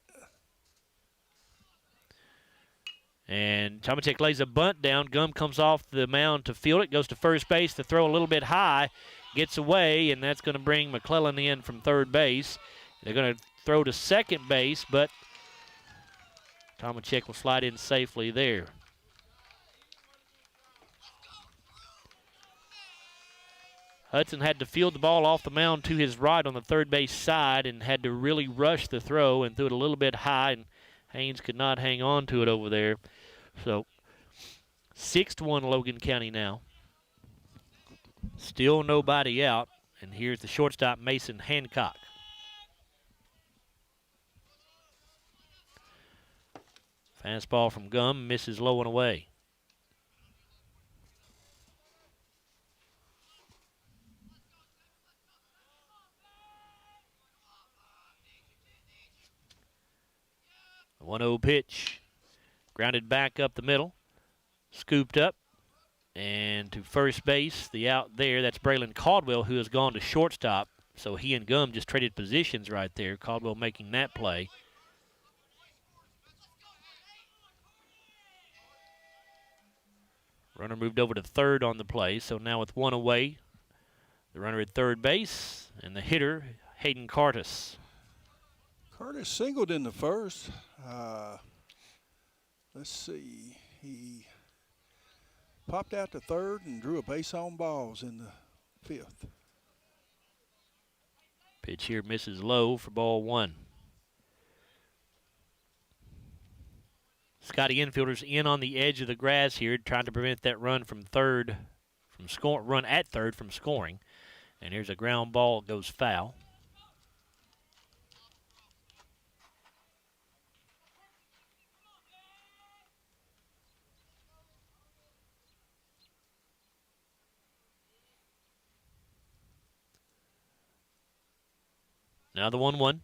And Tomachek lays a bunt down. Gum comes off the mound to field it, goes to first base to throw a little bit high, gets away, and that's going to bring McClellan in from third base. They're going to throw to second base, but Tomachek will slide in safely there. Hudson had to field the ball off the mound to his right on the third base side and had to really rush the throw and threw it a little bit high, and Haynes could not hang on to it over there. So 6-1 Logan County now. Still nobody out, and here's the shortstop, Mason Hancock. Fastball from Gum misses low and away. The 1-0 pitch. Grounded back up the middle. Scooped up. And to first base, the out there, that's Braylon Caldwell, who has gone to shortstop. So he and Gum just traded positions right there. Caldwell making that play. Runner moved over to third on the play, so now with 1 away, the runner at third base, and the hitter, Hayden Curtis. Curtis singled in the first. Let's see. He popped out to third and drew a base on balls in the 5th. Pitch here misses low for ball 1. Scotty infielders in on the edge of the grass here, trying to prevent that run from third, run at third from scoring. And here's a ground ball, it goes foul. Now the 1-1.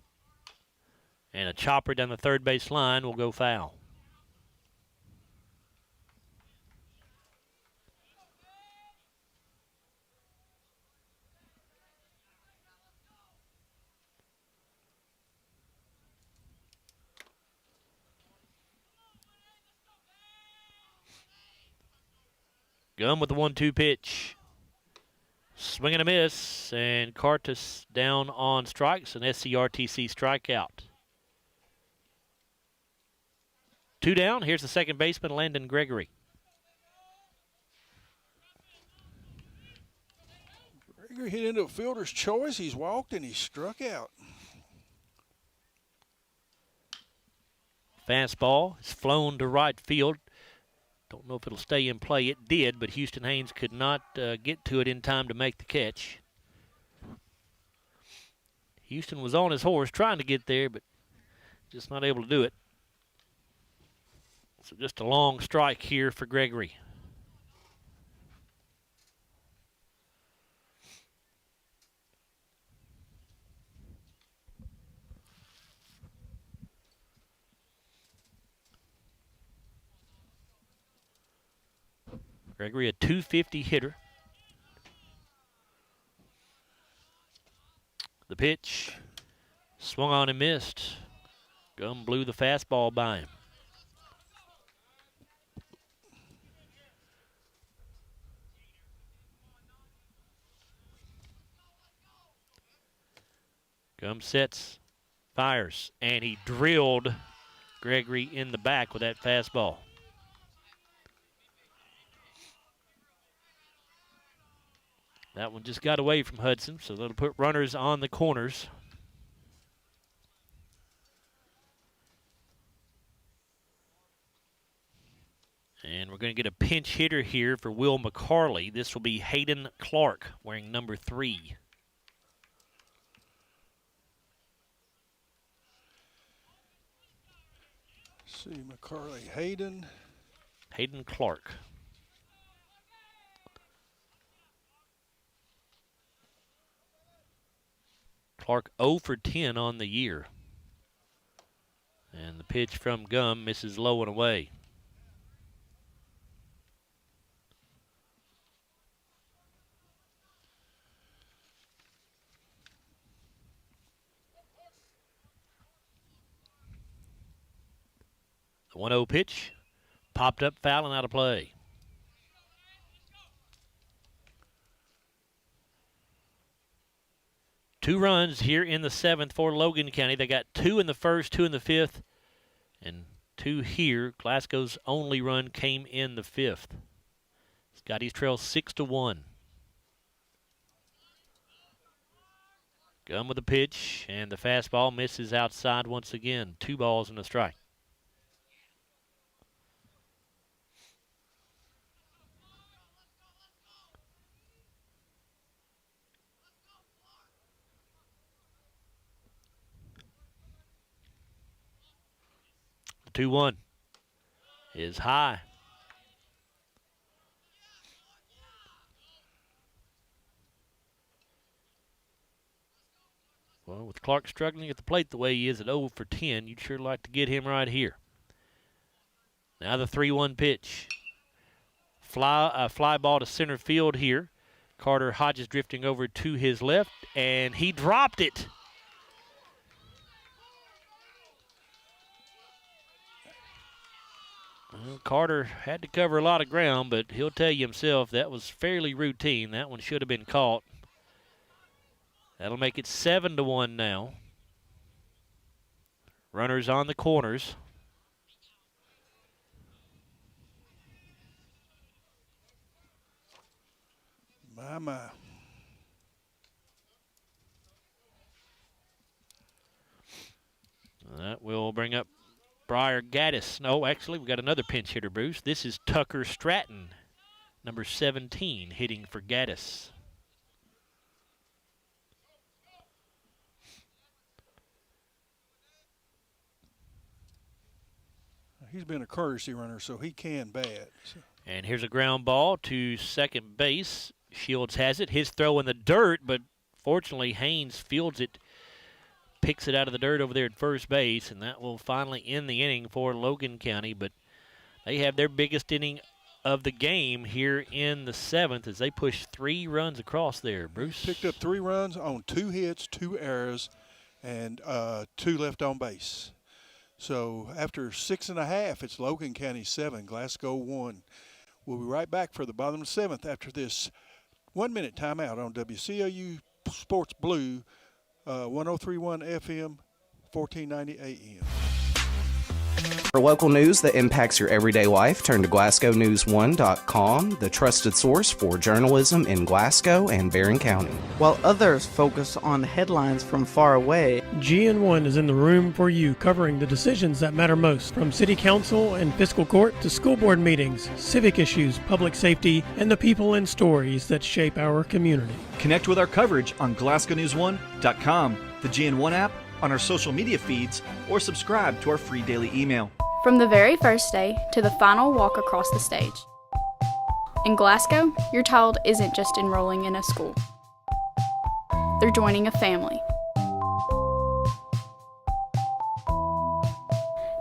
And a chopper down the third base line will go foul. Gum with the 1-2 pitch. Swing and a miss, and Curtis down on strikes, an SCRTC strikeout. 2 down. Here's the second baseman, Landon Gregory. Gregory hit into a fielder's choice. He's walked and he struck out. Fastball is flown to right field. Don't know if it'll stay in play. It did, but Houston Haynes could not get to it in time to make the catch. Houston was on his horse trying to get there, but just not able to do it. So just a long strike here for Gregory. Gregory, a .250 hitter. The pitch, swung on and missed. Gum blew the fastball by him. Gum sets, fires, and he drilled Gregory in the back with that fastball. That one just got away from Hudson, so they'll put runners on the corners. And we're going to get a pinch hitter here for Will McCarley. This will be Hayden Clark, wearing number 3. Let's see, McCarley, Hayden Clark. Clark 0 for 10 on the year. And the pitch from Gum misses low and away. The 1-0 pitch popped up, foul, and out of play. Two runs here in the 7th for Logan County. They got 2 in the 1st, 2 in the 5th, and 2 here. Glasgow's only run came in the 5th. Scotty's trail 6-1. Gum with the pitch, and the fastball misses outside once again. 2 balls and a strike. The 2-1 is high. Well, with Clark struggling at the plate the way he is at 0 for 10, you'd sure like to get him right here. Now the 3-1 pitch. Fly ball to center field here. Carter Hodges drifting over to his left, and he dropped it. Well, Carter had to cover a lot of ground, but he'll tell you himself that was fairly routine. That one should have been caught. That'll make it 7-1 now. Runners on the corners. My. That will bring up Briar Gaddis. No, actually, we got another pinch hitter, Bruce. This is Tucker Stratton, number 17, hitting for Gaddis. He's been a courtesy runner, so he can bat. So. And here's a ground ball to second base. Shields has it. His throw in the dirt, but fortunately Haynes fields it, picks it out of the dirt over there at first base, and that will finally end the inning for Logan County. But they have their biggest inning of the game here in the 7th as they push 3 runs across there. Bruce picked up 3 runs on 2 hits, 2 errors, and 2 left on base. So after 6.5, it's Logan County 7, Glasgow 1. We'll be right back for the bottom of the 7th after this 1-minute timeout on WCOU Sports Blue, 1031 FM, 1490 AM. For local news that impacts your everyday life, turn to GlasgowNews1.com, the trusted source for journalism in Glasgow and Barron County. While others focus on headlines from far away, GN1 is in the room for you, covering the decisions that matter most, from city council and fiscal court to school board meetings, civic issues, public safety, and the people and stories that shape our community. Connect with our coverage on GlasgowNews1.com, the GN1 app, on our social media feeds, or subscribe to our free daily email. From the very first day to the final walk across the stage. In Glasgow, your child isn't just enrolling in a school. They're joining a family.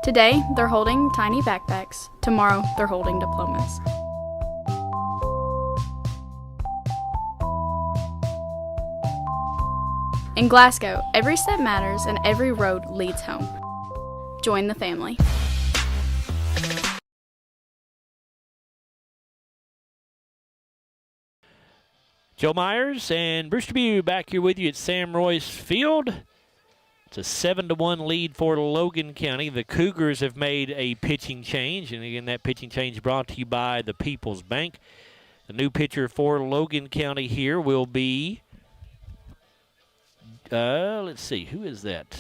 Today, they're holding tiny backpacks. Tomorrow, they're holding diplomas. In Glasgow, every step matters and every road leads home. Join the family. Joe Myers and Bruce Dubuque back here with you at Sam Royce Field. It's a 7-1 lead for Logan County. The Cougars have made a pitching change, and again, that pitching change brought to you by the People's Bank. The new pitcher for Logan County here will be, let's see, who is that?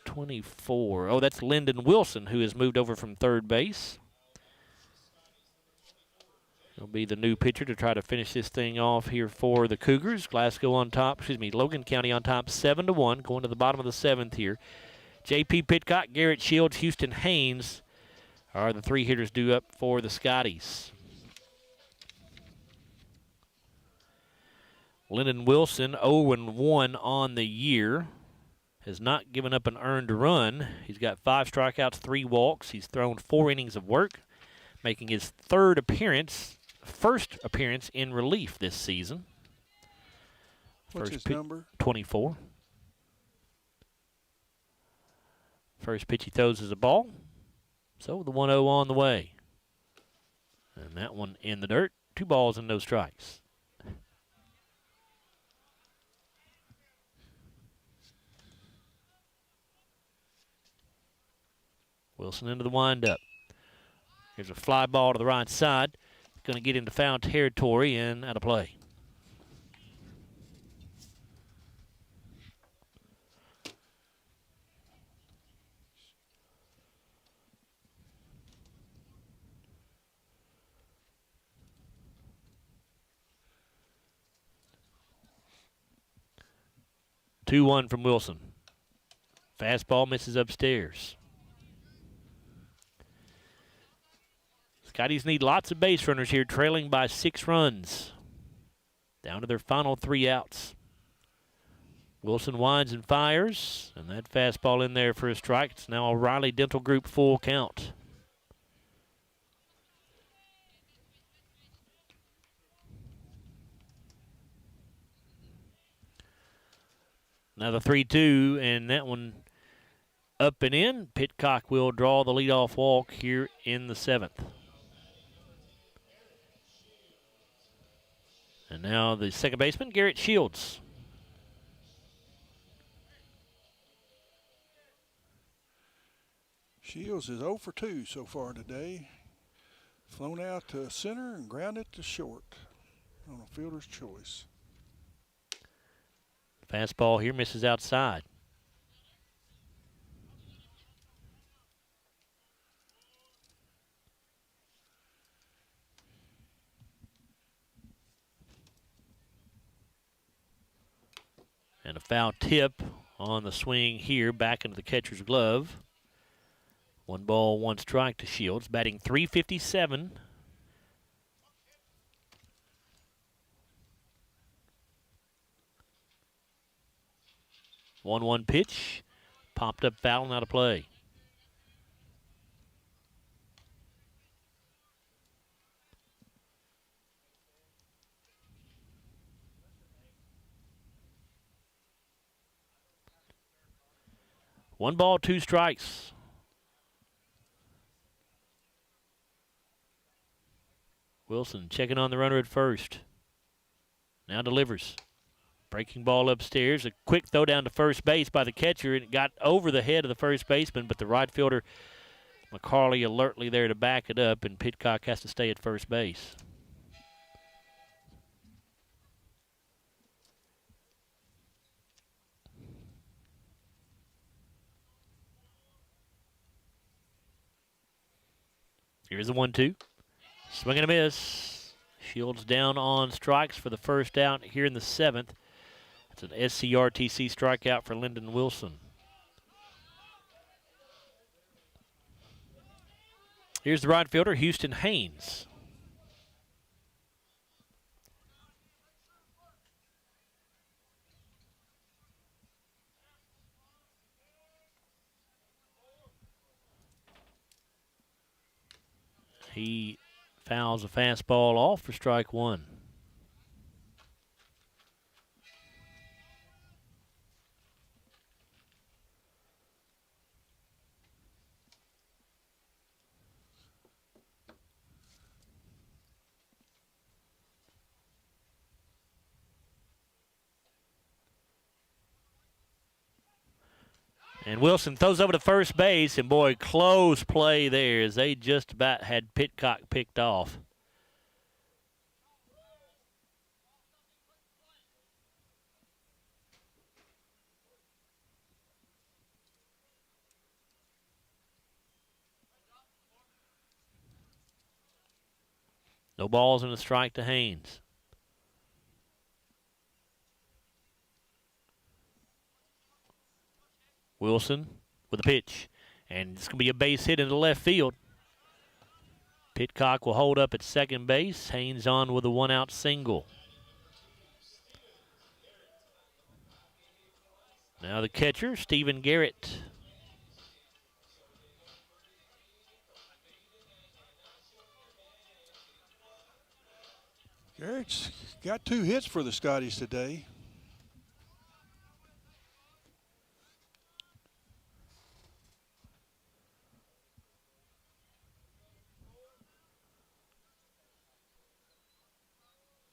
24. Oh, that's Lyndon Wilson, who has moved over from third base. He'll be the new pitcher to try to finish this thing off here for the Cougars. Logan County on top 7-1, going to the bottom of the 7th here. J.P. Pitcock, Garrett Shields, Houston Haynes are the three hitters due up for the Scotties. Lyndon Wilson, 0-1 on the year. Has not given up an earned run. He's got 5 strikeouts, 3 walks. He's thrown 4 innings of work, making his first appearance in relief this season. What's his number? 24. First pitch he throws is a ball. So the 1-0 on the way. And that one in the dirt. 2 balls and no strikes. Wilson into the windup. Here's a fly ball to the right side. Going to get into foul territory and out of play. Two 2-1 from Wilson. Fastball misses upstairs. Scotties need lots of base runners here, trailing by 6 runs. Down to their final 3 outs. Wilson winds and fires, and that fastball in there for a strike. It's now a Riley Dental Group full count. Now the 3-2, and that one up and in. Pitcock will draw the leadoff walk here in the 7th. And now the second baseman, Garrett Shields. Shields is 0 for 2 so far today. Flown out to center and grounded to short on a fielder's choice. Fastball here misses outside. And a foul tip on the swing here, back into the catcher's glove. 1 ball, 1 strike to Shields, batting .357. One pitch, popped up foul and out of play. One ball, 2 strikes. Wilson checking on the runner at first. Now delivers. Breaking ball upstairs. A quick throw down to first base by the catcher, and it got over the head of the first baseman, but the right fielder, McCarley, alertly there to back it up, and Pitcock has to stay at first base. Here's the 1-2. Swing and a miss. Shields down on strikes for the first out here in the 7th. It's an SCRTC strikeout for Lyndon Wilson. Here's the right fielder, Houston Haynes. He fouls a fastball off for strike 1. And Wilson throws over to first base, and boy, close play there as they just about had Pitcock picked off. No balls and a strike to Haynes. Wilson with a pitch, and it's going to be a base hit into left field. Pitcock will hold up at second base. Haynes on with a one-out single. Now the catcher, Stephen Garrett. Garrett's got 2 hits for the Scotties today.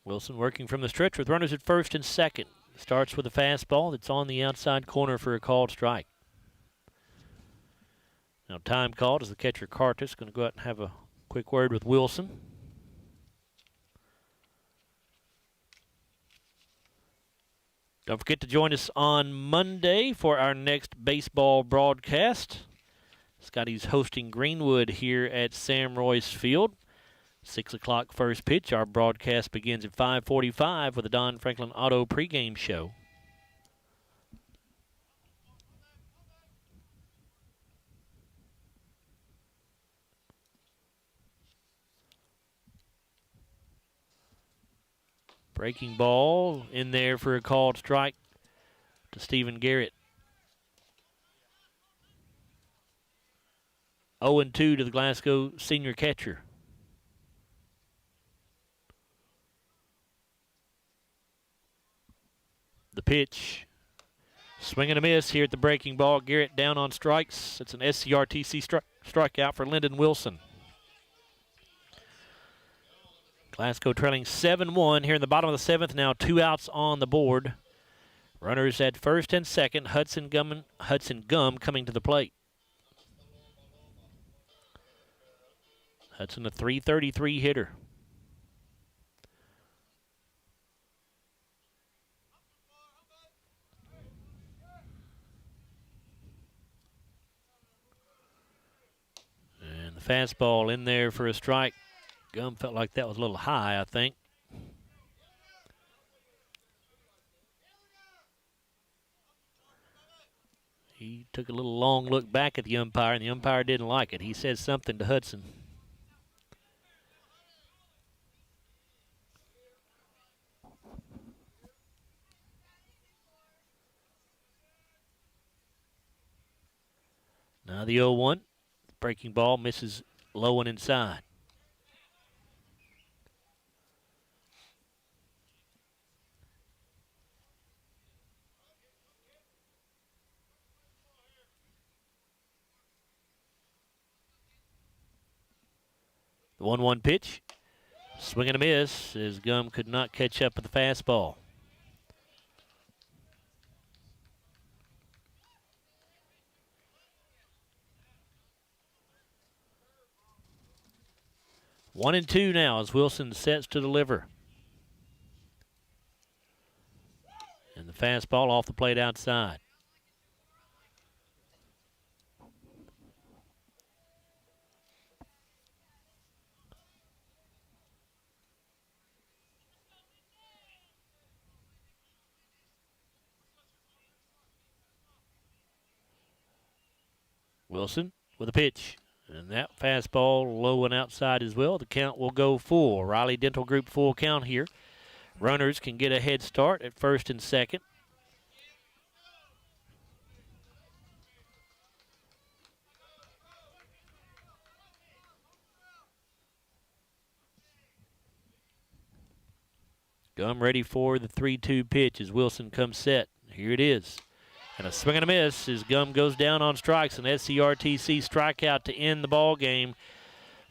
Wilson working from the stretch with runners at first and second. Starts with a fastball that's on the outside corner for a called strike. Now time called as the catcher Cartus going to go out and have a quick word with Wilson. Don't forget to join us on Monday for our next baseball broadcast. Scotty's hosting Greenwood here at Sam Royce Field. 6 o'clock first pitch. Our broadcast begins at 5:45 with the Don Franklin Auto pregame show. Breaking ball in there for a called strike to Stephen Garrett. 0-2 to the Glasgow senior catcher. The pitch. Swing and a miss here at the breaking ball. Garrett down on strikes. It's an SCRTC strikeout for Lyndon Wilson. Glasgow trailing 7-1 here in the bottom of the 7th. Now 2 outs on the board. Runners at first and second. Hudson Gum coming to the plate. Hudson a .333 hitter. And the fastball in there for a strike. Gum felt like that was a little high, I think. He took a little long look back at the umpire, and the umpire didn't like it. He said something to Hudson. Now the 0-1. Breaking ball misses low and inside. The 1-1 pitch. Swing and a miss as Gum could not catch up with the fastball. One and two now as Wilson sets to deliver. And the fastball off the plate outside. Wilson with a pitch. And that fastball low and outside as well. The count will go full. Riley Dental Group full count here. Runners can get a head start at first and second. Gum ready for the 3-2 pitch as Wilson comes set. Here it is. And a swing and a miss as Gum goes down on strikes. An SCRTC strikeout to end the ball game.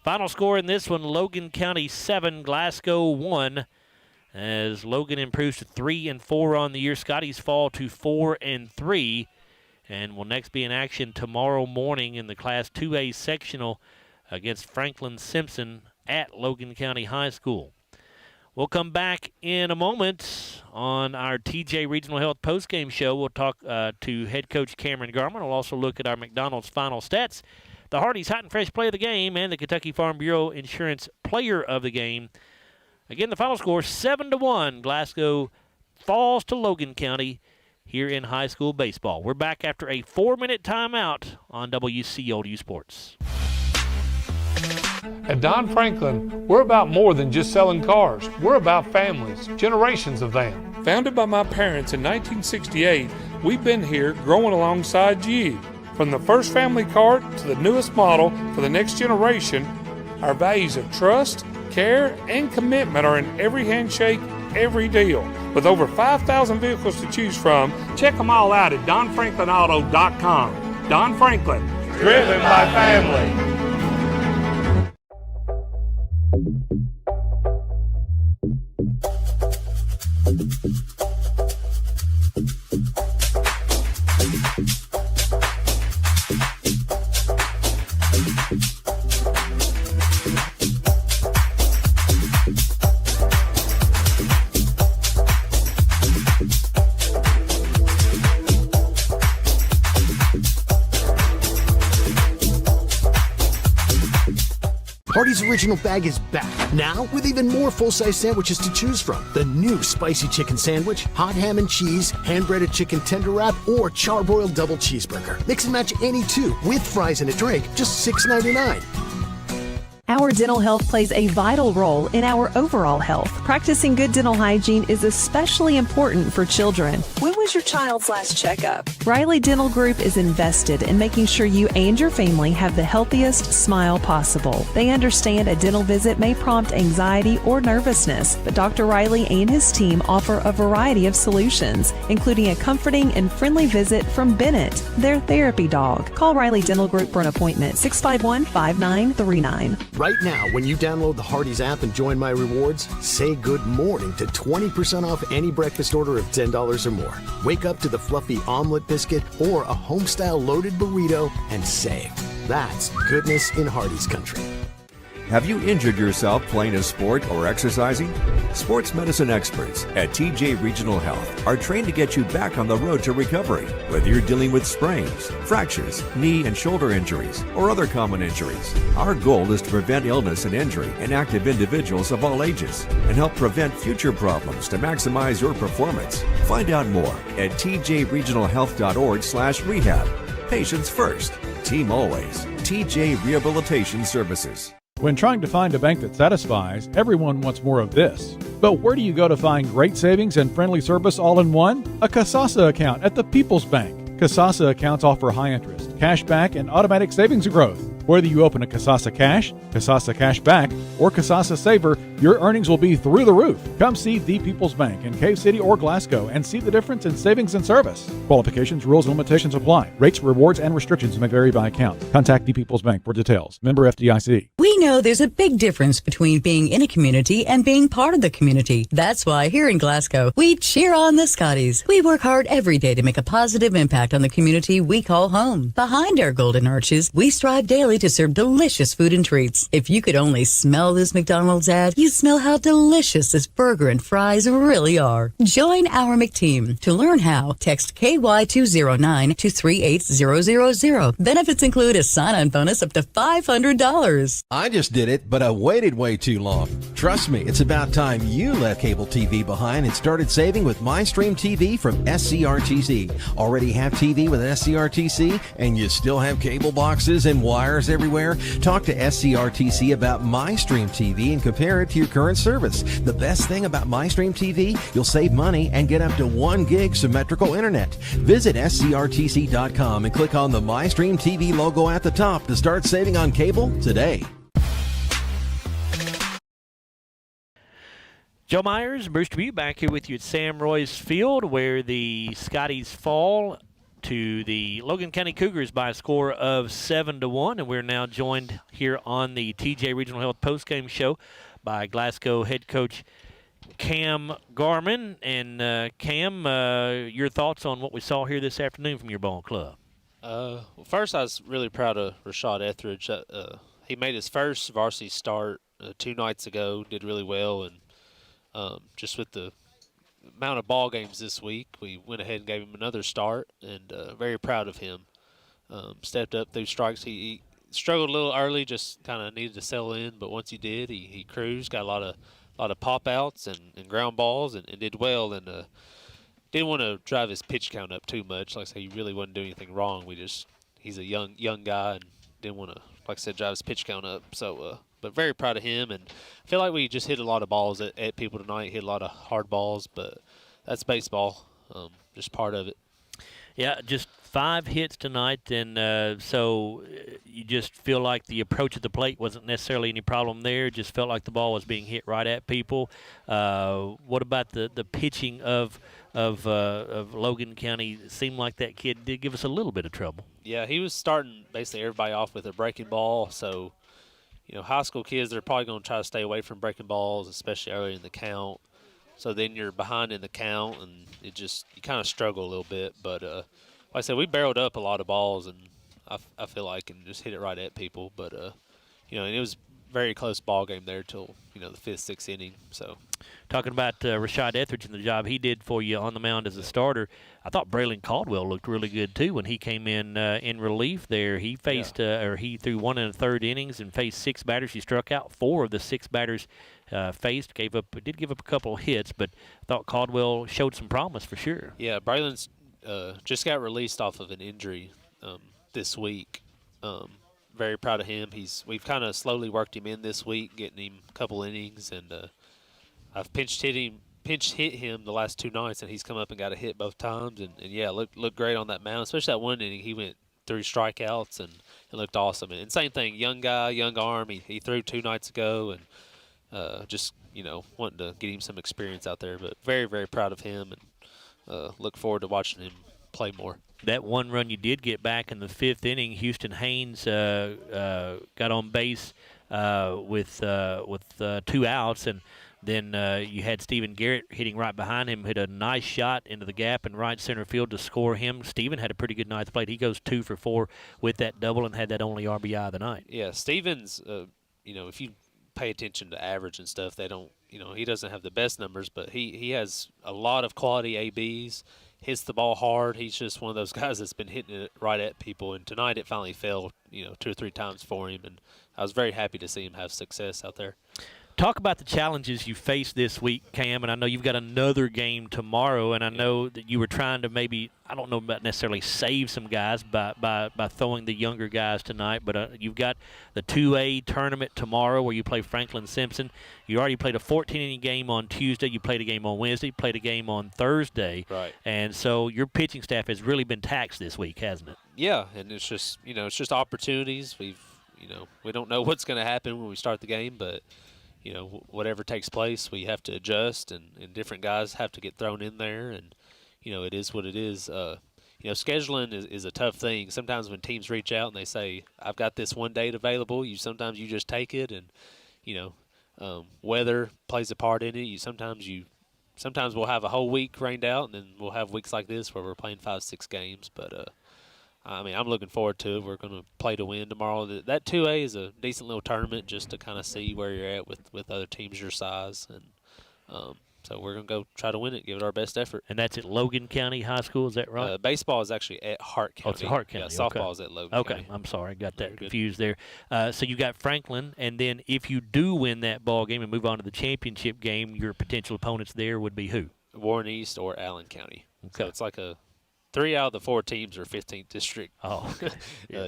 Final score in this one, Logan County 7, Glasgow 1. As Logan improves to 3-4 on the year, Scotties fall to 4-3. and will next be in action tomorrow morning in the Class 2A sectional against Franklin Simpson at Logan County High School. We'll come back in a moment on our TJ Regional Health postgame show. We'll talk to head coach Cameron Garman. We'll also look at our McDonald's final stats, the Hardee's Hot and Fresh Play of the Game, and the Kentucky Farm Bureau Insurance Player of the Game. Again, the final score, 7-1. Glasgow falls to Logan County here in high school baseball. We're back after a 4-minute timeout on WCOU Sports. At Don Franklin, we're about more than just selling cars. We're about families, generations of them. Founded by my parents in 1968, we've been here growing alongside you. From the first family car to the newest model for the next generation, our values of trust, care, and commitment are in every handshake, every deal. With over 5,000 vehicles to choose from, check them all out at DonFranklinAuto.com. Don Franklin, driven by family. Hardee's Original Bag is back, now with even more full-size sandwiches to choose from. The new Spicy Chicken Sandwich, Hot Ham and Cheese, Hand-Breaded Chicken Tender Wrap, or Charbroiled Double Cheeseburger. Mix and match any two, with fries and a drink, just $6.99. Our dental health plays a vital role in our overall health. Practicing good dental hygiene is especially important for children. When was your child's last checkup? Riley Dental Group is invested in making sure you and your family have the healthiest smile possible. They understand a dental visit may prompt anxiety or nervousness, but Dr. Riley and his team offer a variety of solutions, including a comforting and friendly visit from Bennett, their therapy dog. Call Riley Dental Group for an appointment, 651-5939. Right now, when you download the Hardee's app and join My Rewards, say good morning to 20% off any breakfast order of $10 or more. Wake up to the fluffy omelet biscuit or a home-style loaded burrito and save. That's goodness in Hardee's country. Have you injured yourself playing a sport or exercising? Sports medicine experts at TJ Regional Health are trained to get you back on the road to recovery, whether you're dealing with sprains, fractures, knee and shoulder injuries, or other common injuries. Our goal is to prevent illness and injury in active individuals of all ages and help prevent future problems to maximize your performance. Find out more at tjregionalhealth.org/rehab. Patients first, team always. TJ Rehabilitation Services. When trying to find a bank that satisfies, everyone wants more of this. But where do you go to find great savings and friendly service all in one? A Kasasa account at the People's Bank. Kasasa accounts offer high interest, cash back, and automatic savings growth. Whether you open a Kasasa Cash, Kasasa Cash Back, or Kasasa Saver, your earnings will be through the roof. Come see The People's Bank in Cave City or Glasgow and see the difference in savings and service. Qualifications, rules, and limitations apply. Rates, rewards, and restrictions may vary by account. Contact The People's Bank for details. Member FDIC. We know there's a big difference between being in a community and being part of the community. That's why here in Glasgow, we cheer on the Scotties. We work hard every day to make a positive impact on the community we call home. Behind our golden arches, we strive daily to serve delicious food and treats. If you could only smell this McDonald's ad, you'd smell how delicious this burger and fries really are. Join our McTeam. To learn how, text KY209 to 38000. Benefits include a sign-on bonus up to $500. I just did it, but I waited way too long. Trust me, it's about time you left cable TV behind and started saving with MyStream TV from SCRTC. Already have TV with SCRTC and you still have cable boxes and wires everywhere? Talk to SCRTC about MyStream TV and compare it to your current service. The best thing about MyStream TV, you'll save money and get up to 1 gig symmetrical internet. Visit scrtc.com and click on the MyStream TV logo at the top to start saving on cable today. Joe Myers, Bruce Dubuque back here with you at Sam Roy's Field, where the Scotties fall to the Logan County Cougars by a score of 7-1, and we're now joined here on the TJ Regional Health postgame show by Glasgow head coach Cam Garman. And Cam, your thoughts on what we saw here this afternoon from your ball club? Well, first, I was really proud of Rashad Etheridge. He made his first varsity start 2 nights ago, did really well, and just with the amount of ball games this week, we went ahead and gave him another start, and very proud of him. Stepped up through strikes. He struggled a little early, just kind of needed to settle in, but once he did, he cruised, got a lot of pop outs and ground balls, and did well. And didn't want to drive his pitch count up too much. Like I say, he really wasn't doing anything wrong. He's a young guy, and didn't want to, like I said, drive his pitch count up. So, but very proud of him, and I feel like we just hit a lot of balls at people tonight. Hit a lot of hard balls, but that's baseball. Just part of it. Yeah, just 5 hits tonight, and so you just feel like the approach at the plate wasn't necessarily any problem there. Just felt like the ball was being hit right at people. What about the pitching of Logan County? It seemed like that kid did give us a little bit of trouble. Yeah, he was starting basically everybody off with a breaking ball. So, high school kids, they're probably going to try to stay away from breaking balls, especially early in the count. So then you're behind in the count, and you kind of struggle a little bit. But like I said, we barreled up a lot of balls, and I feel like, and just hit it right at people. But and it was a very close ball game there till the 5th, 6th inning. So, talking about Rashad Etheridge and the job he did for you on the mound as a starter, I thought Braylon Caldwell looked really good too when he came in relief there. He faced he threw 1 1/3 innings and faced 6 batters. He struck out 4 of the 6 batters faced. Did give up a couple of hits, but I thought Caldwell showed some promise for sure. Yeah, Braylon's just got released off of an injury this week. Very proud of him. We've kind of slowly worked him in this week, getting him a couple innings, and I've pinch hit him the last 2 nights, and he's come up and got a hit both times, and yeah, looked great on that mound. Especially that one inning, he went 3 strikeouts and it looked awesome. And same thing, young guy, young arm. He threw 2 nights ago, and just wanting to get him some experience out there. But very, very proud of him, and look forward to watching him play more. That one run you did get back in the 5th inning, Houston Haynes got on base with 2 outs, and then you had Stephen Garrett hitting right behind him, hit a nice shot into the gap in right center field to score him. Stephen had a pretty good night at the plate. He goes 2 for 4 with that double and had that only RBI of the night. Yeah, Stephen's, if you pay attention to average and stuff, they don't, he doesn't have the best numbers, but he has a lot of quality ABs. Hits the ball hard. He's just one of those guys that's been hitting it right at people. And tonight it finally fell, 2 or 3 times for him. And I was very happy to see him have success out there. Talk about the challenges you faced this week, Cam, and I know you've got another game tomorrow, and I know that you were trying to maybe, I don't know about necessarily save some guys by throwing the younger guys tonight, but you've got the 2A tournament tomorrow where you play Franklin Simpson. You already played a 14-inning game on Tuesday. You played a game on Wednesday, played a game on Thursday. Right. And so your pitching staff has really been taxed this week, hasn't it? Yeah, and it's just, it's just opportunities. We don't know what's going to happen when we start the game, but whatever takes place, we have to adjust, and different guys have to get thrown in there, and, it is what it is. Scheduling is a tough thing. Sometimes when teams reach out and they say, I've got this one date available, sometimes you just take it, and, weather plays a part in it. Sometimes we'll have a whole week rained out, and then we'll have weeks like this where we're playing 5-6 games, but I'm looking forward to it. We're going to play to win tomorrow. That 2A is a decent little tournament just to kind of see where you're at with other teams your size. And so we're going to go try to win it, give it our best effort. And that's at Logan County High School, is that right? Baseball is actually at Hart County. Oh, it's at Hart County. Yeah, softball is at Logan County. Okay, I'm sorry. I got that confused there. So you got Franklin, and then if you do win that ball game and move on to the championship game, your potential opponents there would be who? Warren East or Allen County. Okay. So it's like 3 out of the 4 teams are 15th district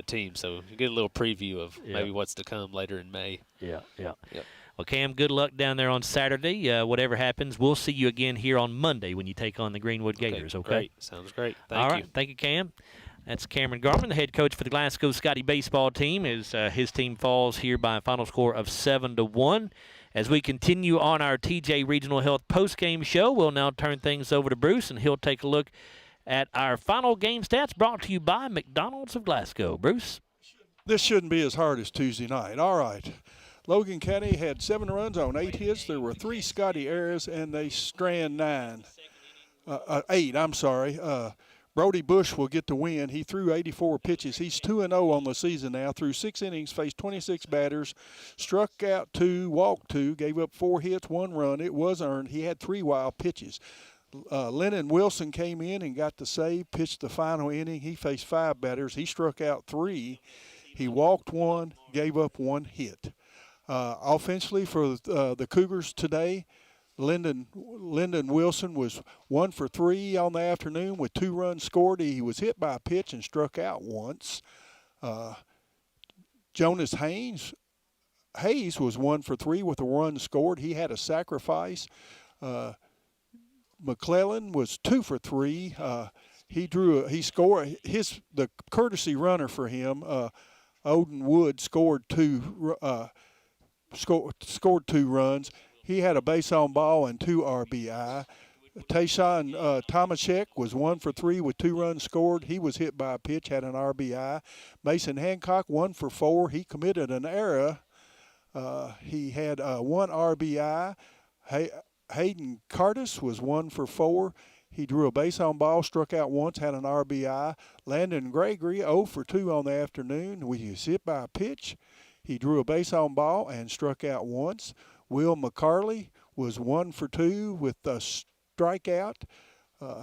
teams, so you get a little preview of maybe what's to come later in May. Yeah. Well, Cam, good luck down there on Saturday. Whatever happens, we'll see you again here on Monday when you take on the Greenwood Gators, okay? Great. Sounds great. Thank you. All right. Thank you, Cam. That's Cameron Garman, the head coach for the Glasgow Scotty baseball team, as his team falls here by a final score of 7-1. As we continue on our TJ Regional Health postgame show, we'll now turn things over to Bruce, and he'll take a look at our final game stats brought to you by McDonald's of Glasgow. Bruce? This shouldn't be as hard as Tuesday night. All right. Logan County had 7 runs on 8 hits. There were 3 Scotty errors, and they strand 8. Brody Bush will get the win. He threw 84 pitches. He's 2-0 on the season now. Threw 6 innings, faced 26 batters, struck out 2, walked 2, gave up 4 hits, 1 run. It was earned. He had 3 wild pitches. Lennon Wilson came in and got the save, pitched the final inning. He faced 5 batters. He struck out 3. He walked 1, gave up 1 hit. Offensively for the Cougars today, Lyndon Wilson was 1 for 3 on the afternoon with 2 runs scored. He was hit by a pitch and struck out once. Jonas Hayes was 1 for 3 with a run scored. He had a sacrifice. McClellan was 2 for 3. He scored the courtesy runner for him. Odin Wood scored 2 runs. He had a base on ball and 2 RBI. Tayshawn Tomaszek was 1 for 3 with 2 runs scored. He was hit by a pitch, had an RBI. Mason Hancock 1 for 4. He committed an error. He had 1 RBI. Hayden Curtis was 1 for 4. He drew a base on ball, struck out once, had an RBI. Landon Gregory 0 for 2 on the afternoon. He was hit by a pitch. He drew a base on ball and struck out once. Will McCarley was 1 for 2 with a strikeout.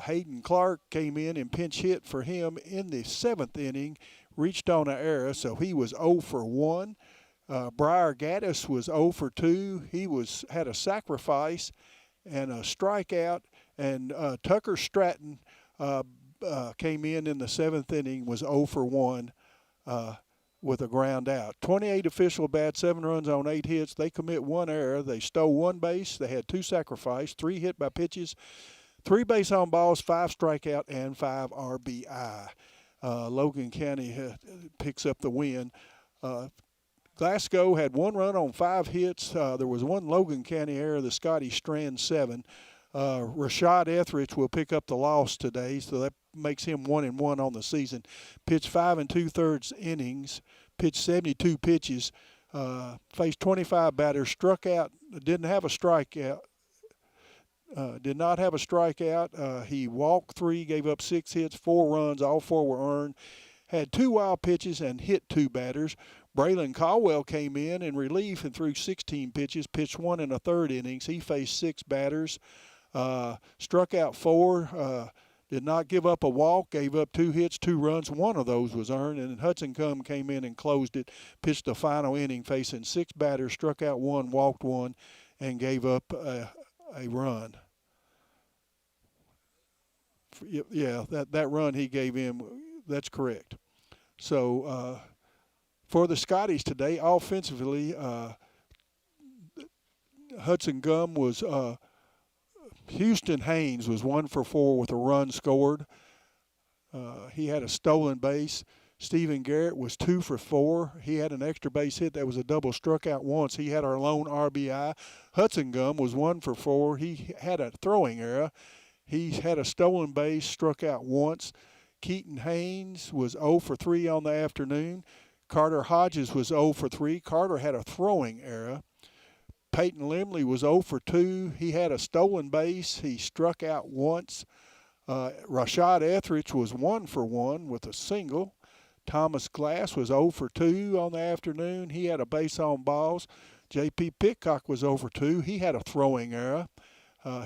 Hayden Clark came in and pinch hit for him in the 7th inning, reached on an error, so he was 0 for 1. Briar Gaddis was 0 for 2. He had a sacrifice and a strikeout. And Tucker Stratton came in the 7th inning, was 0 for 1 with a ground out. 28 official bats, 7 runs on 8 hits. They commit 1 error. They stole 1 base. They had 2 sacrifice, 3 hit by pitches, 3 base on balls, 5 strikeout, and 5 RBI. Logan County picks up the win. Glasgow had 1 run on 5 hits. There was 1 Logan County error, the Scotty Strand 7. Rashad Etheridge will pick up the loss today, so that makes him 1-1 on the season. Pitched 5 2/3 innings, pitched 72 pitches, faced 25 batters, struck out, did not have a strikeout. He walked 3, gave up 6 hits, 4 runs, all 4 were earned. Had 2 wild pitches and hit 2 batters. Braylon Caldwell came in relief and threw 16 pitches, pitched 1 1/3 innings. He faced 6 batters. Struck out 4, did not give up a walk, gave up 2 hits, 2 runs. 1 of those was earned, and Hudson Cum came in and closed it, pitched the final inning facing 6 batters, struck out 1, walked 1, and gave up a run. Yeah, that run he gave him, that's correct. So for the Scotties today, offensively, Hudson Gum was Houston Haynes was 1 for 4 with a run scored. He had a stolen base. Stephen Garrett was 2 for 4. He had an extra base hit that was a double, struck out once. He had our lone RBI. Hudson Gum was 1 for 4. He had a throwing error. He had a stolen base, struck out once. Keaton Haynes was 0 for 3 on the afternoon. Carter Hodges was 0 for 3. Carter had a throwing error. Peyton Limley was 0 for 2. He had a stolen base. He struck out once. Rashad Etheridge was 1 for 1 with a single. Thomas Glass was 0 for 2 on the afternoon. He had a base on balls. J.P. Pitcock was 0 for 2. He had a throwing error.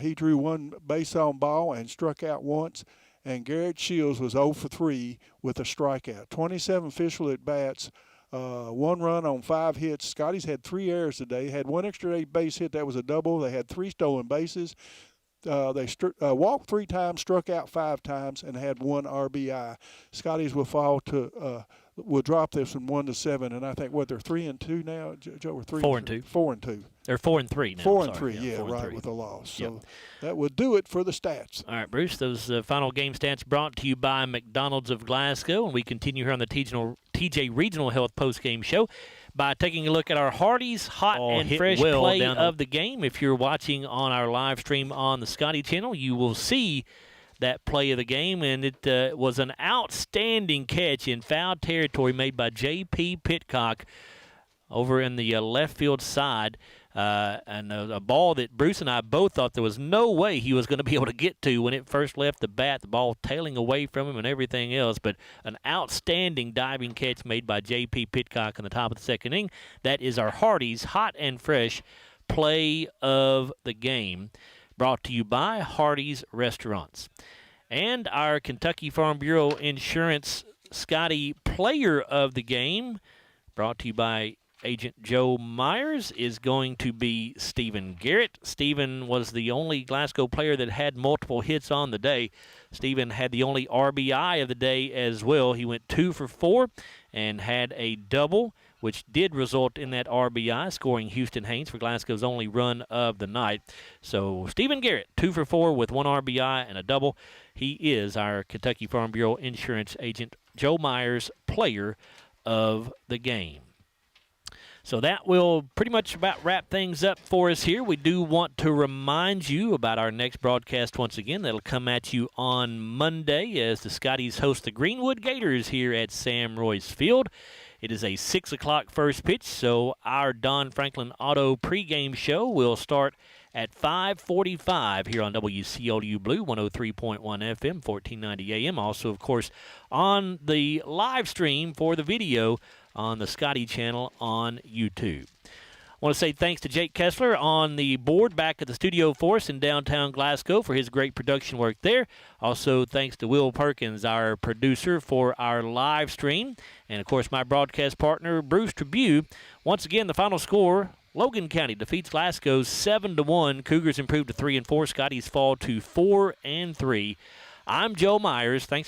He drew 1 base on ball and struck out once. And Garrett Shields was 0 for 3 with a strikeout. 27 official at-bats, 1 run on 5 hits. Scotty's had 3 errors today. Had 1 extra base hit. That was a double. They had 3 stolen bases. They walked 3 times, struck out 5 times, and had 1 RBI. Scotty's will fall to will drop this from 1 to 7, and I think they're 3-2 now. Joe, 4-2. 4-2. They're 4-3 now. 4-3, yeah, right, with a loss. So that would do it for the stats. All right, Bruce. Those final game stats brought to you by McDonald's of Glasgow, and we continue here on the TJ Regional Health postgame show by taking a look at our Hardee's hot and fresh play of the game. If you're watching on our live stream on the Scotty channel, you will see that play of the game, and it was an outstanding catch in foul territory made by J.P. Pitcock over in the left field side. and a ball that Bruce and I both thought there was no way he was going to be able to get to when it first left the bat, the ball tailing away from him and everything else. But an outstanding diving catch made by J.P. Pitcock in the top of the second inning. That is our Hardee's Hot and Fresh Play of the Game, brought to you by Hardee's Restaurants. And our Kentucky Farm Bureau Insurance Scotty Player of the Game, brought to you by Agent Joe Myers, is going to be Stephen Garrett. Stephen was the only Glasgow player that had multiple hits on the day. Stephen had the only RBI of the day as well. He went 2 for 4 and had a double, which did result in that RBI, scoring Houston Haynes for Glasgow's only run of the night. So Stephen Garrett, 2 for 4 with 1 RBI and a double. He is our Kentucky Farm Bureau Insurance Agent Joe Myers Player of the Game. So that will pretty much about wrap things up for us here. We do want to remind you about our next broadcast once again. That'll come at you on Monday as the Scotties host the Greenwood Gators here at Sam Royce Field. It is a 6 o'clock first pitch, so our Don Franklin Auto pregame show will start at 5:45 here on WCLU Blue, 103.1 FM, 1490 AM. Also, of course, on the live stream for the video on the Scotty channel on YouTube. I want to say thanks to Jake Kessler on the board back at the studio for us in downtown Glasgow for his great production work there. Also, thanks to Will Perkins, our producer, for our live stream. And, of course, my broadcast partner, Bruce Tribune. Once again, the final score, Logan County defeats Glasgow 7-1. Cougars improve to 3-4. Scotties fall to 4-3. I'm Joe Myers. Thanks